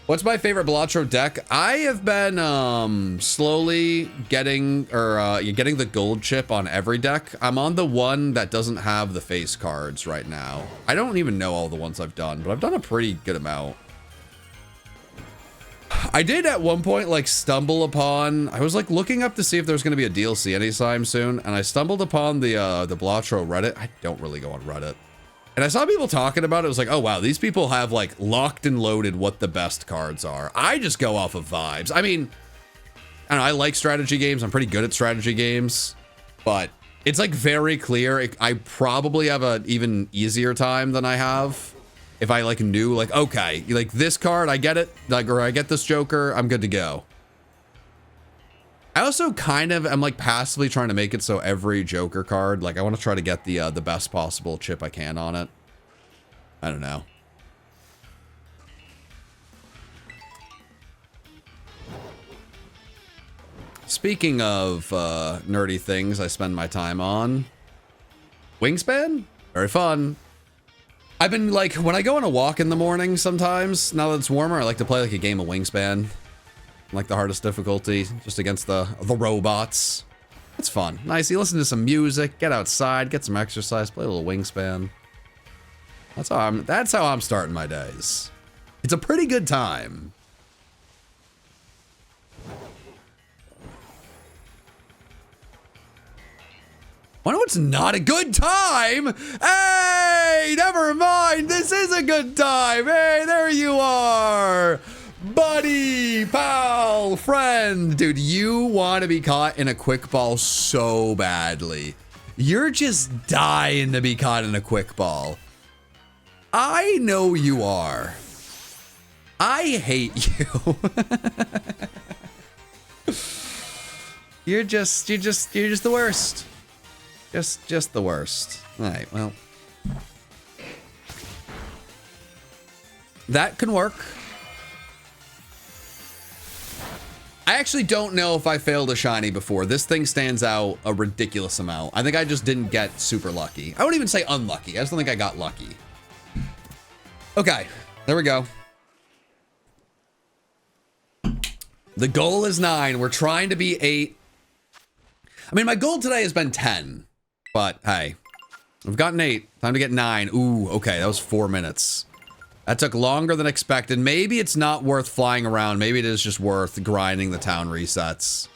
S1: What's my favorite Balatro deck? I have been slowly getting the gold chip on every deck. I'm on the one that doesn't have the face cards right now. I don't even know all the ones I've done, but I've done a pretty good amount. I did at one point like stumble upon, I was like looking up to see if there's going to be a DLC anytime soon, and I stumbled upon the Balatro Reddit. I don't really go on Reddit. And I saw people talking about it. It was like, oh, wow, these people have like locked and loaded what the best cards are. I just go off of vibes. I mean, I don't know, I like strategy games. I'm pretty good at strategy games, but it's like very clear. I probably have an even easier time than I have if I like knew like, okay, like this card, I get it. Like, or I get this Joker, I'm good to go. I also kind of am like passively trying to make it so every Joker card, like I want to try to get the best possible chip I can on it. I don't know. Speaking of nerdy things I spend my time on, Wingspan, very fun. I've been like, when I go on a walk in the morning sometimes, now that it's warmer, I like to play like a game of Wingspan. Like the hardest difficulty, just against the robots. It's fun. Nice, you listen to some music, get outside, get some exercise, play a little Wingspan. That's how I'm starting my days. It's a pretty good time. Wonder what's not a good time? Hey, never mind. This is a good time. Hey, there you are. Buddy, pal, friend. Dude, you want to be caught in a quick ball so badly. You're just dying to be caught in a quick ball. I know you are. I hate you. You're just the worst. Just the worst. All right, well. That can work. I actually don't know if I failed a shiny before. This thing stands out a ridiculous amount. I think I just didn't get super lucky. I wouldn't even say unlucky. I just don't think I got lucky. Okay, there we go. The goal is 9. We're trying to be 8. I mean, my goal today has been 10. But, hey, we've gotten 8. Time to get 9. Ooh, okay, that was 4 minutes. That took longer than expected. Maybe it's not worth flying around. Maybe it is just worth grinding the town resets.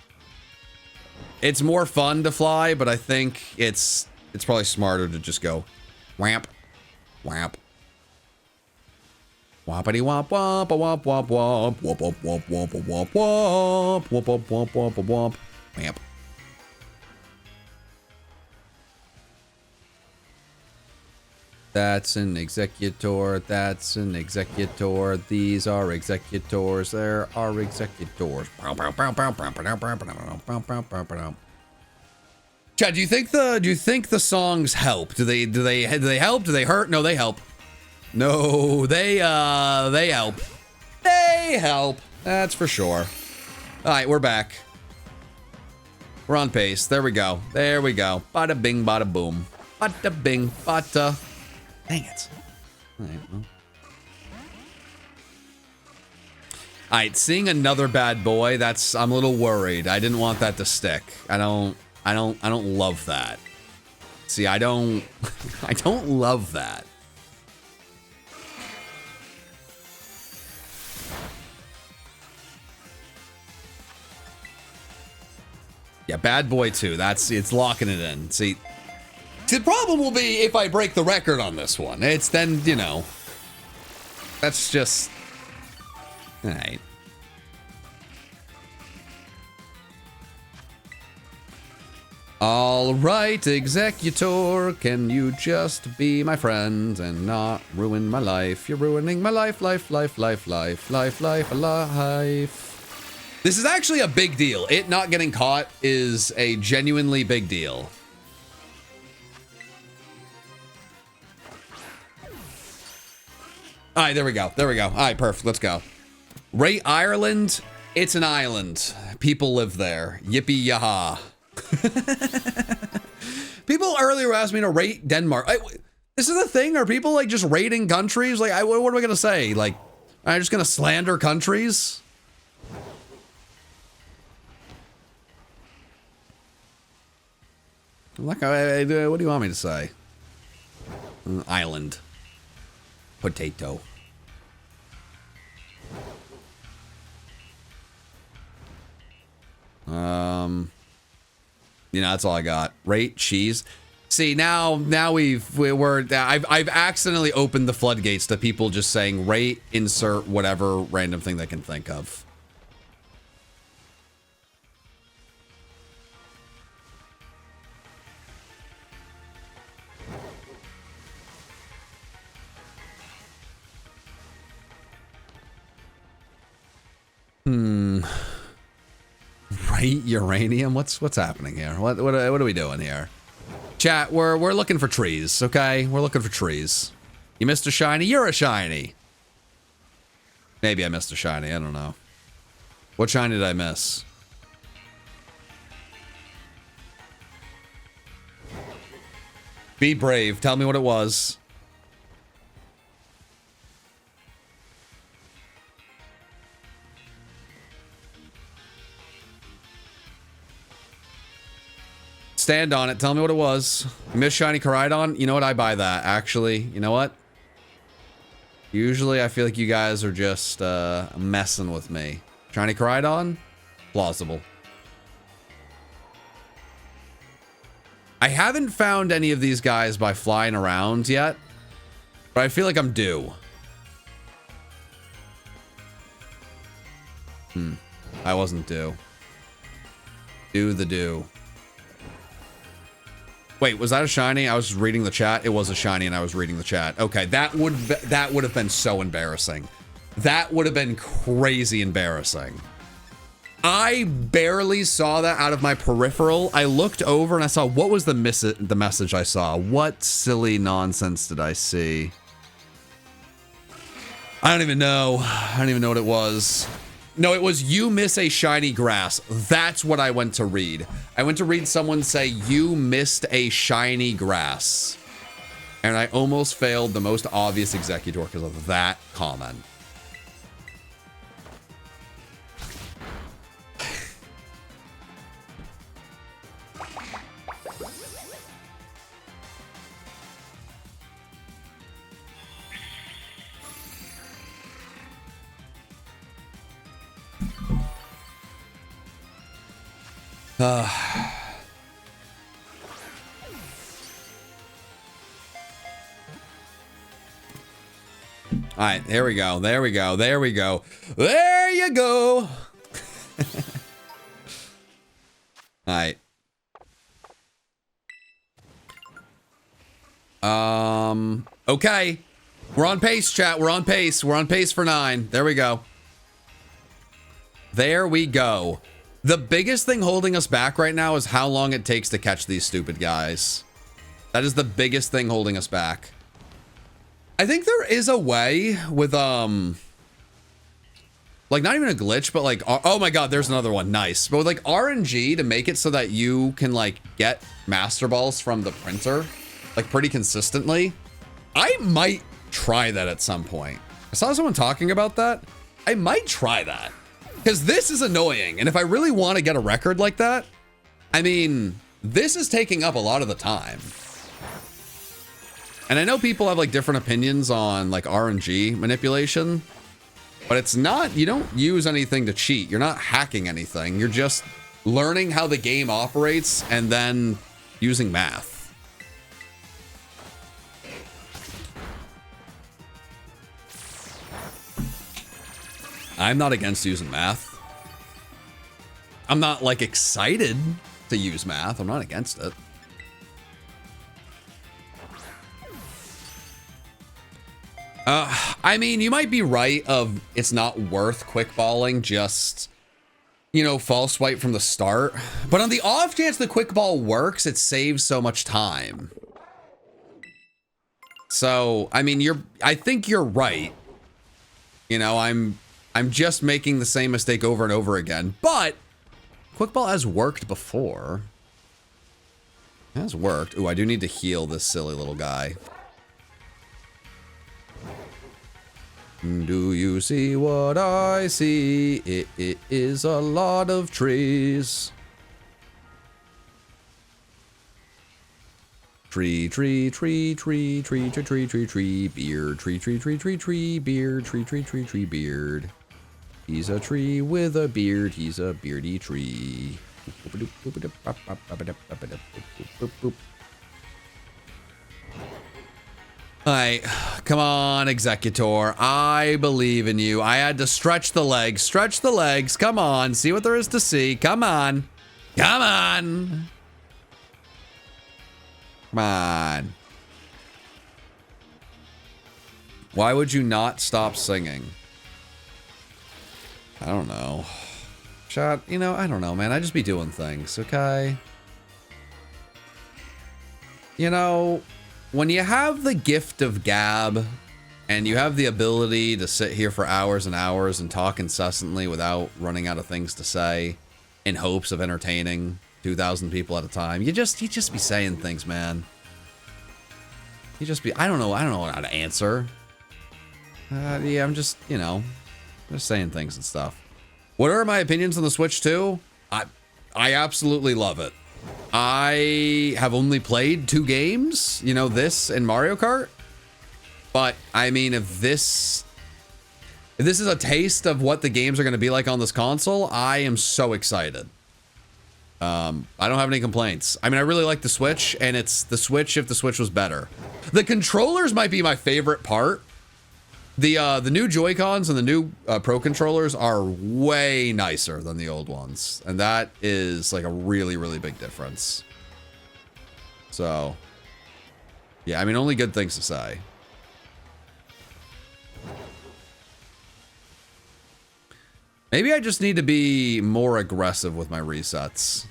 S1: It's more fun to fly, but I think it's probably smarter to just go whamp, whamp. Whoppity womp womp womp womp womp womp womp womp womp womp womp womp womp womp womp womp whamp. That's an executor. That's an executor. These are executors. There are executors. Chad, do you think the songs help? Do they help? Do they hurt? No, they help. No, they help. They help. That's for sure. All right, we're back. We're on pace. There we go. There we go. Bada bing, bada boom. Bada bing, bada. Dang it. All right, well. All right, seeing another bad boy, I'm a little worried. I didn't want that to stick. I don't love that. See, I don't love that. Yeah, bad boy 2. It's locking it in. See, the problem will be if I break the record on this one. It's then, you know, that's just, all right. All right, Exeggutor, can you just be my friend and not ruin my life? You're ruining my life. This is actually a big deal. It not getting caught is a genuinely big deal. All right, there we go. There we go. All right, perfect. Let's go. Rate Ireland. It's an island. People live there. Yippee yaha. People earlier asked me to rate Denmark. This is the thing. Are people like just rating countries? Like, what am I gonna say? Like, am I just gonna slander countries? Like, what do you want me to say? Island. Potato. You know, that's all I got. Rate cheese. See, I've accidentally opened the floodgates to people just saying rate, insert whatever random thing they can think of. Rate uranium? What's happening here? What are we doing here? Chat, we're looking for trees, okay? We're looking for trees. You missed a shiny? You're a shiny. Maybe I missed a shiny, I don't know. What shiny did I miss? Be brave, tell me what it was. Stand on it. Tell me what it was. Miss Shiny Koridon? You know what? I buy that, actually. You know what? Usually, I feel like you guys are just messing with me. Shiny Koridon? Plausible. I haven't found any of these guys by flying around yet, but I feel like I'm due. I wasn't due. Do the do. Wait, was that a shiny? I was reading the chat. It was a shiny and I was reading the chat. Okay, that would have been so embarrassing. That would have been crazy embarrassing. I barely saw that out of my peripheral. I looked over and I saw, what was the message I saw? What silly nonsense did I see? I don't even know. I don't even know what it was. No, it was you miss a shiny grass. That's what I went to read. I went to read someone say you missed a shiny grass. And I almost failed the most obvious Exeggutor because of that comment. All right, there we go. There we go. There we go. There you go. All right. Okay. We're on pace, chat. We're on pace. We're on pace for 9. There we go. There we go. The biggest thing holding us back right now is how long it takes to catch these stupid guys. That is the biggest thing holding us back. I think there is a way with, like, not even a glitch, but like, oh my god, there's another one. Nice. But with like RNG to make it so that you can like get Master Balls from the printer, like pretty consistently. I might try that at some point. I saw someone talking about that. I might try that. Because this is annoying, and if I really want to get a record like that, I mean, this is taking up a lot of the time. And I know people have like different opinions on like RNG manipulation, but it's not, you don't use anything to cheat. You're not hacking anything. You're just learning how the game operates and then using math. I'm not against using math. I'm not like excited to use math. I'm not against it. I mean, you might be right of it's not worth quick balling, just, you know, false swipe from the start. But on the off chance the quick ball works, it saves so much time. So, I mean, I think you're right. You know, I'm just making the same mistake over and over again, but quick ball has worked before. It has worked. Ooh, I do need to heal this silly little guy. Do you see what I see? It is a lot of trees. Tree, tree, tree, tree, tree, tree, tree, tree, tree, beard, tree, tree, tree, tree, tree, beard, tree, tree, tree, tree, beard. He's a tree with a beard. He's a beardy tree. Alright, come on, Exeggutor. I believe in you. I had to stretch the legs. Stretch the legs. Come on. See what there is to see. Come on. Come on. Come on. Why would you not stop singing? I don't know. Chat, you know, I don't know, man. I just be doing things, okay? You know, when you have the gift of gab and you have the ability to sit here for hours and hours and talk incessantly without running out of things to say in hopes of entertaining 2,000 people at a time, you just be saying things, man. You just be, I don't know how to answer. Yeah, I'm just, you know, just saying things and stuff. What are my opinions on the Switch 2? I absolutely love it. I have only played 2 games, you know, this and Mario Kart. But I mean, if this is a taste of what the games are going to be like on this console, I am so excited. I don't have any complaints. I mean, I really like the Switch, and it's the Switch if the Switch was better. The controllers might be my favorite part. The new Joy-Cons and the new Pro controllers are way nicer than the old ones. And that is like a really, really big difference. So, yeah, I mean, only good things to say. Maybe I just need to be more aggressive with my resets.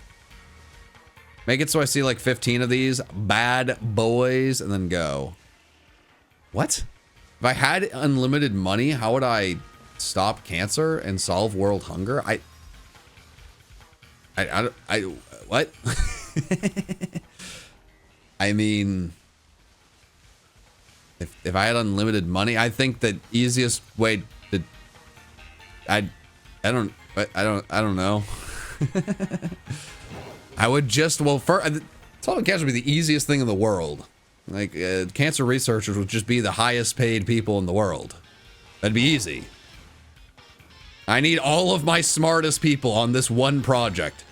S1: Make it so I see like 15 of these bad boys and then go. What? If I had unlimited money, how would I stop cancer and solve world hunger? What? I mean, if I had unlimited money, I think the easiest way to, I don't know. I would just, well, first, solving cancer would be the easiest thing in the world. Like, cancer researchers would just be the highest paid people in the world. That'd be easy. I need all of my smartest people on this one project.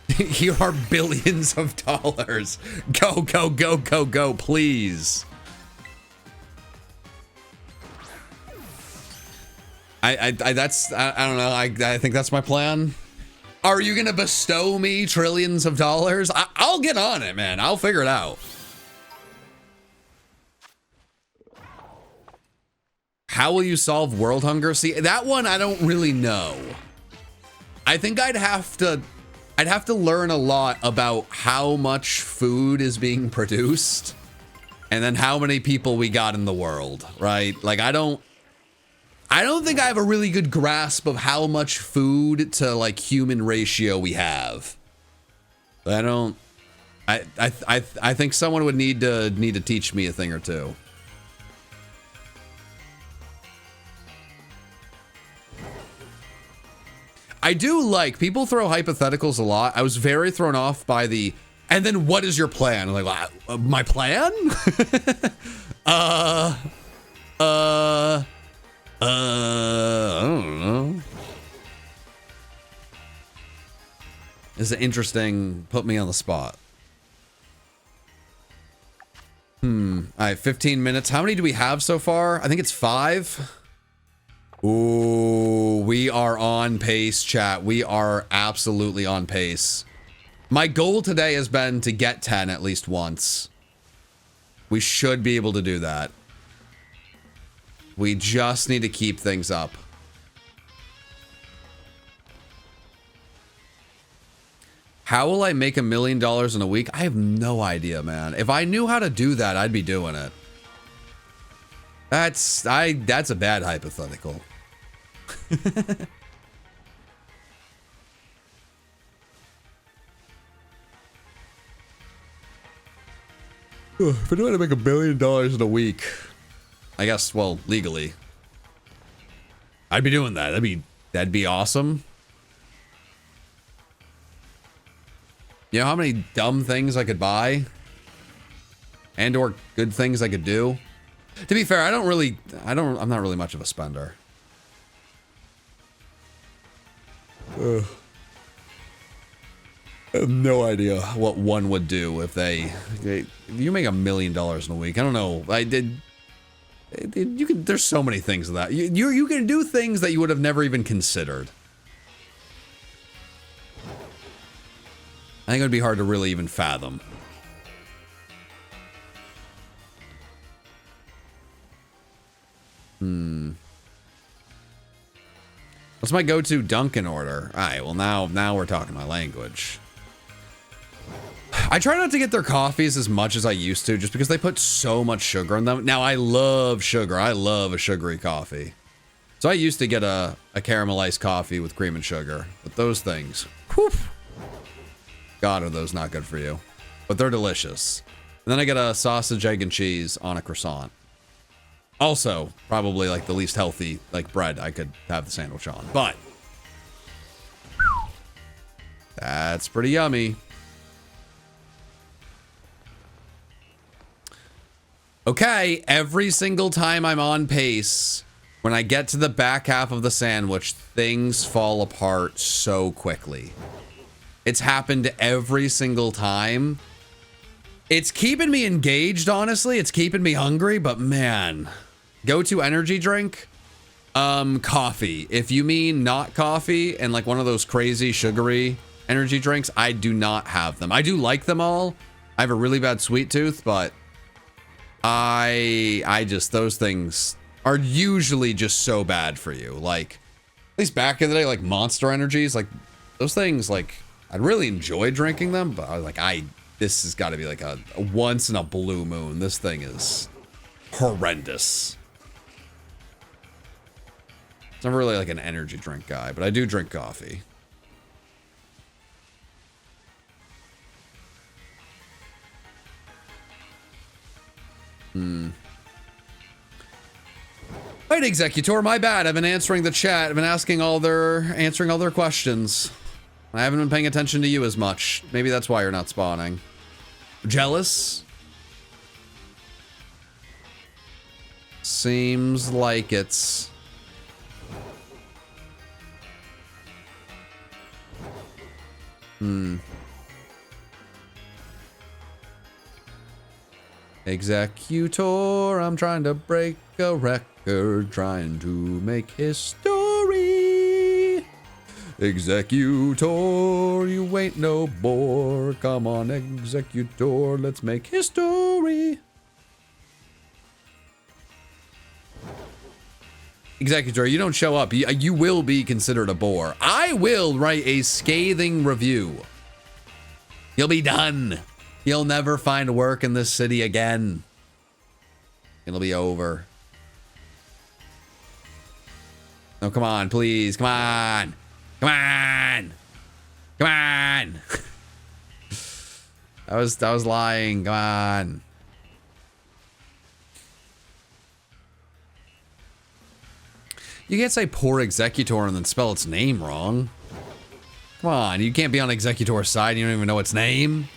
S1: Here are billions of dollars. Go, go, go, go, go, please. I don't know. I think that's my plan. Are you gonna bestow me trillions of dollars? I'll get on it, man. I'll figure it out. How will you solve world hunger? See, that one I don't really know. I think I'd have to learn a lot about how much food is being produced and then how many people we got in the world, right? Like, I don't think I have a really good grasp of how much food to like human ratio we have. I think someone would need to teach me a thing or two. I do like, people throw hypotheticals a lot. I was very thrown off by the, and then what is your plan? I'm like, my plan? I don't know. This is interesting, put me on the spot. All right, 15 minutes. How many do we have so far? I think it's 5. Ooh, we are on pace, chat. We are absolutely on pace. My goal today has been to get 10 at least once. We should be able to do that. We just need to keep things up. How will I make $1 million in a week? I have no idea, man. If I knew how to do that, I'd be doing it. That's a bad hypothetical. If I knew how to make $1 billion in a week, I guess, well, legally, I'd be doing that. That'd be awesome. You know how many dumb things I could buy? And or good things I could do? To be fair, I'm not really much of a spender. I have no idea what one would do if you make $1 million in a week. I don't know. You can. There's so many things of that. You can do things that you would have never even considered. I think it would be hard to really even fathom. What's my go-to Dunkin' order? All right, well now we're talking my language. I try not to get their coffees as much as I used to just because they put so much sugar in them. Now, I love sugar. I love a sugary coffee. So I used to get a caramelized coffee with cream and sugar. But those things, whew, God, are those not good for you. But they're delicious. And then I get a sausage, egg, and cheese on a croissant. Also, probably like the least healthy like bread I could have the sandwich on. But that's pretty yummy. Okay, every single time I'm on pace, when I get to the back half of the sandwich, things fall apart so quickly. It's happened every single time. It's keeping me engaged, honestly. It's keeping me hungry, but man, go-to energy drink? Coffee. If you mean not coffee and like one of those crazy sugary energy drinks, I do not have them. I do like them all. I have a really bad sweet tooth, but I just, those things are usually just so bad for you. Like, at least back in the day, like Monster Energies, like those things, like I'd really enjoy drinking them, but I was like, this has got to be like a once in a blue moon. This thing is horrendous. It's never really like an energy drink guy, but I do drink coffee. Right, Exeggutor, my bad. I've been answering the chat. I've been answering all their questions. I haven't been paying attention to you as much. Maybe that's why you're not spawning. Jealous? Seems like it's... Exeggutor, I'm trying to break a record, trying to make history. Exeggutor, you ain't no bore. Come on, Exeggutor, let's make history. Exeggutor, you don't show up. You will be considered a bore. I will write a scathing review. You'll be done. You'll never find work in this city again. It'll be over. Oh, come on, please. Come on. Come on. Come on. I was lying. Come on. You can't say poor Exeggutor and then spell its name wrong. Come on, you can't be on Exeggutor's side and you don't even know its name.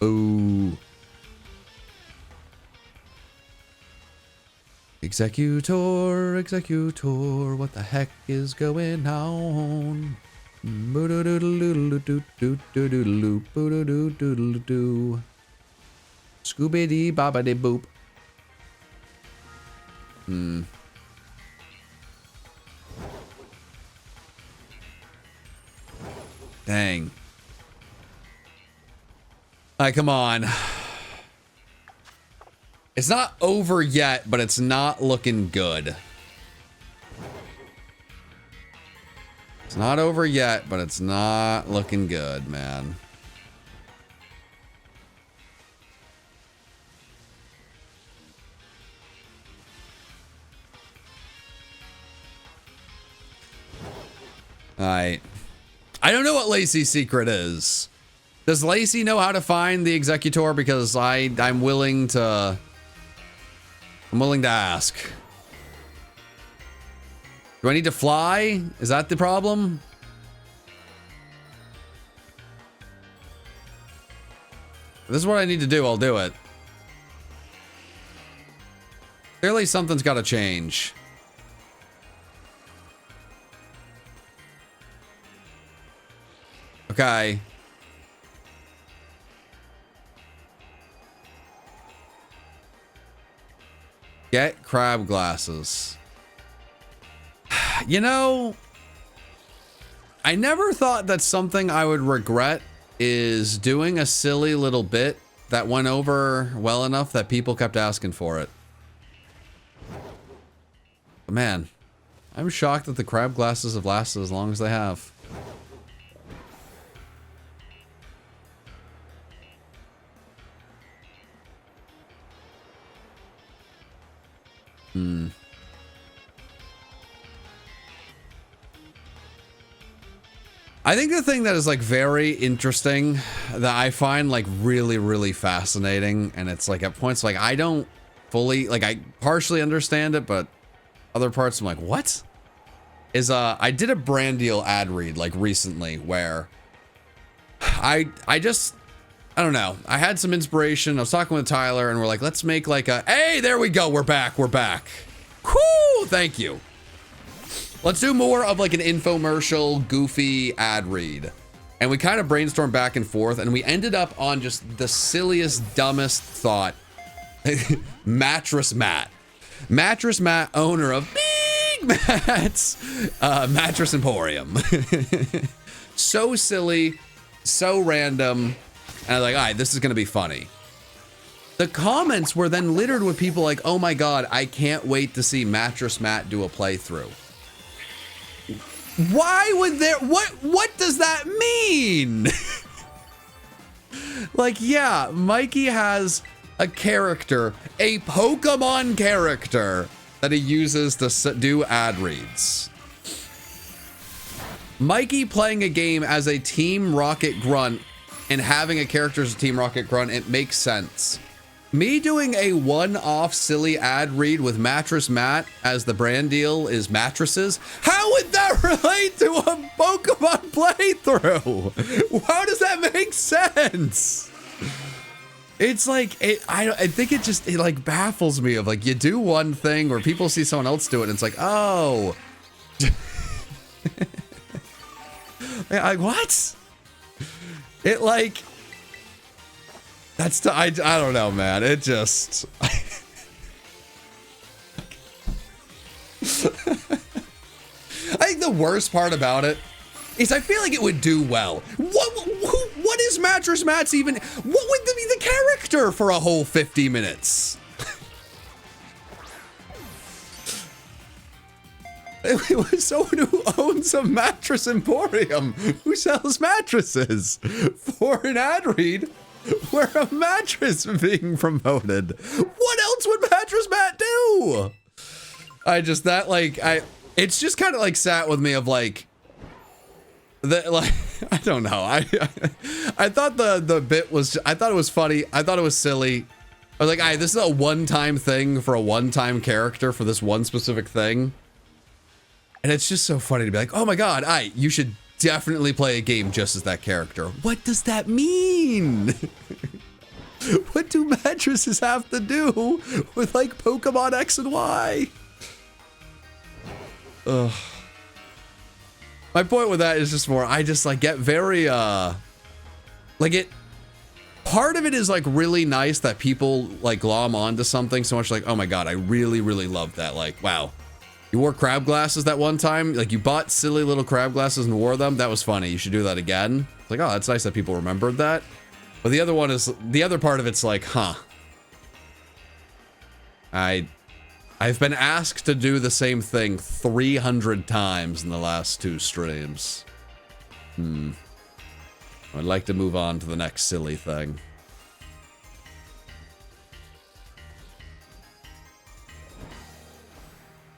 S1: Ooh. Exeggutor, Exeggutor, what the heck is going on? Scooby-dee bobbity boop. Dang. All right, come on. It's not over yet, but it's not looking good. It's not over yet, but it's not looking good, man. All right. I don't know what Lacey's secret is. Does Lacey know how to find the Exeggutor? Because I'm willing to ask. Do I need to fly? Is that the problem? If this is what I need to do, I'll do it. Clearly something's got to change. Okay. Get crab glasses. You know, I never thought that something I would regret is doing a silly little bit that went over well enough that people kept asking for it. But man, I'm shocked that the crab glasses have lasted as long as they have. I think the thing that is like very interesting that I find like really, really fascinating, and it's like at points like I don't fully, like I partially understand it, but other parts I'm like, what? Is I did a brand deal ad read like recently where I don't know. I had some inspiration. I was talking with Tyler and we're like, let's make like a, hey, there we go. We're back. We're back. Whoo! Thank you. Let's do more of like an infomercial, goofy ad read. And we kind of brainstormed back and forth and we ended up on just the silliest, dumbest thought. Mattress Matt. Mattress Matt, owner of Big Matt's Mattress Emporium. So silly, so random. And I was like, all right, this is going to be funny. The comments were then littered with people like, oh my God, I can't wait to see Mattress Matt do a playthrough. Why would there, what does that mean? Like, yeah, Mikey has a character, a Pokemon character that he uses to do ad reads. Mikey playing a game as a Team Rocket Grunt and having a character as a Team Rocket Grunt, it makes sense. Me doing a one-off silly ad read with Mattress Matt as the brand deal is mattresses. How would that relate to a Pokemon playthrough? How does that make sense? It's like, I think it like baffles me of like, you do one thing or people see someone else do it and it's like, oh. Like, what? It like, that's, I don't know, man. It just, I think the worst part about it is I feel like it would do well. What is Mattress Matt's even, what would be the character for a whole 50 minutes? It was someone who owns a mattress emporium who sells mattresses for an ad read where a mattress being promoted. What else would Mattress Matt do? It's just kind of like sat with me of like, I don't know. I thought the bit was, I thought it was funny. I thought it was silly. I was like, this is a one-time thing for a one-time character for this one specific thing. And it's just so funny to be like, oh my God, you should definitely play a game just as that character. What does that mean? What do mattresses have to do with like Pokemon X and Y? Ugh. My point with that is just more, I just like get very, part of it is like really nice that people like glom onto something so much like, oh my God, I really, really love that. Like, wow. You wore crab glasses that one time? Like, you bought silly little crab glasses and wore them? That was funny. You should do that again. It's like, oh, that's nice that people remembered that. But the other one is, the other part of it's like, huh. I've been asked to do the same thing 300 times in the last 2 streams. I'd like to move on to the next silly thing.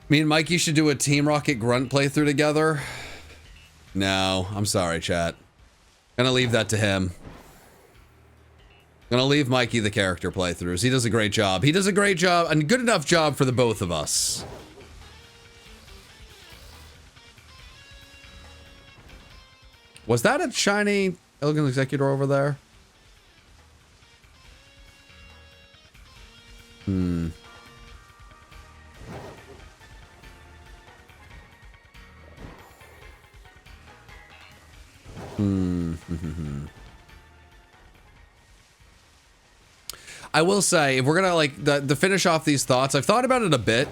S1: Me and Mikey should do a Team Rocket Grunt playthrough together. No, I'm sorry, chat. Gonna leave that to him. Gonna leave Mikey the character playthroughs. He does a great job. He does a great job, and good enough job for the both of us. Was that a shiny Alolan Exeggutor over there? I will say, if we're gonna like the finish off these thoughts, I've thought about it a bit.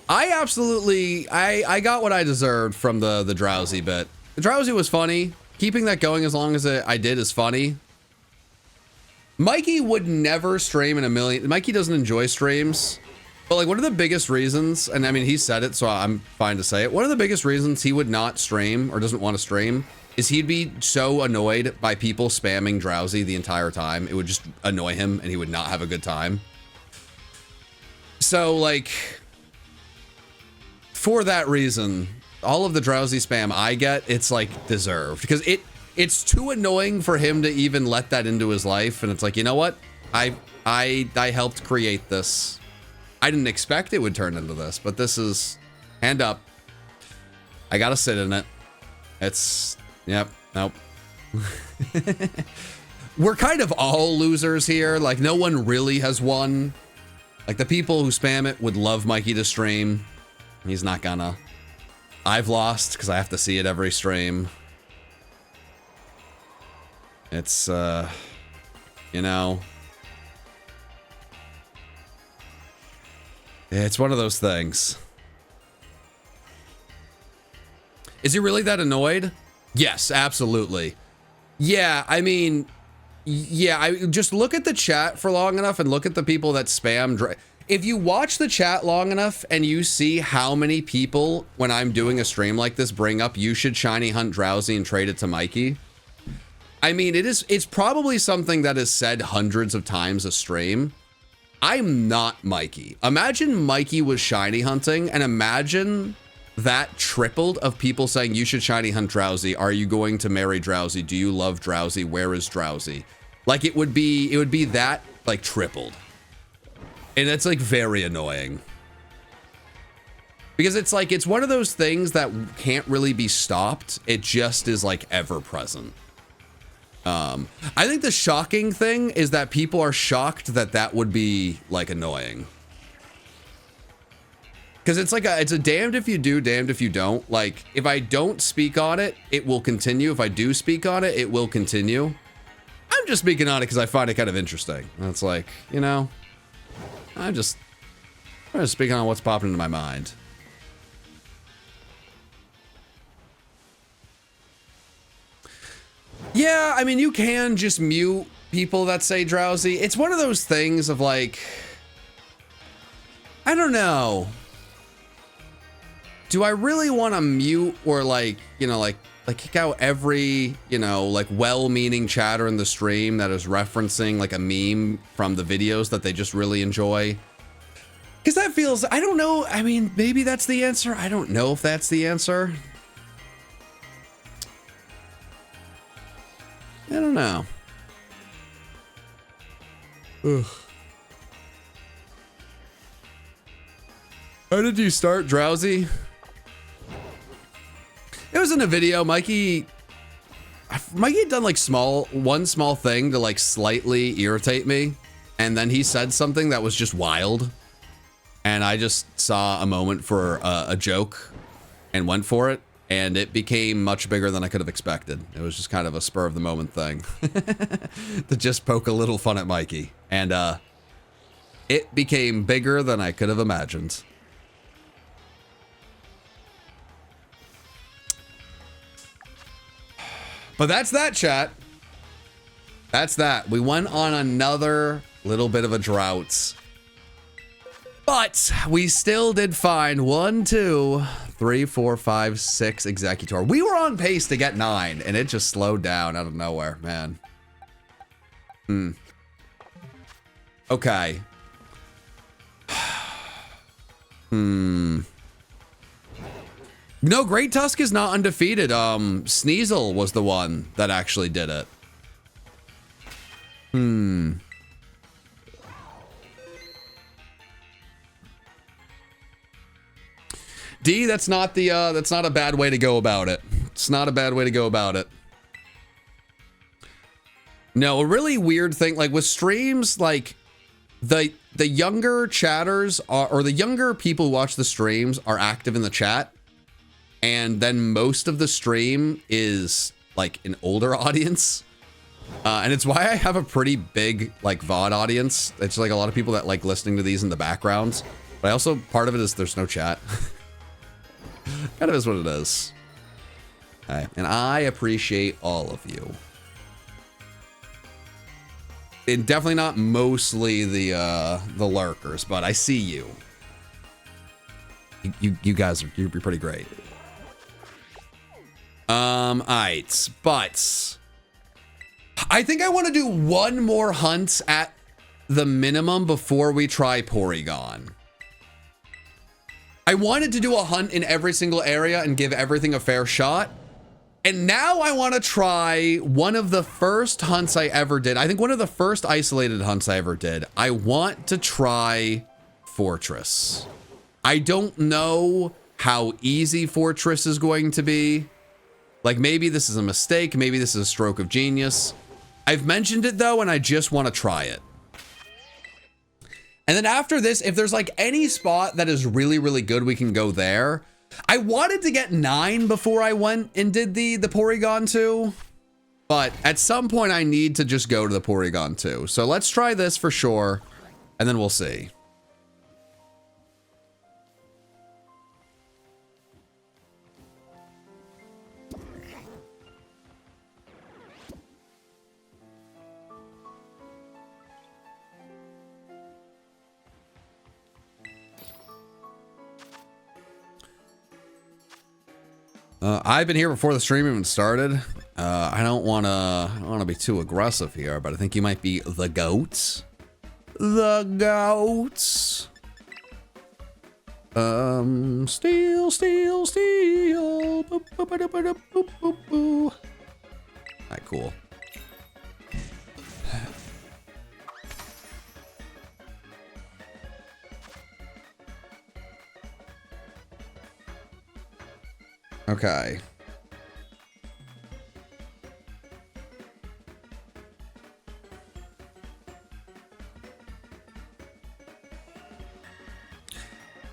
S1: I absolutely, I got what I deserved from the Drowsy bit. The Drowsy was funny. Keeping that going as long as I did is funny. Mikey would never stream in a million. Mikey doesn't enjoy streams. But like one of the biggest reasons, and I mean, he said it, so I'm fine to say it. One of the biggest reasons he would not stream or doesn't want to stream is he'd be so annoyed by people spamming Drowsy the entire time. It would just annoy him and he would not have a good time. So like, for that reason, all of the Drowsy spam I get, it's like deserved because it's too annoying for him to even let that into his life. And it's like, you know what? I helped create this. I didn't expect it would turn into this, but this is hand up. I gotta sit in it. It's, yep, nope. We're kind of all losers here. Like no one really has won. Like the people who spam it would love Mikey to stream. He's not gonna. I've lost because I have to see it every stream. It's, you know, it's one of those things. Is he really that annoyed? Yes, absolutely. Yeah, I mean, yeah, I just look at the chat for long enough and look at the people that spam. If you watch the chat long enough and you see how many people, when I'm doing a stream like this, bring up you should shiny hunt Drowsy and trade it to Mikey. I mean, it's probably something that is said hundreds of times a stream. I'm not Mikey. Imagine Mikey was shiny hunting and imagine that tripled of people saying you should shiny hunt Drowsy. Are you going to marry Drowsy? Do you love Drowsy? Where is Drowsy? Like it would be that like tripled. And it's like very annoying. Because it's like, it's one of those things that can't really be stopped. It just is like ever present. I think the shocking thing is that people are shocked that that would be like annoying. Because it's like it's a damned if you do, damned if you don't. Like if I don't speak on it, it will continue. If I do speak on it, it will continue. I'm just speaking on it because I find it kind of interesting. And it's like, you know, I'm just speaking on what's popping into my mind. Yeah, I mean, you can just mute people that say Drowsy. It's one of those things of like, I don't know. Do I really want to mute or like, you know, like kick out every, you know, like well-meaning chatter in the stream that is referencing like a meme from the videos that they just really enjoy? Because that feels, I don't know. I mean, maybe that's the answer. I don't know if that's the answer. I don't know. Ugh. How did you start Drowsy? It was in a video. Mikey had done like one small thing to like slightly irritate me. And then he said something that was just wild. And I just saw a moment for a joke and went for it. And it became much bigger than I could have expected. It was just kind of a spur of the moment thing to just poke a little fun at Mikey. And it became bigger than I could have imagined. But that's that, chat. That's that. We went on another little bit of a drought. But we still did find 1, 2, 3, 4, 5, 6 Exeggutor. We were on pace to get 9, and it just slowed down out of nowhere, man. Okay. No, Great Tusk is not undefeated. Sneasel was the one that actually did it. D, that's not a bad way to go about it. It's not a bad way to go about it. No, a really weird thing, like with streams, like the younger chatters are, or the younger people who watch the streams are active in the chat. And then most of the stream is like an older audience. And it's why I have a pretty big like VOD audience. It's like a lot of people that like listening to these in the background. But I also, part of it is there's no chat. Kind of is what it is. Okay. And I appreciate all of you. And definitely not mostly the lurkers, but I see you. You guys are, you're pretty great. Alright, but I think I want to do one more hunt at the minimum before we try Porygon. I wanted to do a hunt in every single area and give everything a fair shot. And now I want to try one of the first hunts I ever did. I think one of the first isolated hunts I ever did. I want to try Fortress. I don't know how easy Fortress is going to be. Like, maybe this is a mistake. Maybe this is a stroke of genius. I've mentioned it, though, and I just want to try it. And then after this, if there's, like, any spot that is really, really good, we can go there. I wanted to get 9 before I went and did the Porygon 2. But at some point, I need to just go to the Porygon 2. So let's try this for sure, and then we'll see. I've been here before the stream even started. I don't want to be too aggressive here, but I think you might be the goats. The goats. Steal, steal, steal. Boop, boop, boop, boop, boop, boop, boop. All right, cool. Okay.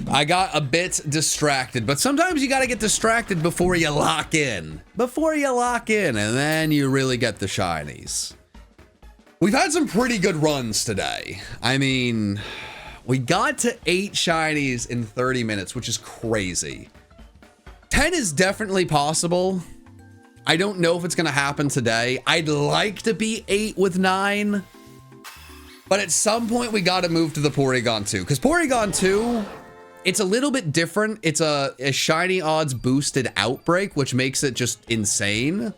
S1: I got a bit distracted, but sometimes you got to get distracted before you lock in. Before you lock in, and then you really get the shinies. We've had some pretty good runs today. I mean, we got to 8 shinies in 30 minutes, which is crazy. 10 is definitely possible. I don't know if it's going to happen today. I'd like to be 8 with 9. But at some point, we got to move to the Porygon 2. Because Porygon 2, it's a little bit different. It's a shiny odds boosted outbreak, which makes it just insane.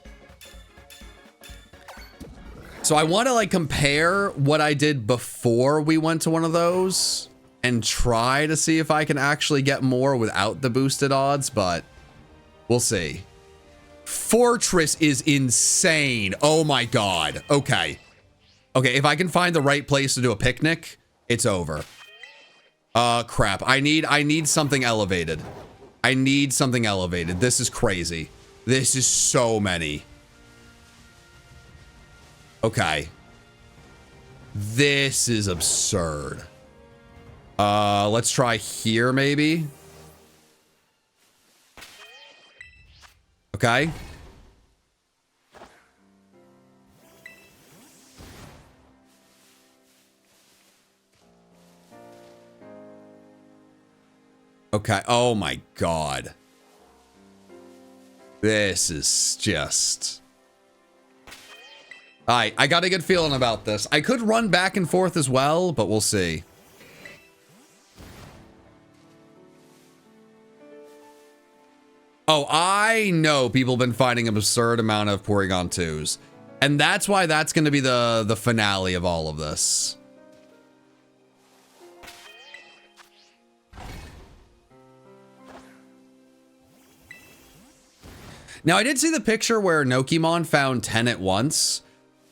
S1: So I want to like compare what I did before we went to one of those and try to see if I can actually get more without the boosted odds, but we'll see. Fortress is insane. Oh my God. Okay. Okay, if I can find the right place to do a picnic, it's over. Crap. I need something elevated. I need something elevated. This is crazy. This is so many. Okay. This is absurd. Let's try here, maybe. Okay. Okay. Oh my God. This is just... Alright, I got a good feeling about this. I could run back and forth as well, but we'll see. Oh, I know people have been finding an absurd amount of Porygon 2s. And that's why that's going to be the finale of all of this. Now, I did see the picture where Nokimon found 10 at once.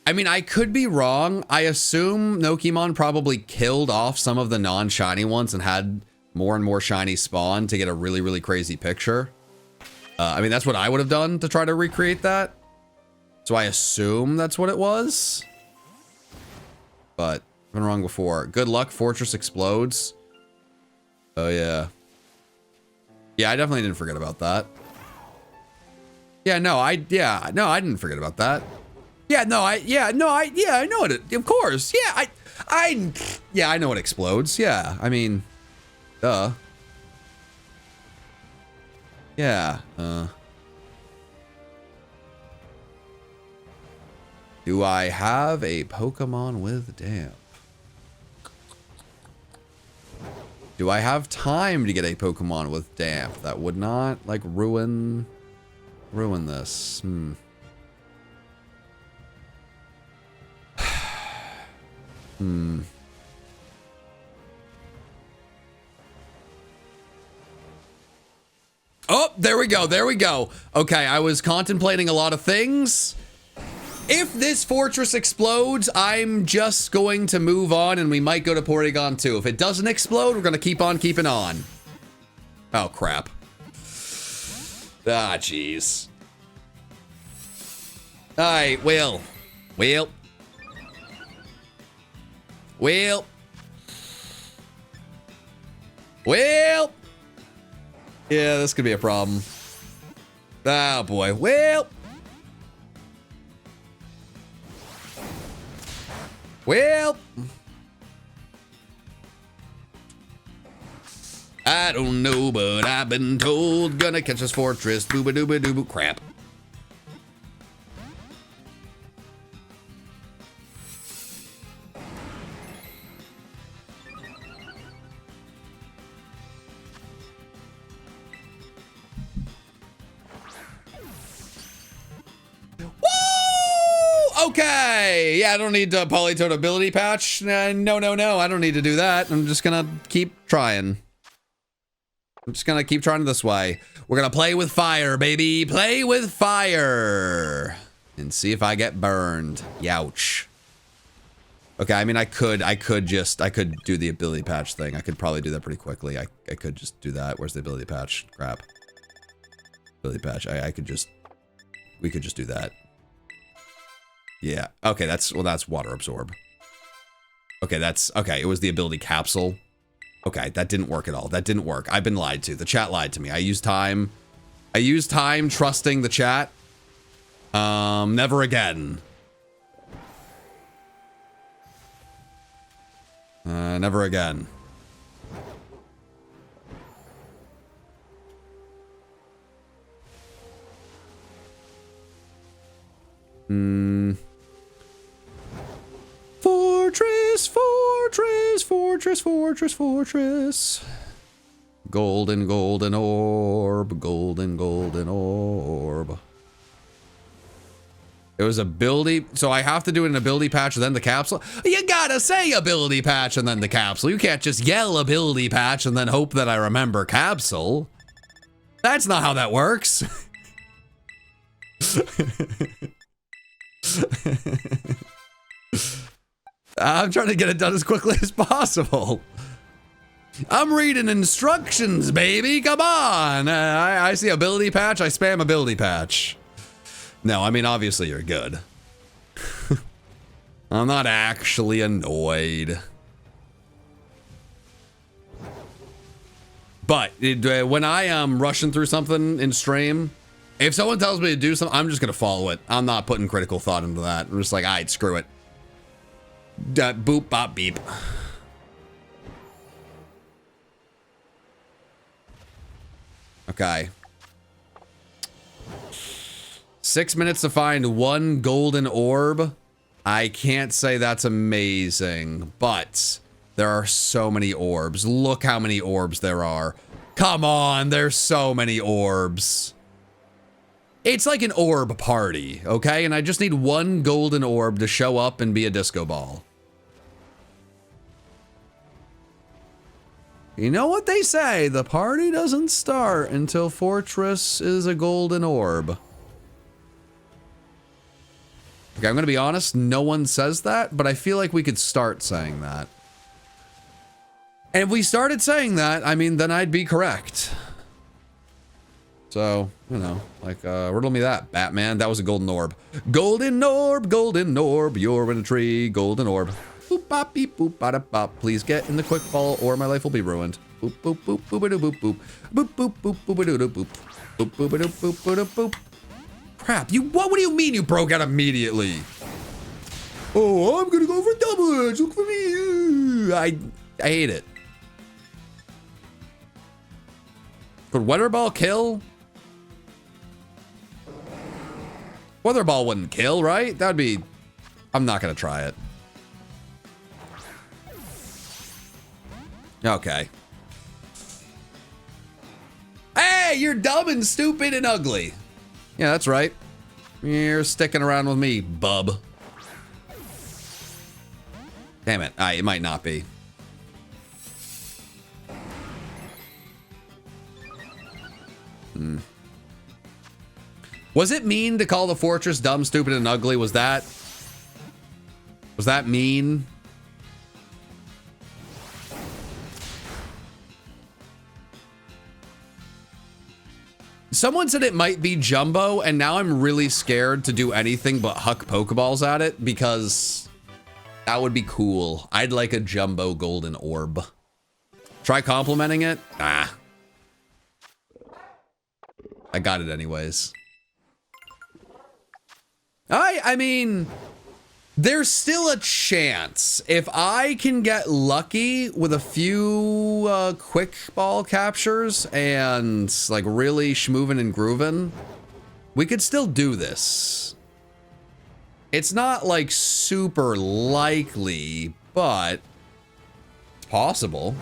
S1: I mean, I could be wrong. I assume Nokimon probably killed off some of the non-shiny ones and had more and more shiny spawn to get a really, really crazy picture. I mean, that's what I would have done to try to recreate that. So I assume that's what it was. But I've been wrong before. Good luck, Fortress explodes. Oh, yeah. Yeah, I definitely didn't forget about that. Yeah, no, I didn't forget about that. Yeah, no, I know it. Of course. Yeah, I know it explodes. Yeah, I mean, duh. Yeah, do I have a Pokemon with damp? Do I have time to get a Pokemon with damp that would not, like, ruin this? Oh, there we go. There we go. Okay, I was contemplating a lot of things. If this fortress explodes, I'm just going to move on and we might go to Porygon 2. If it doesn't explode, we're going to keep on keeping on. Oh, crap. Ah, jeez. All right, Will. Yeah, this could be a problem. Oh, boy. Well. I don't know, but I've been told gonna catch this fortress. Booba dooba dooba crap. Okay, yeah, I don't need a Polytoad ability patch. No, I don't need to do that. I'm just gonna keep trying. I'm just gonna keep trying this way. We're gonna play with fire, baby. Play with fire. And see if I get burned. Youch. Okay, I mean, I could do the ability patch thing. I could probably do that pretty quickly. I could just do that. Where's the ability patch? Crap. Ability patch. We could just do that. Yeah. Okay, that's water absorb. Okay, okay, it was the ability capsule. Okay, that didn't work at all. That didn't work. I've been lied to. The chat lied to me. I used time trusting the chat. Never again. Never again. Fortress, fortress, fortress, fortress, fortress. Golden, golden orb, golden, golden orb. It was ability, so I have to do an ability patch and then the capsule? You gotta say ability patch and then the capsule. You can't just yell ability patch and then hope that I remember capsule. That's not how that works. I'm trying to get it done as quickly as possible. I'm reading instructions, baby. Come on. I see ability patch. I spam ability patch. No, I mean, obviously you're good. I'm not actually annoyed. But when I am rushing through something in stream, if someone tells me to do something, I'm just going to follow it. I'm not putting critical thought into that. I'm just like, all right, screw it. Boop, bop, beep. Okay. 6 minutes to find one golden orb. I can't say that's amazing, but there are so many orbs. Look how many orbs there are. Come on, there's so many orbs. It's like an orb party, okay? And I just need one golden orb to show up and be a disco ball. You know what they say, the party doesn't start until Fortress is a golden orb. Okay, I'm gonna be honest, no one says that, but I feel like we could start saying that. And if we started saying that, I mean, then I'd be correct. So, you know, like, riddle me that, Batman. That was a golden orb. Golden orb, you're in a tree, golden orb. Boop, bop, beep, boop, bada, bop. Please get in the quick ball or my life will be ruined. Boop, boop, boop, boop, boop, boop, boop. Boop, boop, boop, boop, boop, boop, boop. Boop, boop, boop, boop, boop, boop. Crap, what do you mean you broke out immediately? Oh, I'm gonna go for double edge. Look for me. I hate it. Could Weather Ball kill? Weather Ball wouldn't kill, right? That'd be... I'm not gonna try it. Okay. Hey, you're dumb and stupid and ugly. Yeah, that's right. You're sticking around with me, bub. Damn it. It might not be. Was it mean to call the fortress dumb, stupid, and ugly? Was that mean? Someone said it might be Jumbo, and now I'm really scared to do anything but huck Pokeballs at it because that would be cool. I'd like a Jumbo Golden Orb. Try complimenting it? Nah. I got it anyways. I mean, there's still a chance. If I can get lucky with a few quick ball captures and like really schmoovin' and groovin', we could still do this. It's not like super likely, but it's possible.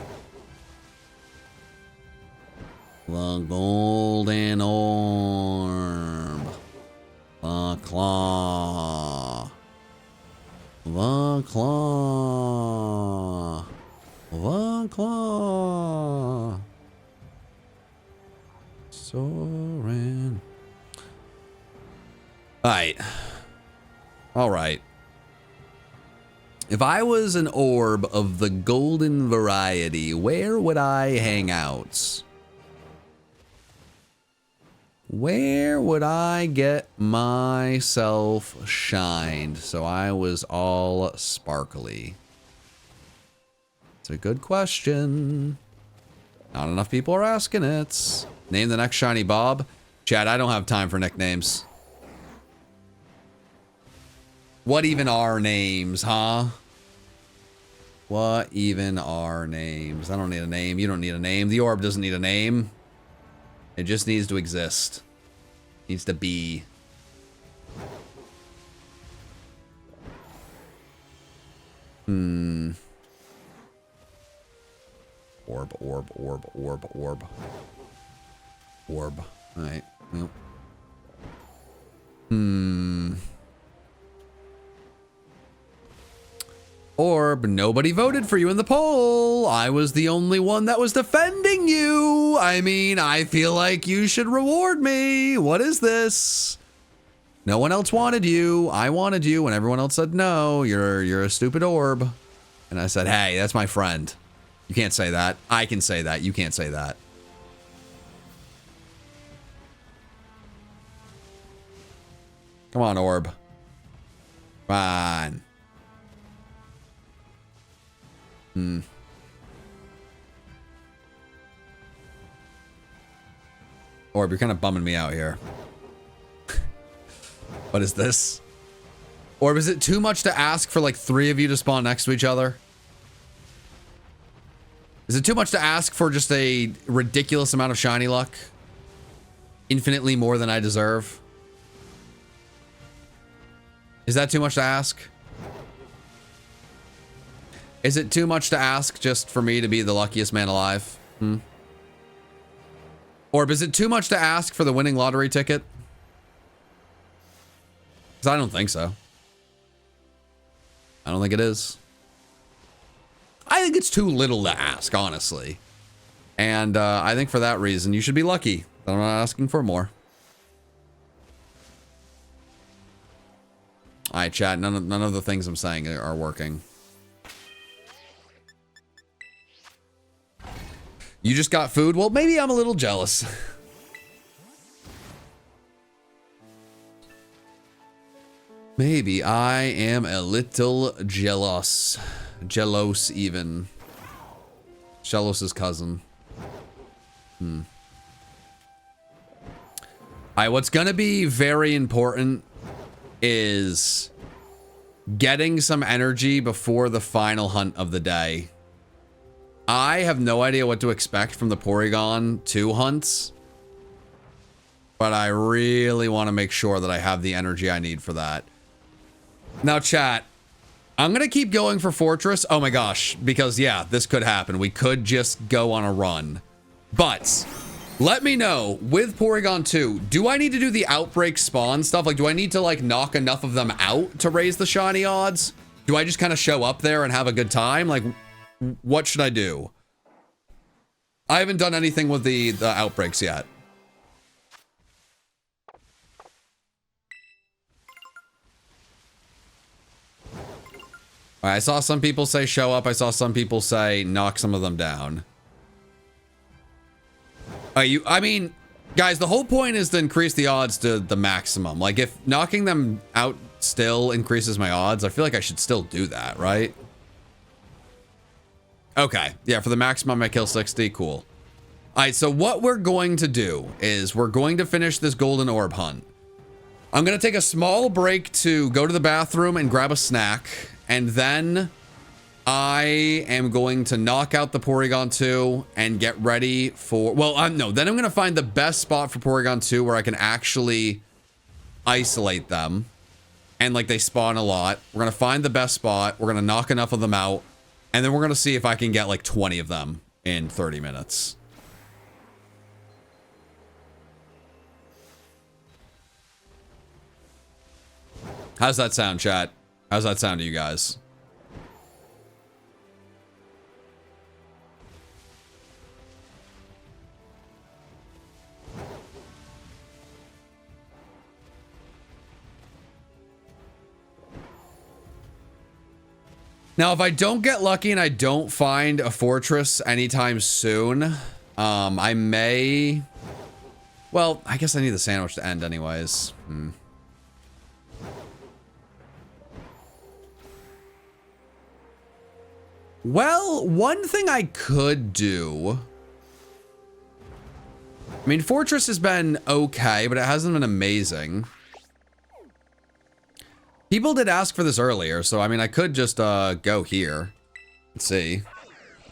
S1: The golden orb. The claw. The claw. The claw. Soaring. Alright. Alright. If I was an orb of the golden variety, where would I hang out? Where would I get myself shined so I was all sparkly? It's a good question. Not enough people are asking it. Name the next shiny Bob. Chad, I don't have time for nicknames. What even are names, huh? What even are names? I don't need a name. You don't need a name. The orb doesn't need a name. It just needs to exist. Needs to be. Orb, orb, orb, orb, orb. Orb. Alright. Nope. Orb, nobody voted for you in the poll. I was the only one that was defending you. I mean, I feel like you should reward me. What is this? No one else wanted you. I wanted you, and everyone else said no. You're a stupid orb. And I said, hey, that's my friend. You can't say that. I can say that. You can't say that. Come on, orb. Come on. Orb, you're kind of bumming me out here. What is this? Orb, is it too much to ask for like 3 of you to spawn next to each other? Is it too much to ask for just a ridiculous amount of shiny luck? Infinitely more than I deserve? Is that too much to ask? Is it too much to ask just for me to be the luckiest man alive? Or is it too much to ask for the winning lottery ticket? Because I don't think so. I don't think it is. I think it's too little to ask, honestly. And I think for that reason, you should be lucky that I'm not asking for more. All right, chat. None of the things I'm saying are working. You just got food? Well, maybe I'm a little jealous. Maybe I am a little jealous. Jealous even. Jealous's cousin. Alright, what's gonna be very important is getting some energy before the final hunt of the day. I have no idea what to expect from the Porygon 2 hunts, but I really want to make sure that I have the energy I need for that. Now, chat, I'm going to keep going for Fortress. Oh my gosh, because yeah, this could happen. We could just go on a run. But let me know, with Porygon 2, do I need to do the outbreak spawn stuff? Like, do I need to, like, knock enough of them out to raise the shiny odds? Do I just kind of show up there and have a good time? Like, what should I do? I haven't done anything with the outbreaks yet. All right, I saw some people say show up. I saw some people say knock some of them down. I mean, guys, the whole point is to increase the odds to the maximum. Like, if knocking them out still increases my odds, I feel like I should still do that, right? Okay, yeah, for the maximum I kill 60, cool. All right, so what we're going to do is we're going to finish this golden orb hunt. I'm going to take a small break to go to the bathroom and grab a snack, and then I am going to knock out the Porygon 2 and get ready for... Well, no, then I'm going to find the best spot for Porygon 2 where I can actually isolate them. And, like, they spawn a lot. We're going to find the best spot. We're going to knock enough of them out. And then we're going to see if I can get, like, 20 of them in 30 minutes. How's that sound, chat? How's that sound to you guys? Now, if I don't get lucky and I don't find a fortress anytime soon, I may... Well, I guess I need the sandwich to end anyways. Well, one thing I could do... I mean, Fortress has been okay, but it hasn't been amazing. People did ask for this earlier, so I mean, I could just go here. Let's see.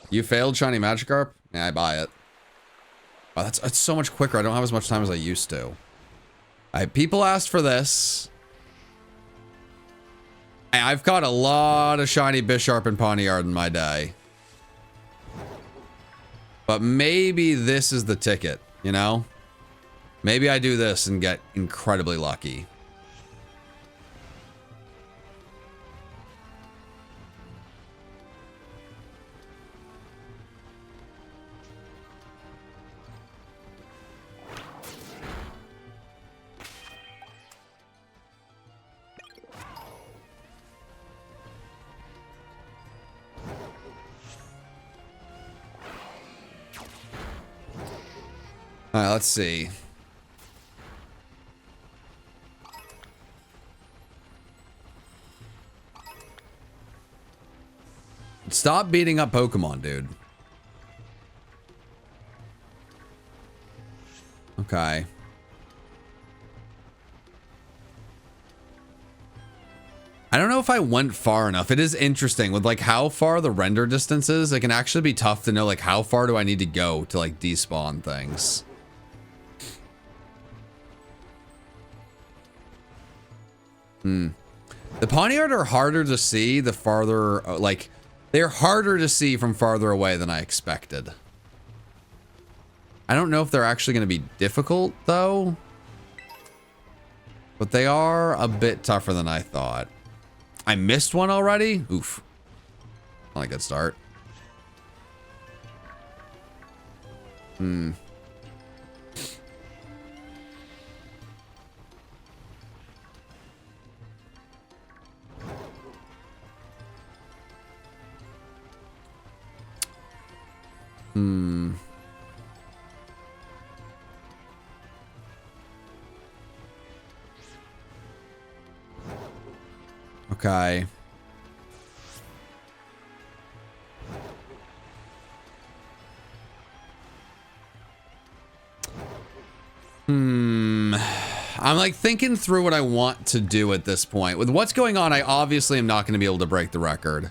S1: You failed shiny Magikarp? Yeah, I buy it. Oh, that's so much quicker. I don't have as much time as I used to. All right, people asked for this. I've caught a lot of shiny Bisharp and Pawniard in my day. But maybe this is the ticket, you know? Maybe I do this and get incredibly lucky. All right, let's see. Stop beating up Pokemon, dude. Okay. I don't know if I went far enough. It is interesting with like how far the render distance is. It can actually be tough to know like how far do I need to go to like despawn things. The Pawniard are harder to see the farther, like, they're harder to see from farther away than I expected. I don't know if they're actually going to be difficult, though. But they are a bit tougher than I thought. I missed one already? Oof. Not a good start. Okay. I'm like thinking through what I want to do at this point. With what's going on, I obviously am not going to be able to break the record.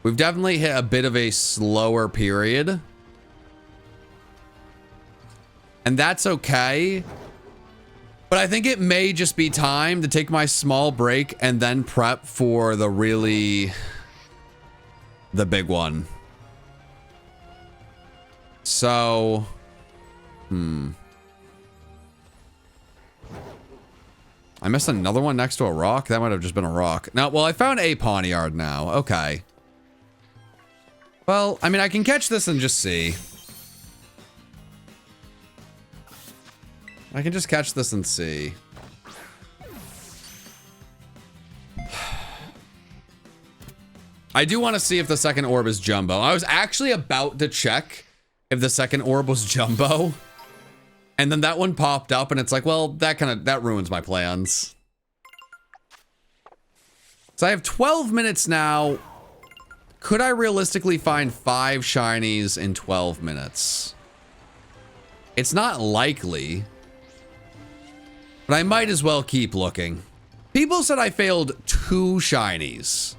S1: We've definitely hit a bit of a slower period. And that's okay. But I think it may just be time to take my small break and then prep for the big one. So, I missed another one next to a rock? That might have just been a rock. No, well, I found a Pawniard now. Okay. Well, I mean, I can catch this and just see. I can just catch this and see. I do want to see if the second orb is Jumbo. I was actually about to check if the second orb was Jumbo. And then that one popped up and it's like, well, that ruins my plans. So I have 12 minutes now. Could I realistically find 5 shinies in 12 minutes? It's not likely. But I might as well keep looking. People said I failed 2 shinies.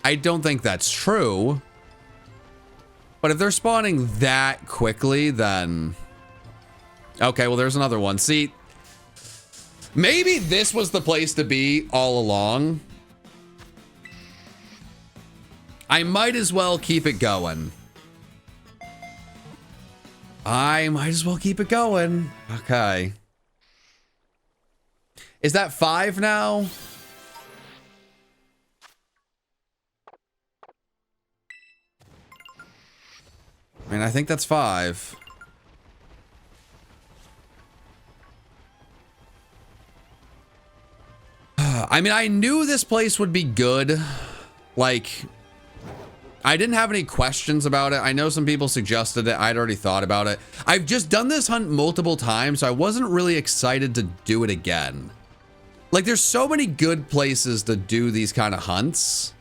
S1: I don't think that's true. But if they're spawning that quickly, then... Okay, well, there's another one. See, maybe this was the place to be all along. I might as well keep it going. I might as well keep it going. Okay. Is that 5 now? I mean, I think that's 5. I mean, I knew this place would be good. Like, I didn't have any questions about it. I know some people suggested it. I'd already thought about it. I've just done this hunt multiple times, so I wasn't really excited to do it again. Like, there's so many good places to do these kind of hunts.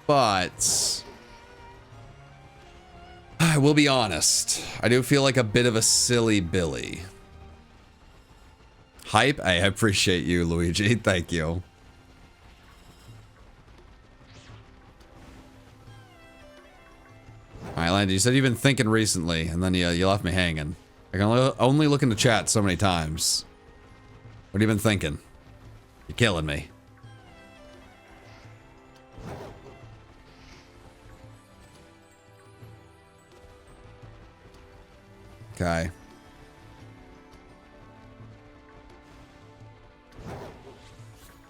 S1: But I will be honest. I do feel like a bit of a silly Billy. Hype? I appreciate you, Luigi. Thank you. All right, Landy, you said you've been thinking recently, and then you left me hanging. I can only look into chat so many times. What have you been thinking? You're killing me. Okay.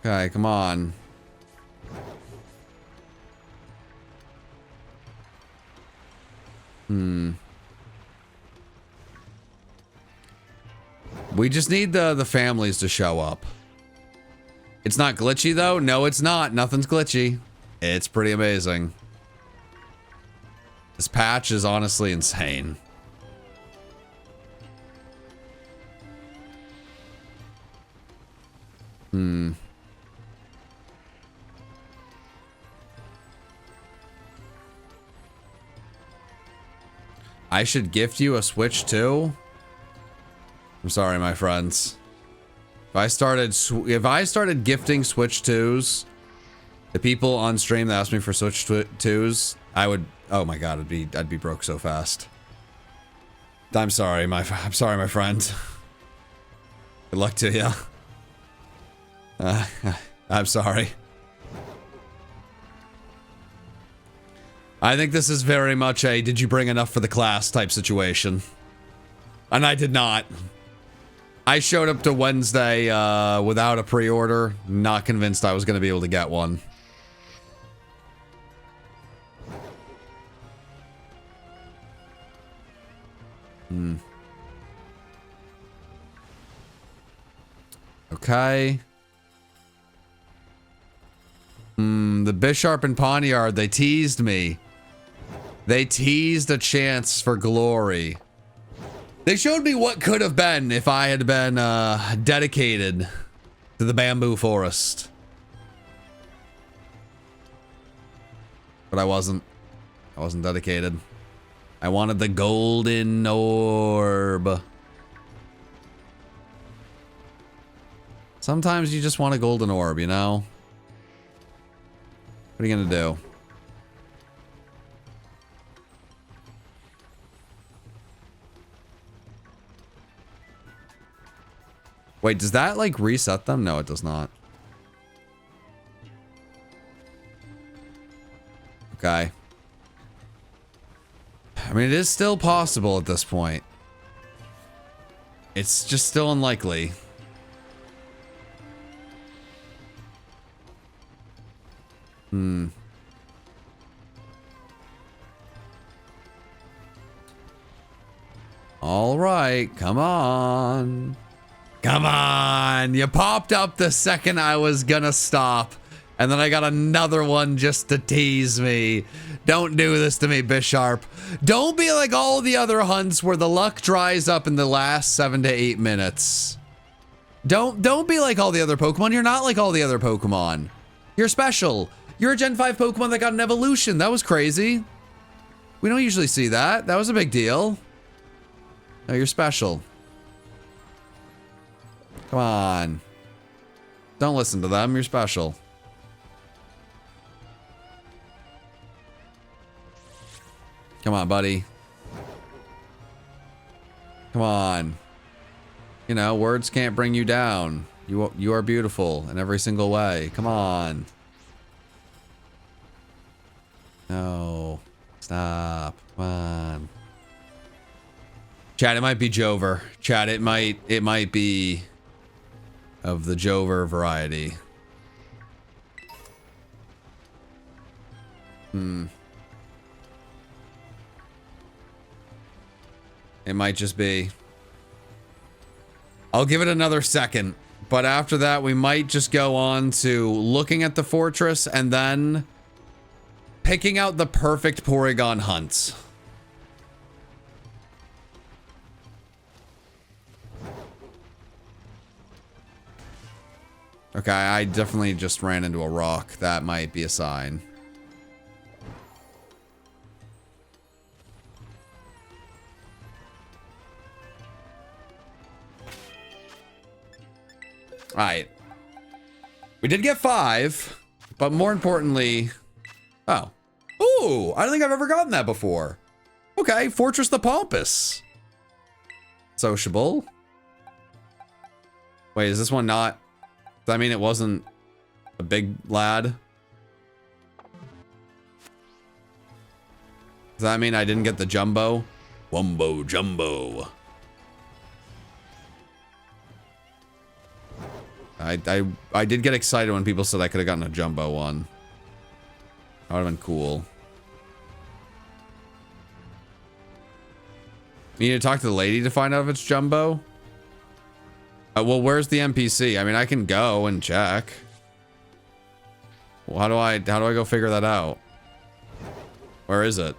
S1: Okay, come on. We just need the families to show up. It's not glitchy though? No, it's not. Nothing's glitchy. It's pretty amazing. This patch is honestly insane. I should gift you a Switch too? I'm sorry, my friends. If I started gifting Switch 2s to people on stream that asked me for Switch 2s, I would, oh my god, I'd be broke so fast. I'm sorry, my friend. Good luck to you. I'm sorry. I think this is very much a did you bring enough for the class type situation. And I did not. I showed up to Wednesday without a pre-order, not convinced I was going to be able to get one. Okay. The Bisharp and Pawniard, they teased me. They teased a chance for glory. They showed me what could have been if I had been dedicated to the bamboo forest. But I wasn't. I wasn't dedicated. I wanted the golden orb. Sometimes you just want a golden orb, you know? What are you gonna do? Wait, does that like reset them? No, it does not. Okay. I mean, it is still possible at this point. It's just still unlikely. All right, come on. Come on. You popped up the second I was gonna stop. And then I got another one just to tease me. Don't do this to me, Bisharp. Don't be like all the other hunts where the luck dries up in the last 7 to 8 minutes. Don't be like all the other Pokemon. You're not like all the other Pokemon. You're special. You're a Gen 5 Pokemon that got an evolution. That was crazy. We don't usually see that. That was a big deal. No, you're special. Come on. Don't listen to them. You're special. Come on, buddy. Come on. You know, words can't bring you down. You are beautiful in every single way. Come on. No. Stop. Come on. Chat, it might be Jover. Chat, it might be of the Jover variety. It might just be. I'll give it another second, but after that we might just go on to looking at the fortress and then picking out the perfect Porygon hunts. Okay, I definitely just ran into a rock. That might be a sign. Alright. We did get 5, but more importantly... Oh. Ooh, I don't think I've ever gotten that before. Okay, Fortress the Pompous. Sociable. Wait, is this one not... Does that mean it wasn't a big lad? Does that mean I didn't get the jumbo? Wumbo jumbo. I did get excited when people said I could have gotten a jumbo one. That would have been cool. You need to talk to the lady to find out if it's jumbo? Well, where's the NPC? I mean, I can go and check. Well, how do I go figure that out? Where is it?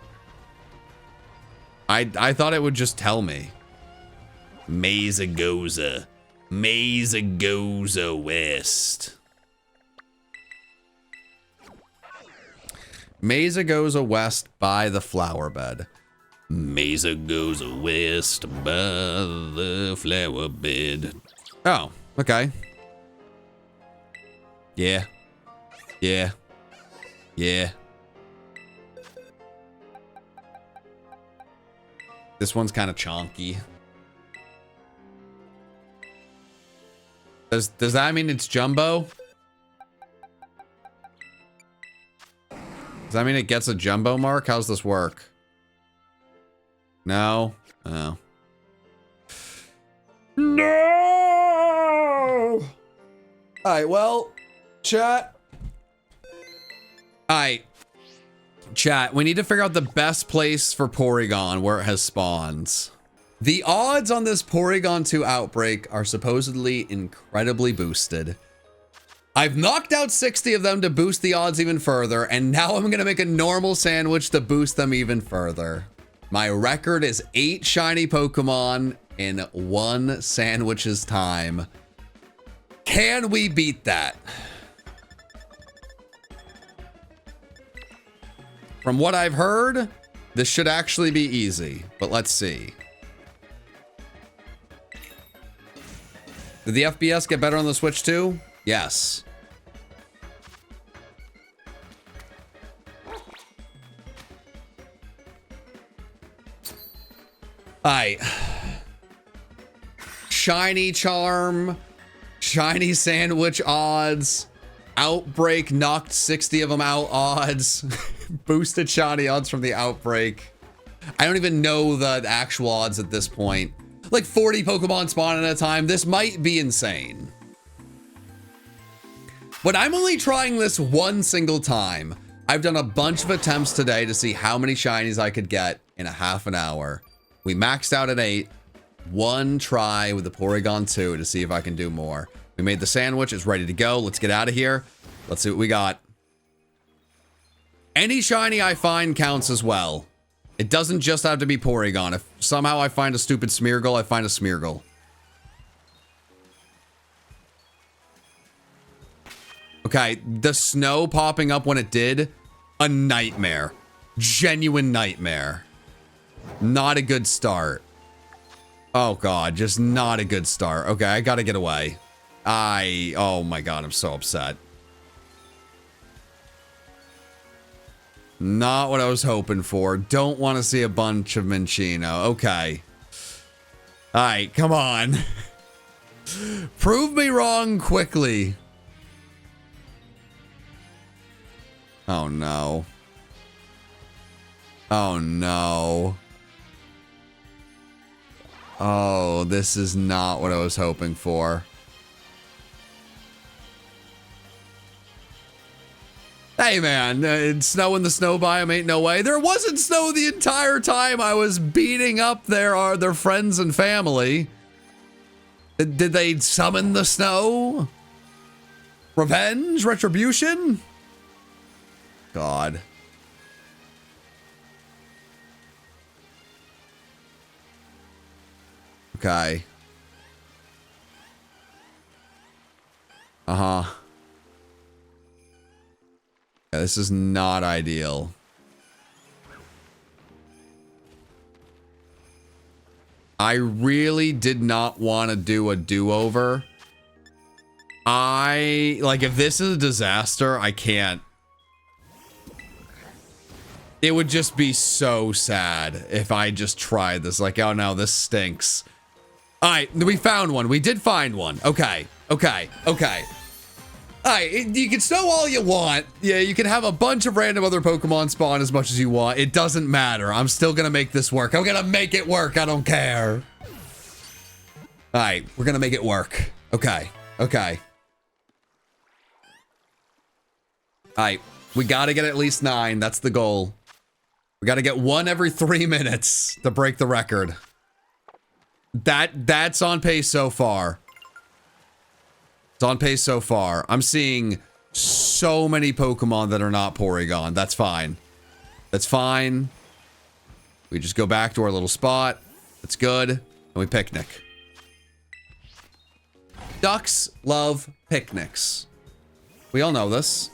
S1: I thought it would just tell me. Mesagoza. Mesagoza West. Mesagoza West by the flower bed. Mesagoza West by the flower bed. Oh, okay. Yeah. Yeah. Yeah. This one's kind of chonky. Does that mean it's jumbo? Does that mean it gets a jumbo mark? How's this work? No? Oh. No! Alright, well, chat. Alright. Chat, we need to figure out the best place for Porygon where it has spawns. The odds on this Porygon 2 outbreak are supposedly incredibly boosted. I've knocked out 60 of them to boost the odds even further, and now I'm gonna make a normal sandwich to boost them even further. My record is 8 shiny Pokemon in 1 sandwich's time. Can we beat that? From what I've heard, This should actually be easy, but let's see. Did the FPS get better on the Switch too? Yes. Alright. Shiny Charm. Shiny Sandwich odds. Outbreak knocked 60 of them out odds. Boosted shiny odds from the Outbreak. I don't even know the actual odds at this point. Like 40 Pokemon spawn at a time. This might be insane. But I'm only trying this one single time. I've done a bunch of attempts today to see how many shinies I could get in a half an hour. We maxed out at 8. One try with the Porygon 2 to see if I can do more. We made the sandwich. It's ready to go. Let's get out of here. Let's see what we got. Any shiny I find counts as well. It doesn't just have to be Porygon. If somehow I find a stupid Smeargle, I find a Smeargle. Okay, the snow popping up when it did, a nightmare. Genuine nightmare. Not a good start. Oh god, just not a good start. Okay, I gotta get away. Oh my god, I'm so upset. Not what I was hoping for. Don't want to see a bunch of Minccino. Okay. Alright, come on. Prove me wrong quickly. Oh no. Oh no. Oh, this is not what I was hoping for. Hey man, snow in the snow biome ain't no way. There wasn't snow the entire time I was beating up their friends and family. Did they summon the snow? Revenge? Retribution? God. Okay. Uh-huh. Yeah, this is not ideal. I really did not want to do a do-over. Like, if this is a disaster, I can't. It would just be so sad if I just tried this. Like, oh no, this stinks. All right, we found one. We did find one. Okay, okay, okay. All right, you can snow all you want. Yeah, you can have a bunch of random other Pokemon spawn as much as you want. It doesn't matter. I'm still gonna make this work. I'm gonna make it work. I don't care. All right, we're gonna make it work. Okay, okay. All right, we gotta get at least 9. That's the goal. We gotta get 1 every 3 minutes to break the record. That's on pace so far. It's on pace so far. I'm seeing so many Pokemon that are not Porygon. That's fine. That's fine. We just go back to our little spot. That's good. And we picnic. Ducks love picnics. We all know this.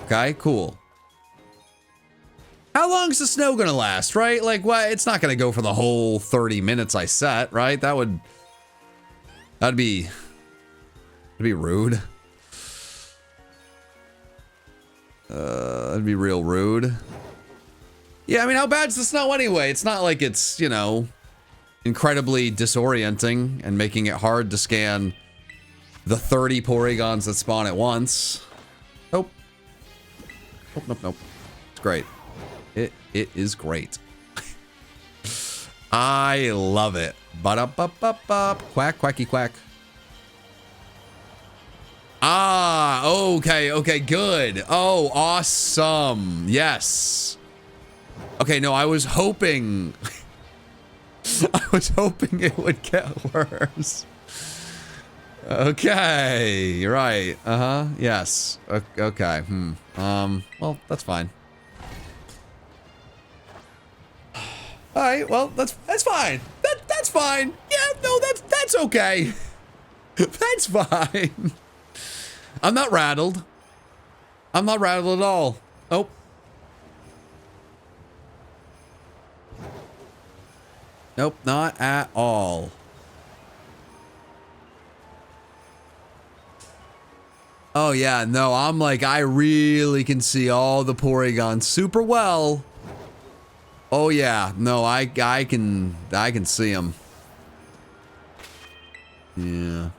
S1: Okay, cool. How long is the snow gonna last, right? Like, what? It's not gonna go for the whole 30 minutes I set, right? That'd be rude. That'd be real rude. Yeah, I mean, how bad's the snow anyway? It's not like it's, you know, incredibly disorienting and making it hard to scan the 30 Porygons that spawn at once. Nope. Nope, nope, nope. It's great. It is great. I love it. Ba-da-ba-ba-ba. Quack, quacky, quack. Ah, okay, okay, good. Oh, awesome. Yes. Okay, no, I was hoping... I was hoping it would get worse. Okay, you're right. Uh-huh, yes. Okay, well, that's fine. All right, well, that's fine. That's fine. Yeah, no, that's okay. That's fine. I'm not rattled. I'm not rattled at all. Oh. Nope, not at all. Oh yeah, no, I'm like, I really can see all the Porygon super well. Oh yeah, no, I can see them. Yeah.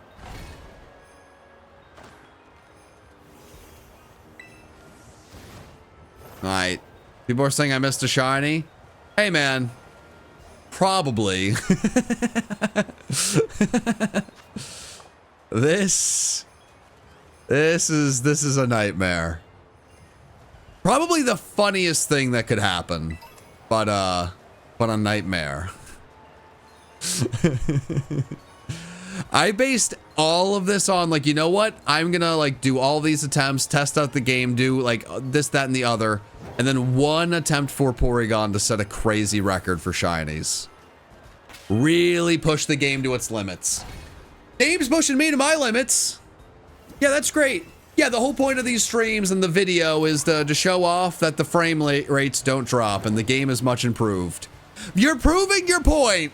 S1: Alright. People are saying I missed a shiny. Hey man. Probably. This is a nightmare. Probably the funniest thing that could happen. But a nightmare. I based all of this on, like, you know what? I'm gonna, like, do all these attempts, test out the game, do, like, this, that, and the other. And then one attempt for Porygon to set a crazy record for shinies. Really push the game to its limits. Game's pushing me to my limits. Yeah, that's great. Yeah, the whole point of these streams and the video is to show off that the frame rates don't drop and the game is much improved. You're proving your point.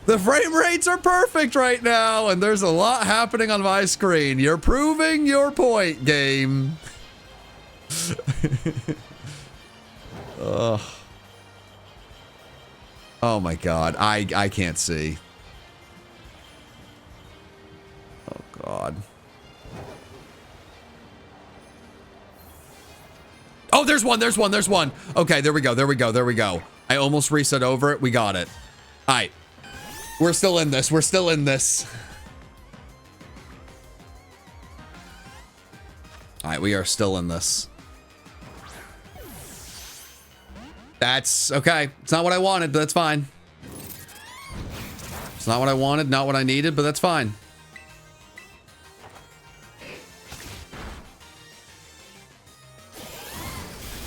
S1: The frame rates are perfect right now, and there's a lot happening on my screen. You're proving your point, game. Ugh. Oh my god, I can't see. Oh god. Oh, there's one. Okay, there we go. I almost reset over it. We got it. All right. We're still in this. All right, we are still in this. That's okay. It's not what I wanted, but that's fine. It's not what I wanted, not what I needed, but that's fine.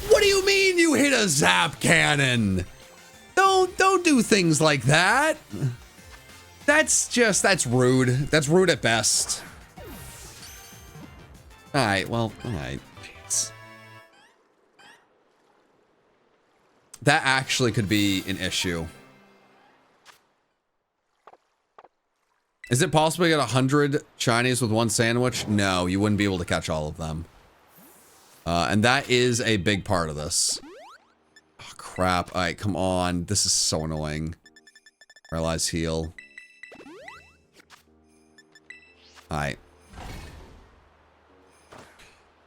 S1: What do you mean you hit a zap cannon? Don't do things like that. That's rude. That's rude at best. All right, well, all right. Jeez. That actually could be an issue. Is it possible to get 100 shinies with one sandwich? No, you wouldn't be able to catch all of them. And that is a big part of this. Oh, crap. All right, come on. This is so annoying. Paralyze heal. All right.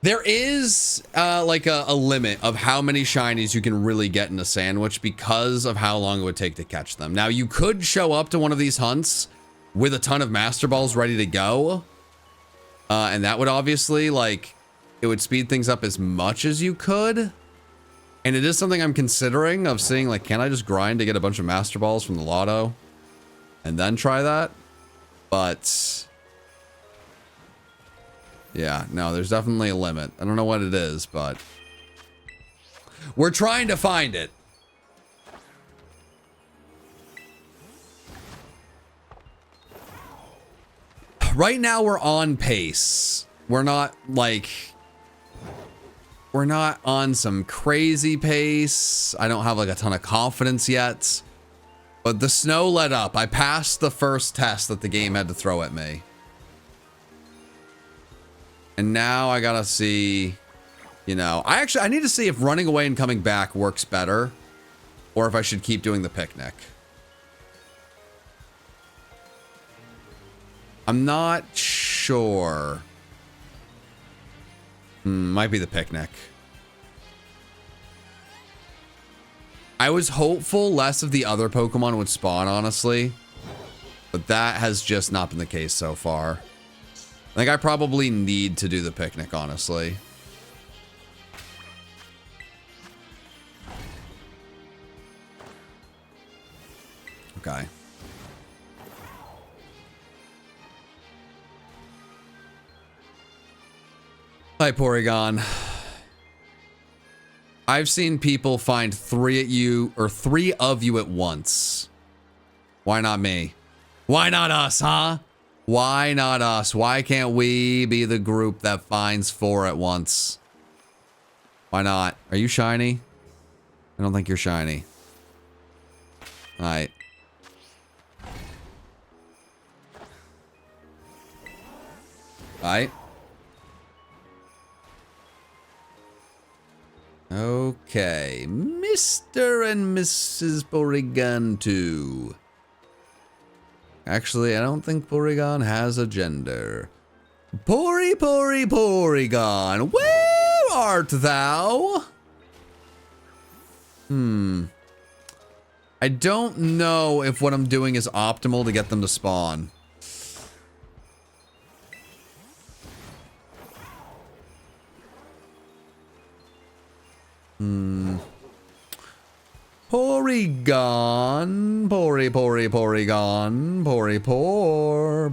S1: There is like a limit of how many shinies you can really get in a sandwich because of how long it would take to catch them. Now, you could show up to one of these hunts with a ton of Master Balls ready to go. And that would obviously, like, it would speed things up as much as you could. And it is something I'm considering of seeing, like, can I just grind to get a bunch of Master Balls from the lotto and then try that? But yeah, no, there's definitely a limit. I don't know what it is, but we're trying to find it. Right now, we're on pace. We're not, like, we're not on some crazy pace. I don't have, like, a ton of confidence yet. But the snow let up. I passed the first test that the game had to throw at me. And now I gotta see, you know, I need to see if running away and coming back works better, or if I should keep doing the picnic. I'm not sure. Might be the picnic. I was hopeful less of the other Pokemon would spawn, honestly, but that has just not been the case so far. I think I probably need to do the picnic, honestly. Okay. Hi, Porygon. I've seen people find three of you at once. Why not me? Why not us, huh? Why not us? Why can't we be the group that finds 4 at once? Why not? Are you shiny? I don't think you're shiny. Alright. Alright. Okay. Mr. and Mrs. Porygon 2. Actually, I don't think Porygon has a gender. Porygon, where art thou? I don't know if what I'm doing is optimal to get them to spawn. Porygon, Porygon,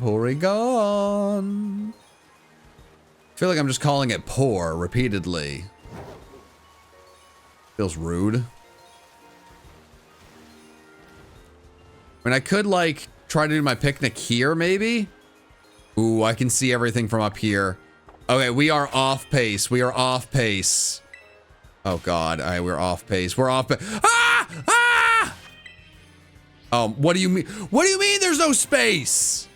S1: Porygon. I feel like I'm just calling it poor repeatedly. Feels rude. I mean, I could like try to do my picnic here, maybe. Ooh, I can see everything from up here. Okay, we are off pace. We are off pace. Oh God, all right, we're off pace. We're off pace. Ah! Ah! What do you mean? What do you mean there's no space?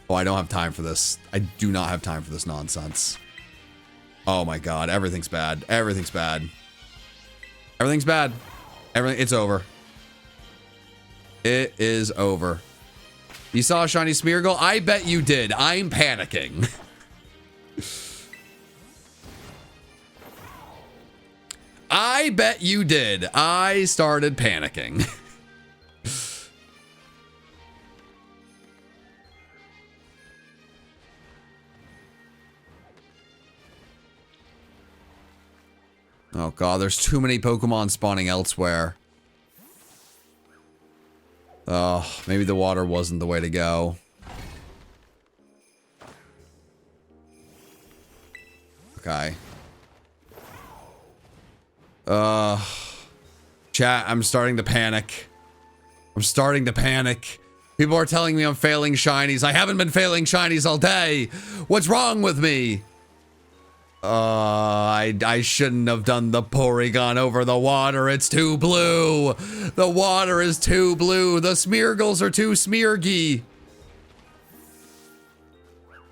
S1: Oh, I don't have time for this. I do not have time for this nonsense. Oh my God, everything's bad. Everything's bad. Everything's bad. It's over. It is over. You saw a shiny Smeargle? I bet you did. I'm panicking. I bet you did. I started panicking. Oh God, there's too many Pokemon spawning elsewhere. Oh, maybe the water wasn't the way to go. Okay. Chat, I'm starting to panic. I'm starting to panic. People are telling me I'm failing shinies. I haven't been failing shinies all day. What's wrong with me? I shouldn't have done the Porygon over the water. It's too blue. The water is too blue. The Smeargles are too smeargy.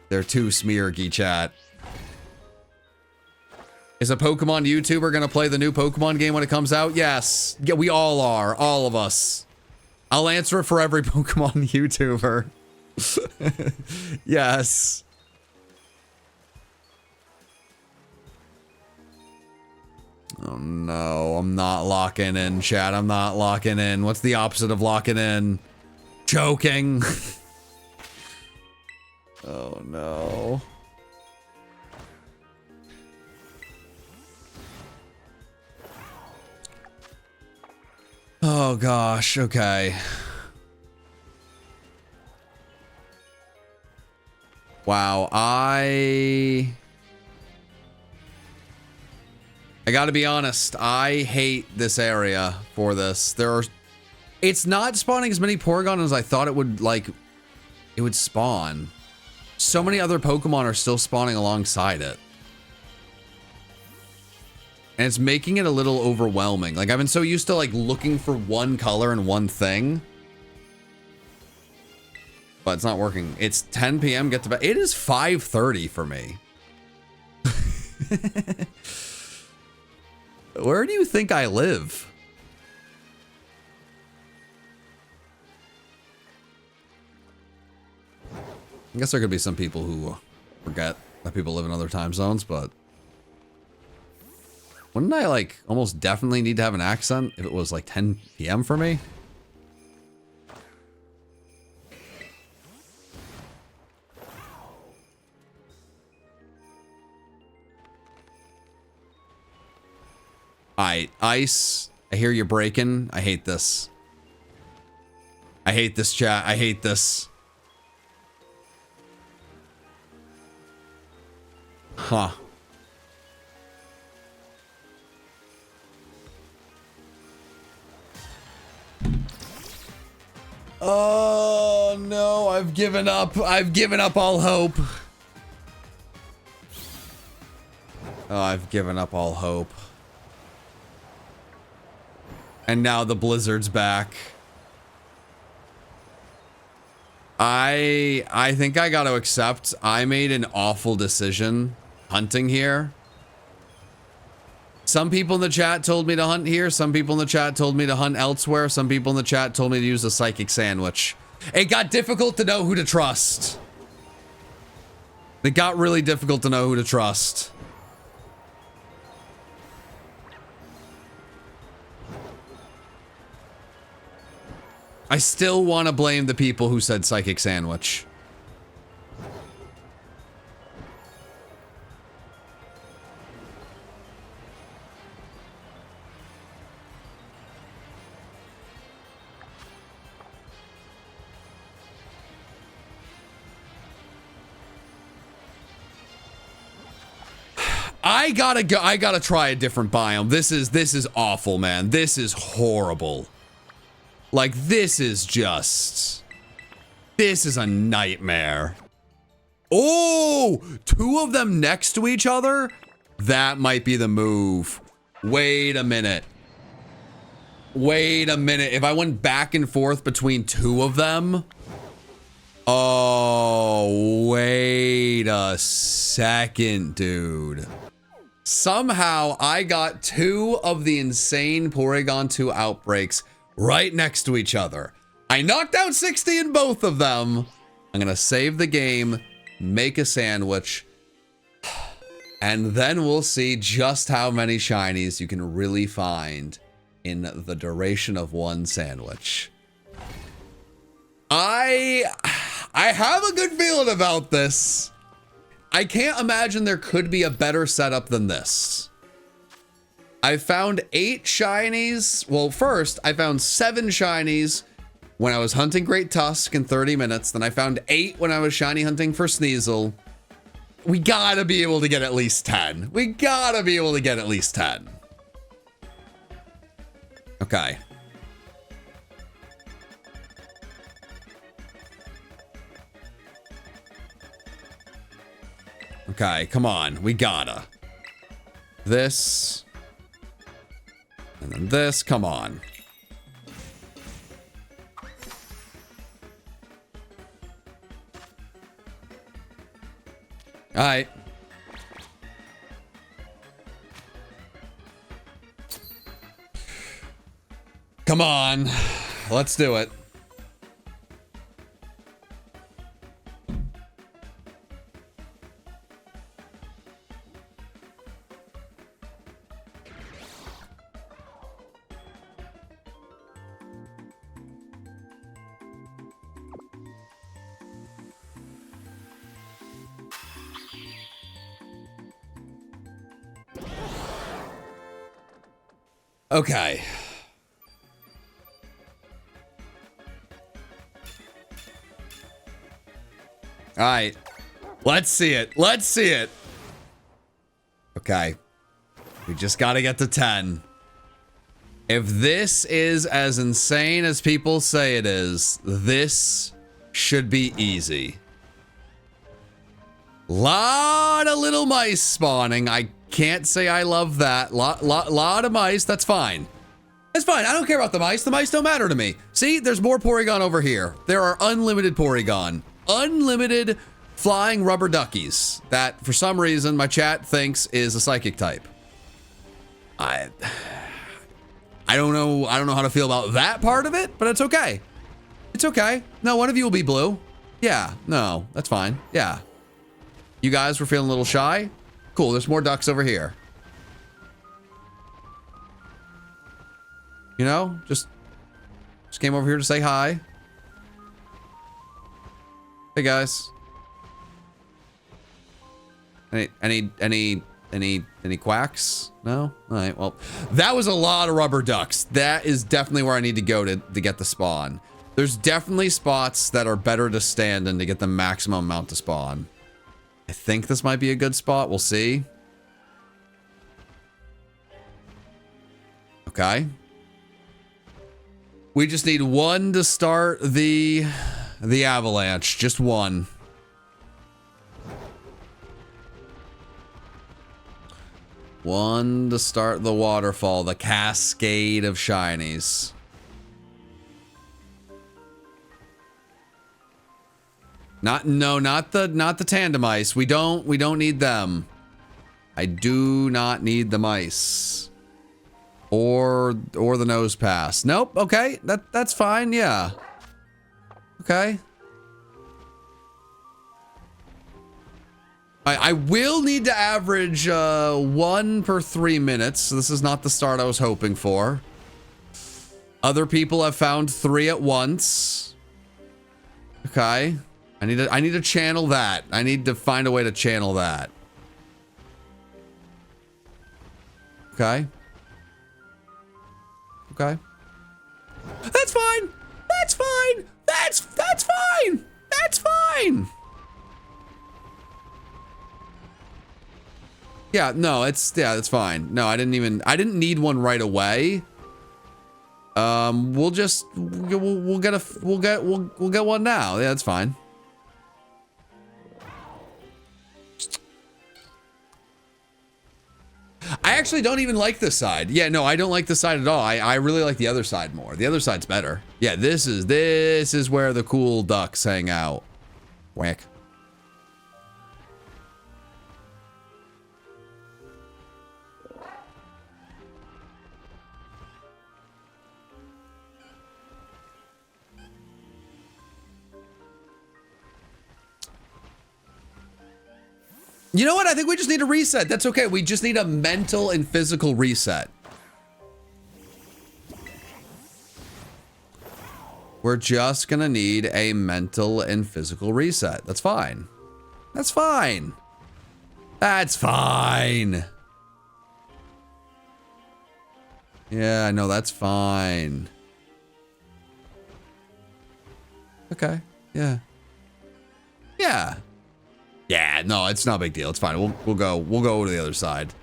S1: They're too smeargy, chat. Is a Pokemon YouTuber gonna play the new Pokemon game when it comes out? Yes. Yeah, we all are. All of us. I'll answer it for every Pokemon YouTuber. Yes. Oh no, I'm not locking in, chat. I'm not locking in. What's the opposite of locking in? Choking. Oh no. Oh gosh, okay. Wow, I gotta be honest, I hate this area for this. It's not spawning as many Porygon as I thought it would, it would spawn. So many other Pokemon are still spawning alongside it. And it's making it a little overwhelming. Like, I've been so used to, looking for one color and one thing. But it's not working. It's 10 p.m. Get to bed. It is 5:30 for me. Where do you think I live? I guess there could be some people who forget that people live in other time zones, but wouldn't I almost definitely need to have an accent if it was 10 p.m. for me? Alright, Ice, I hear you're breaking. I hate this. I hate this, chat. I hate this. Huh. Oh no, I've given up. I've given up all hope. Oh, I've given up all hope. And now the blizzard's back. I think I got to accept I made an awful decision hunting here. Some people in the chat told me to hunt here. Some people in the chat told me to hunt elsewhere. Some people in the chat told me to use a psychic sandwich. It got difficult to know who to trust. It got really difficult to know who to trust. I still want to blame the people who said psychic sandwich. I gotta try a different biome. This is awful, man. This is horrible. Like, this is a nightmare. Oh, two of them next to each other? That might be the move. Wait a minute. Wait a minute. If I went back and forth between two of them. Oh, wait a second, dude. Somehow I got two of the insane Porygon 2 outbreaks right next to each other. I knocked out 60 in both of them. I'm gonna save the game, make a sandwich, and then we'll see just how many shinies you can really find in the duration of one sandwich. I have a good feeling about this. I can't imagine there could be a better setup than this. I found 8 shinies. Well, first, I found 7 shinies when I was hunting Great Tusk in 30 minutes. Then I found 8 when I was shiny hunting for Sneasel. We gotta be able to get at least 10. We gotta be able to get at least 10. Okay. Okay, come on. We gotta. This. And then this, come on. All right. Come on. Let's do it. Okay. All right. Let's see it. Let's see it. Okay. We just got to get to 10. If this is as insane as people say it is, this should be easy. Lot of little mice spawning. I can't say I love that. Lot of mice. That's fine. That's fine. I don't care about the mice. The mice don't matter to me. See, there's more Porygon over here. There are unlimited Porygon. Unlimited flying rubber duckies that, for some reason, my chat thinks is a psychic type. I don't know. I don't know how to feel about that part of it, but it's okay. It's okay. No, one of you will be blue. Yeah. No, that's fine. Yeah. You guys were feeling a little shy. Cool, there's more ducks over here. You know, just came over here to say hi. Hey guys. Any quacks? No? All right, well, that was a lot of rubber ducks. That is definitely where I need to go to get the spawn. There's definitely spots that are better to stand in to get the maximum amount to spawn. I think this might be a good spot. We'll see. Okay. We just need one to start the avalanche. Just one. One to start the waterfall, the cascade of shinies. Not the tandem mice. We don't need them. I do not need the mice. Or the nose pass. Nope, okay. That's fine, yeah. Okay. I will need to average 1 per 3 minutes. This is not the start I was hoping for. Other people have found 3 at once. Okay. I need to channel that. I need to find a way to channel that. Okay. Okay. That's fine. That's fine. That's fine. That's fine. Yeah, no, that's fine. No, I didn't need one right away. We'll get one now. Yeah, that's fine. I actually don't even like this side. Yeah, no, I don't like this side at all. I really like the other side more. The other side's better. Yeah, this is where the cool ducks hang out. Whack. You know what? I think we just need a reset. That's okay. We just need a mental and physical reset. We're just gonna need a mental and physical reset. That's fine. That's fine. That's fine. Yeah, I know, that's fine. Okay. Yeah. Yeah. Yeah, no, it's not a big deal. It's fine. We'll go to the other side.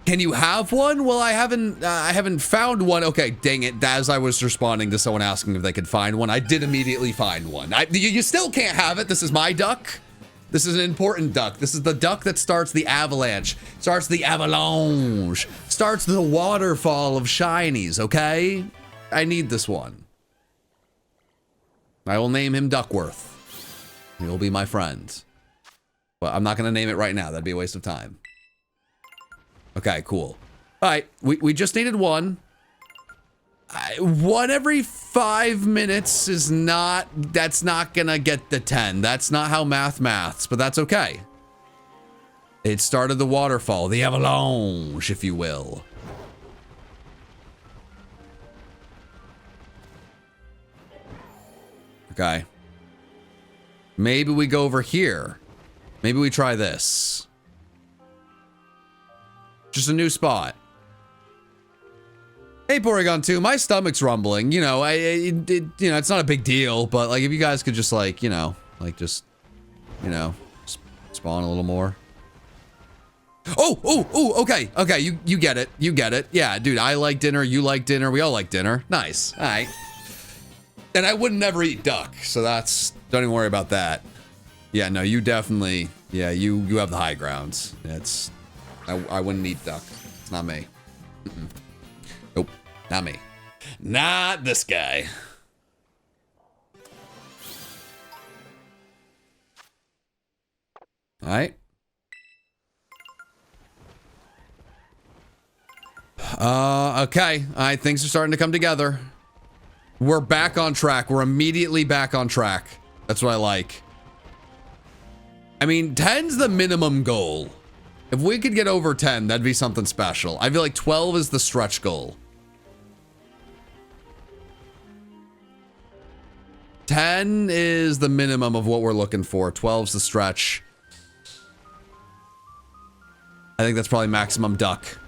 S1: Can you have one? Well, I haven't found one. Okay, dang it. As I was responding to someone asking if they could find one, I did immediately find one. You still can't have it. This is my duck. This is an important duck. This is the duck that starts the avalanche, starts the avalanche, starts the waterfall of shinies, okay? I need this one. I will name him Duckworth. He will be my friend. But I'm not going to name it right now. That'd be a waste of time. Okay, cool. All right, we just needed one. One every 5 minutes is not... That's not going to get the 10. That's not how maths, but that's okay. It started the waterfall, the avalanche, if you will. Okay. Maybe we go over here. Maybe we try this. Just a new spot. Hey, Porygon 2, my stomach's rumbling. You know, you know, it's not a big deal, but like if you guys could just like, you know, spawn a little more. Oh, okay, you get it. You get it. Yeah, dude, I like dinner, you like dinner, we all like dinner. Nice. All right. And I would never eat duck, so that's, don't even worry about that. Yeah, no, you definitely, yeah, you have the high grounds. It's, I wouldn't eat duck. It's not me. Nope, not me. Not this guy. All right. Okay. All right, things are starting to come together. We're back on track. We're immediately back on track. That's what I like. I mean, 10's the minimum goal. If we could get over 10, that'd be something special. I feel like 12 is the stretch goal. 10 is the minimum of what we're looking for. 12's the stretch. I think that's probably maximum duck.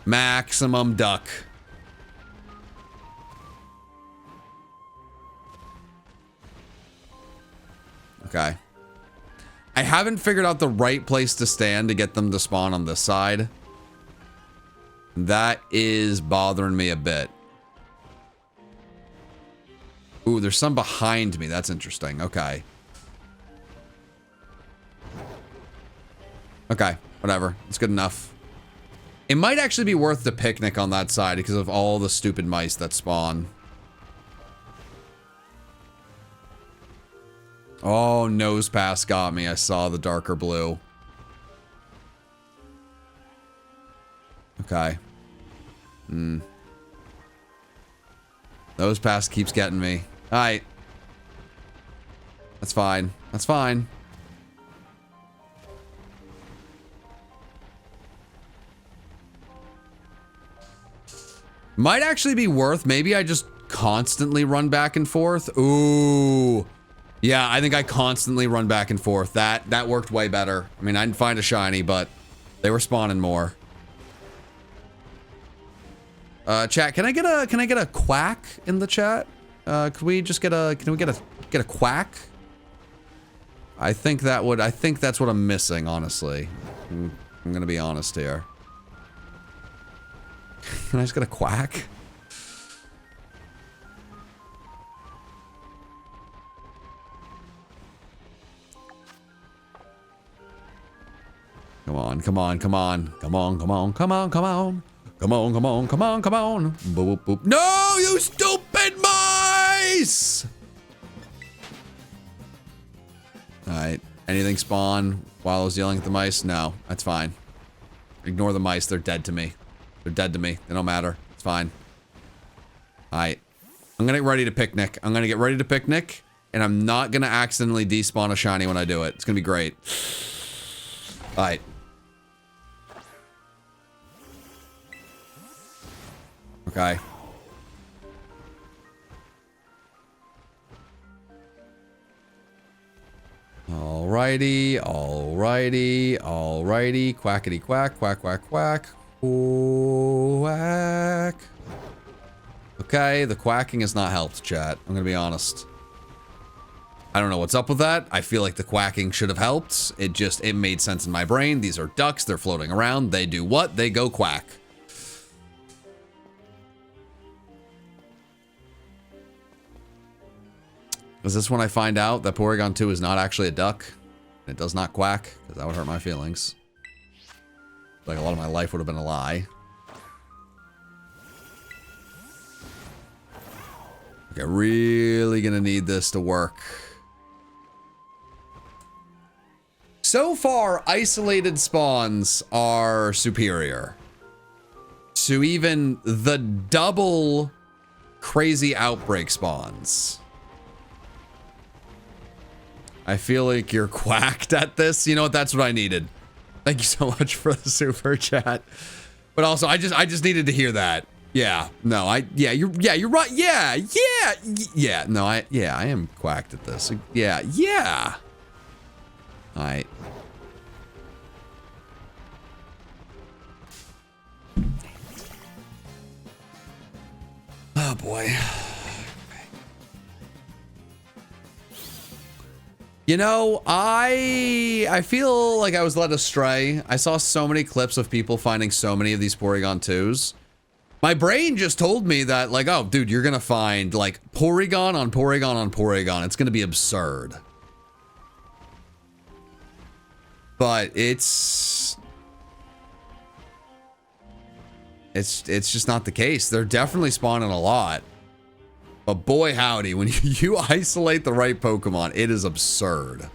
S1: Maximum duck. Okay. I haven't figured out the right place to stand to get them to spawn on this side. That is bothering me a bit. Ooh, there's some behind me. That's interesting. Okay. Okay, whatever. It's good enough. It might actually be worth the picnic on that side because of all the stupid mice that spawn. Oh, Nose Pass got me. I saw the darker blue. Okay. Nose Pass keeps getting me. Alright. That's fine. That's fine. Might actually be worth, maybe I just constantly run back and forth. Ooh. Yeah, I think I constantly run back and forth. That worked way better. I mean, I didn't find a shiny, but they were spawning more. Chat, can I get a quack in the chat? Could we just get a quack? I think that's what I'm missing, honestly. I'm gonna be honest here. Can I just get a quack? Come on, come on, come on. Come on, come on, come on, come on. Come on, come on, come on, come on. Boop, boop, boop. No, you stupid mice! Alright. Anything spawn while I was yelling at the mice? No, that's fine. Ignore the mice. They're dead to me. They're dead to me. They don't matter. It's fine. Alright. I'm gonna get ready to picnic. I'm gonna get ready to picnic, and I'm not gonna accidentally despawn a shiny when I do it. It's gonna be great. Alright. Okay. Alrighty, alrighty, alrighty. Quackity quack, quack, quack, quack. Quack. Okay, the quacking has not helped, chat. I'm gonna be honest. I don't know what's up with that. I feel like the quacking should have helped. It made sense in my brain. These are ducks. They're floating around. They do what? They go quack. Is this when I find out that Porygon 2 is not actually a duck? And it does not quack? Because that would hurt my feelings. Like a lot of my life would have been a lie. Okay, really gonna need this to work. So far, isolated spawns are superior to even the double crazy outbreak spawns. I feel like you're quacked at this. You know what? That's what I needed. Thank you so much for the super chat. But also, I just needed to hear that. Yeah. No, you're right. Yeah. No, I am quacked at this. Yeah. All right. Oh boy. You know, I feel like I was led astray. I saw so many clips of people finding so many of these Porygon 2s. My brain just told me that, like, oh, dude, you're gonna find, like, Porygon on Porygon on Porygon. It's gonna be absurd. But it's just not the case. They're definitely spawning a lot. But boy howdy, when you isolate the right Pokemon, it is absurd.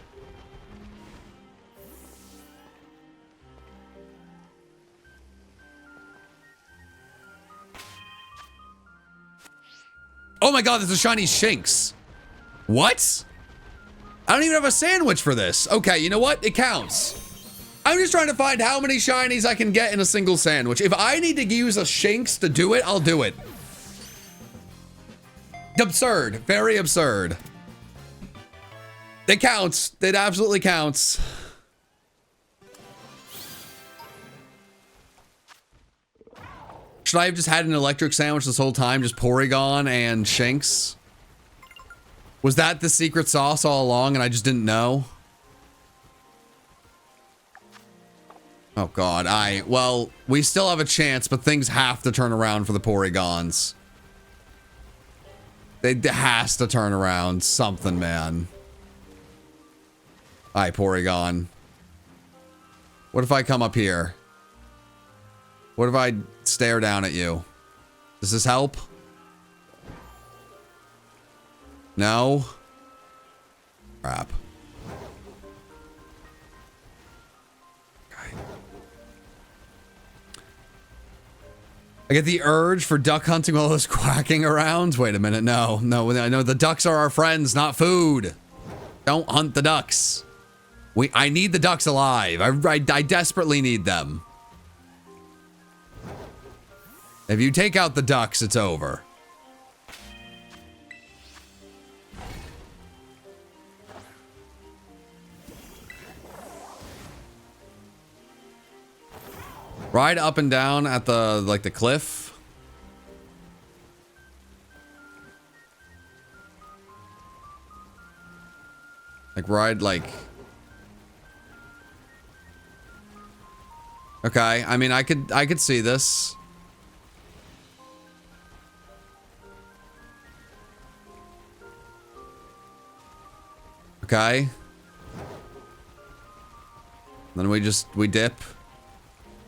S1: Oh my god, there's a shiny Shinx. What? I don't even have a sandwich for this. Okay, you know what? It counts. I'm just trying to find how many shinies I can get in a single sandwich. If I need to use a Shinx to do it, I'll do it. Absurd. Very absurd. It counts. It absolutely counts. Should I have just had an electric sandwich this whole time? Just Porygon and Shinx? Was that the secret sauce all along and I just didn't know? Oh god, well, we still have a chance, but things have to turn around for the Porygons. It has to turn around something, man. Alright, Porygon. What if I come up here? What if I stare down at you? Does this help? No? Crap. Okay. I get the urge for duck hunting while there's quacking around. Wait a minute. No, no, I know the ducks are our friends, not food. Don't hunt the ducks. I need the ducks alive. I desperately need them. If you take out the ducks, it's over. Ride up and down at the, like, the cliff. Like, ride, like... Okay, I mean, I could see this. Okay. Then we dip.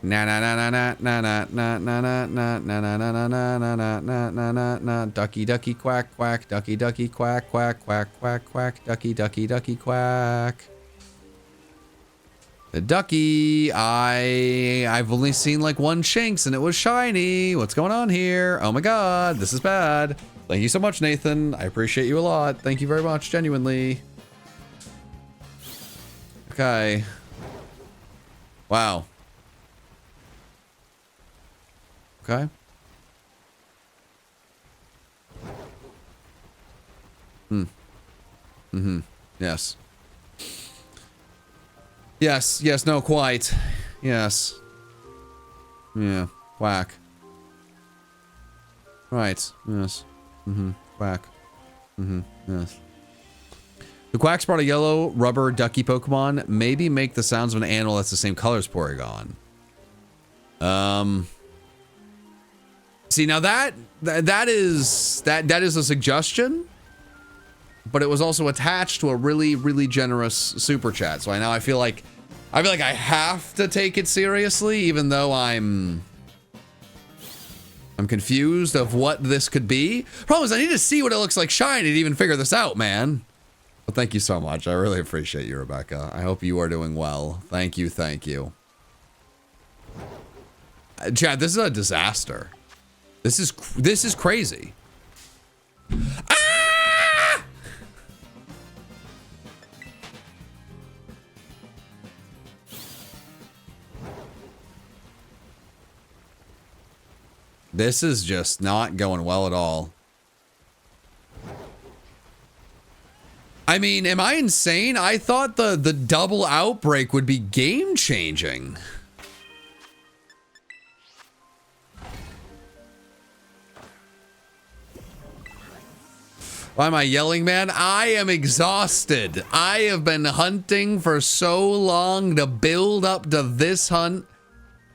S1: Na na na na na na na na na na na na na na na na na na na na. Ducky ducky quack quack. Ducky ducky quack quack quack quack quack. Ducky ducky ducky quack. The ducky, I've only seen like one Shinx and it was shiny. What's going on here? Oh my god, this is bad. Thank you so much, Nathan. I appreciate you a lot. Thank you very much, genuinely. Okay. Wow. Okay. Yes. Yes, yes, no, quite. Yes. Yeah, quack. Right, yes. Quack. Yes. The Quack's brought a yellow rubber ducky Pokemon. Maybe make the sounds of an animal that's the same color as Porygon. See, now that is a suggestion, but it was also attached to a really, really generous super chat. So I feel like I have to take it seriously, even though I'm confused of what this could be. Problem is, I need to see what it looks like shiny to even figure this out, man. Well, thank you so much. I really appreciate you, Rebecca. I hope you are doing well. Thank you, thank you. Chad, this is a disaster. This is crazy. Ah! This is just not going well at all. I mean, am I insane? I thought the double outbreak would be game changing. Why am I yelling, man? I am exhausted. I have been hunting for so long to build up to this hunt.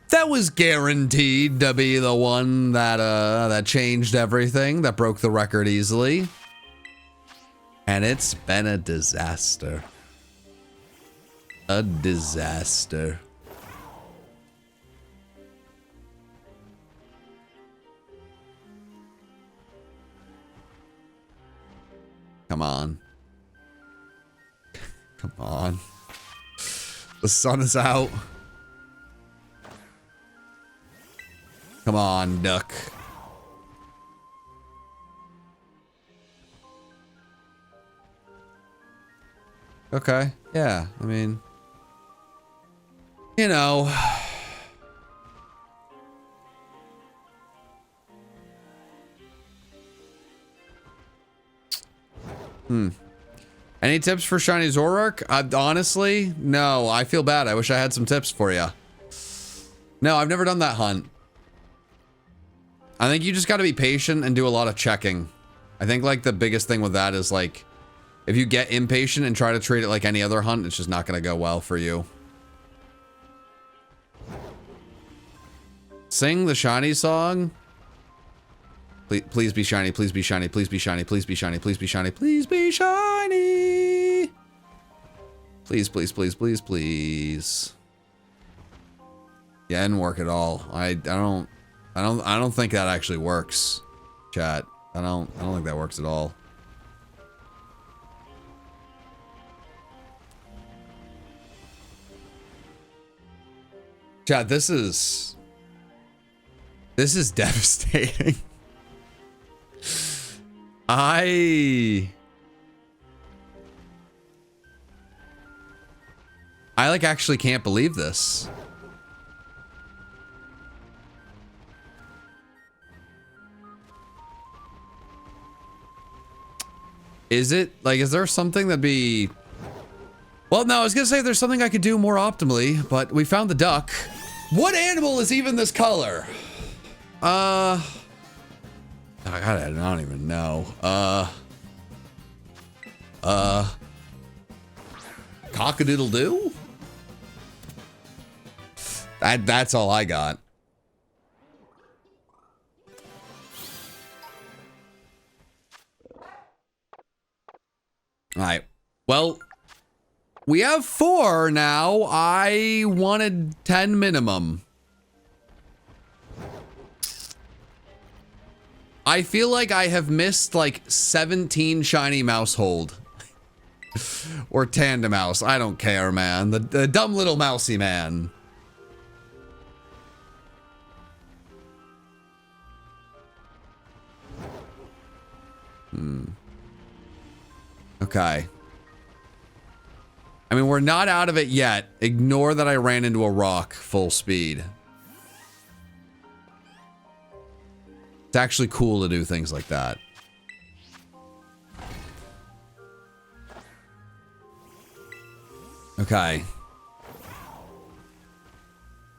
S1: That was guaranteed to be the one that changed everything, that broke the record easily. And it's been a disaster. A disaster. Come on. Come on. The sun is out. Come on, duck. Okay, yeah, I mean, you know. Any tips for Shiny Zoroark? Honestly, no. I feel bad. I wish I had some tips for you. No, I've never done that hunt. I think you just got to be patient and do a lot of checking. I think, like, the biggest thing with that is, like, if you get impatient and try to treat it like any other hunt, it's just not going to go well for you. Sing the shiny song. Please be shiny, please be shiny, please be shiny, please be shiny, please be shiny, please be shiny. Please, please, please, please, please. Yeah, it didn't work at all. I don't think that actually works. Chat. I don't think that works at all. Chad, this is devastating. I like actually can't believe this. Is it like, is there something that'd be, well, no, I was gonna say there's something I could do more optimally, but we found the duck. What animal is even this color? God, I don't even know. Cock-a-doodle-doo? That's all I got. All right. Well, we have 4 now. I wanted 10 minimum. I feel like I have missed like 17 shiny mouse hold. Or tandem mouse. I don't care, man. The dumb little mousy man. Okay. I mean, we're not out of it yet. Ignore that I ran into a rock full speed. It's actually cool to do things like that. Okay.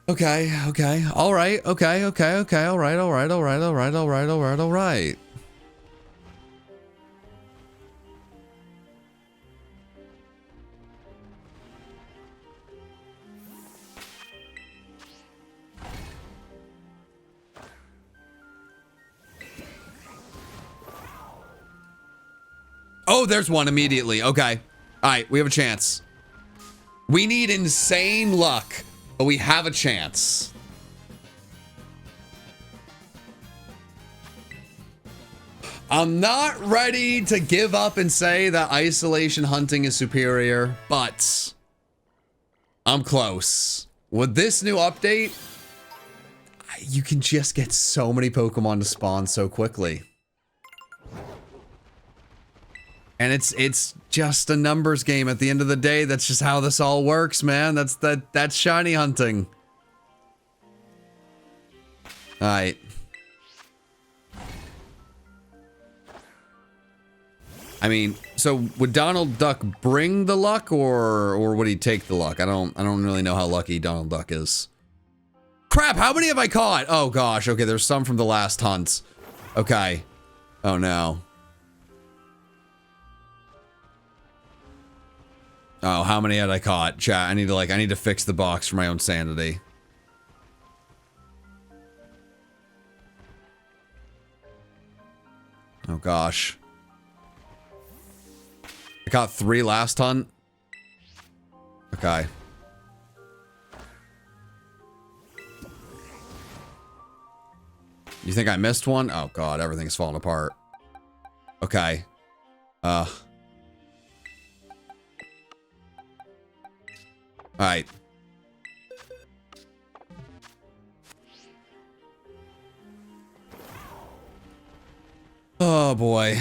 S1: Okay. All right. Okay. All right. Oh, there's one immediately. Okay. All right, we have a chance. We need insane luck, but we have a chance. I'm not ready to give up and say that isolation hunting is superior, but I'm close. With this new update, you can just get so many Pokemon to spawn so quickly. And it's just a numbers game at the end of the day. That's just how this all works, man. That's shiny hunting. All right. I mean, so would Donald Duck bring the luck or would he take the luck? I don't really know how lucky Donald Duck is. Crap, how many have I caught? Oh gosh, okay, there's some from the last hunt. Okay. Oh no. Oh, how many had I caught? Chat, I need to fix the box for my own sanity. Oh gosh. I caught 3 last hunt. Okay. You think I missed one? Oh god, everything's falling apart. Okay. Alright. Oh boy.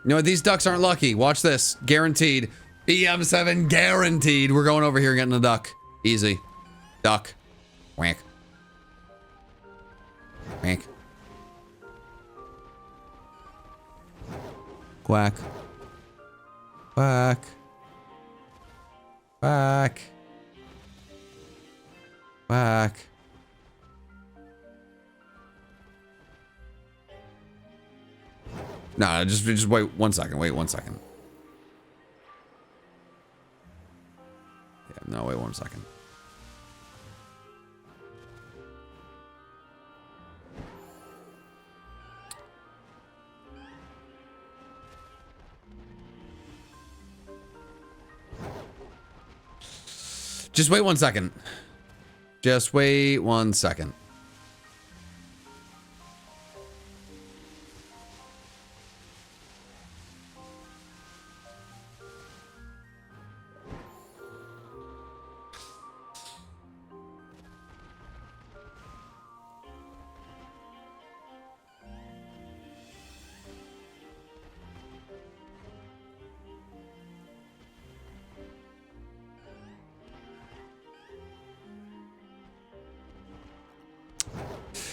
S1: You know what? These ducks aren't lucky. Watch this. Guaranteed. BM7 guaranteed. We're going over here and getting a duck. Easy. Duck. Whack. Whack. Quack. Quack. Quack. Quack. No, just wait 1 second. Wait 1 second. Yeah, no, wait 1 second. Just wait 1 second. Just wait 1 second.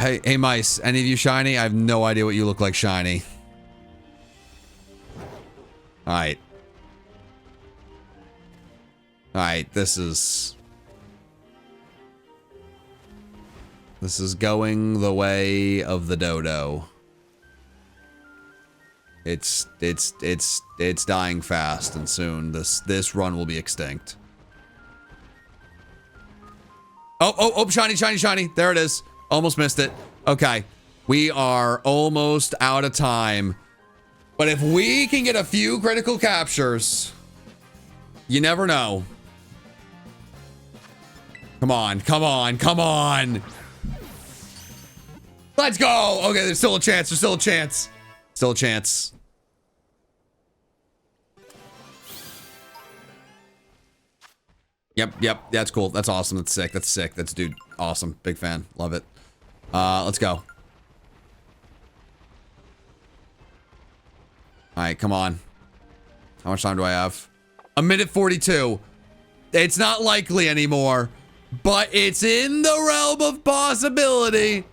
S1: Hey, mice. Any of you shiny? I have no idea what you look like shiny. Alright. Alright, this is going the way of the dodo. It's dying fast, and soon this run will be extinct. Oh, shiny. There it is. Almost missed it. Okay. We are almost out of time. But if we can get a few critical captures, you never know. Come on. Let's go. Okay, there's still a chance. Still a chance. Yep. That's cool. That's awesome. That's sick. That's dude. Awesome. Big fan. Love it. Let's go. Alright, come on. How much time do I have? 1:42. It's not likely anymore, but it's in the realm of possibility.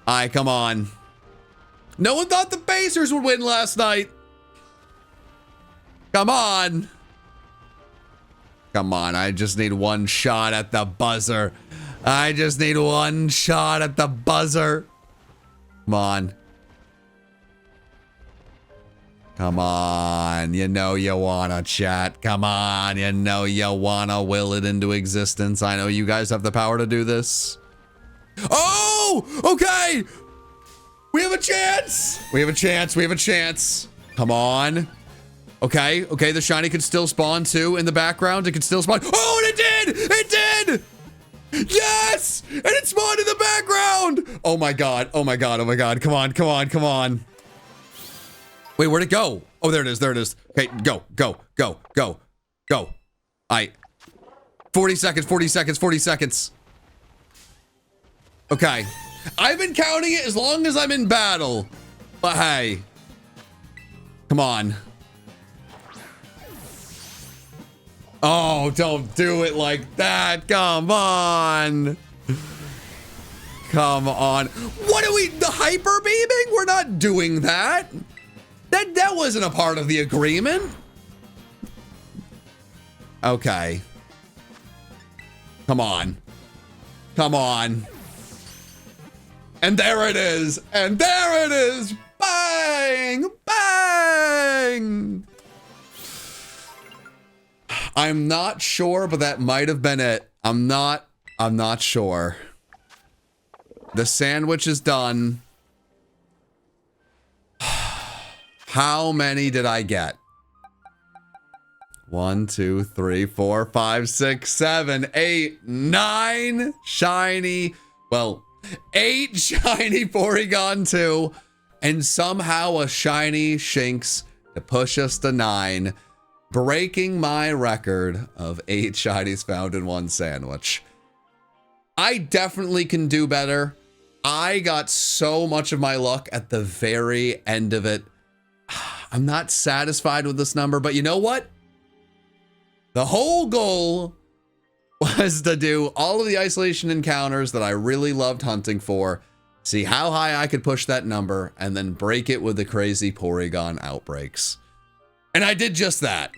S1: Alright, come on. No one thought the Pacers would win last night. Come on. I just need one shot at the buzzer. Come on. You know you wanna, chat. Come on. You know you wanna will it into existence. I know you guys have the power to do this. Oh! Okay! We have a chance. Come on. Okay, the shiny could still spawn too in the background. It could still spawn. Oh, and it did! Yes! And it spawned in the background! Oh my god. Come on. Wait, where'd it go? Oh, there it is. Okay, go. Alright. 40 seconds. Okay. I've been counting it as long as I'm in battle. But hey. Come on. Oh, don't do it like that. Come on. What are we, the hyper beaming? We're not doing that. That wasn't a part of the agreement. Okay. Come on. And there it is. Bang! I'm not sure, but that might have been it. I'm not sure. The sandwich is done. How many did I get? 1, 2, 3, 4, 5, 6, 7, 8, 9 shiny. Well, 8 shiny Porygon 2, and somehow a shiny Shinx to push us to 9, breaking my record of 8 shinies found in one sandwich. I definitely can do better. I got so much of my luck at the very end of it. I'm not satisfied with this number, but you know what? The whole goal was to do all of the isolation encounters that I really loved hunting for, see how high I could push that number, and then break it with the crazy Porygon outbreaks. And I did just that.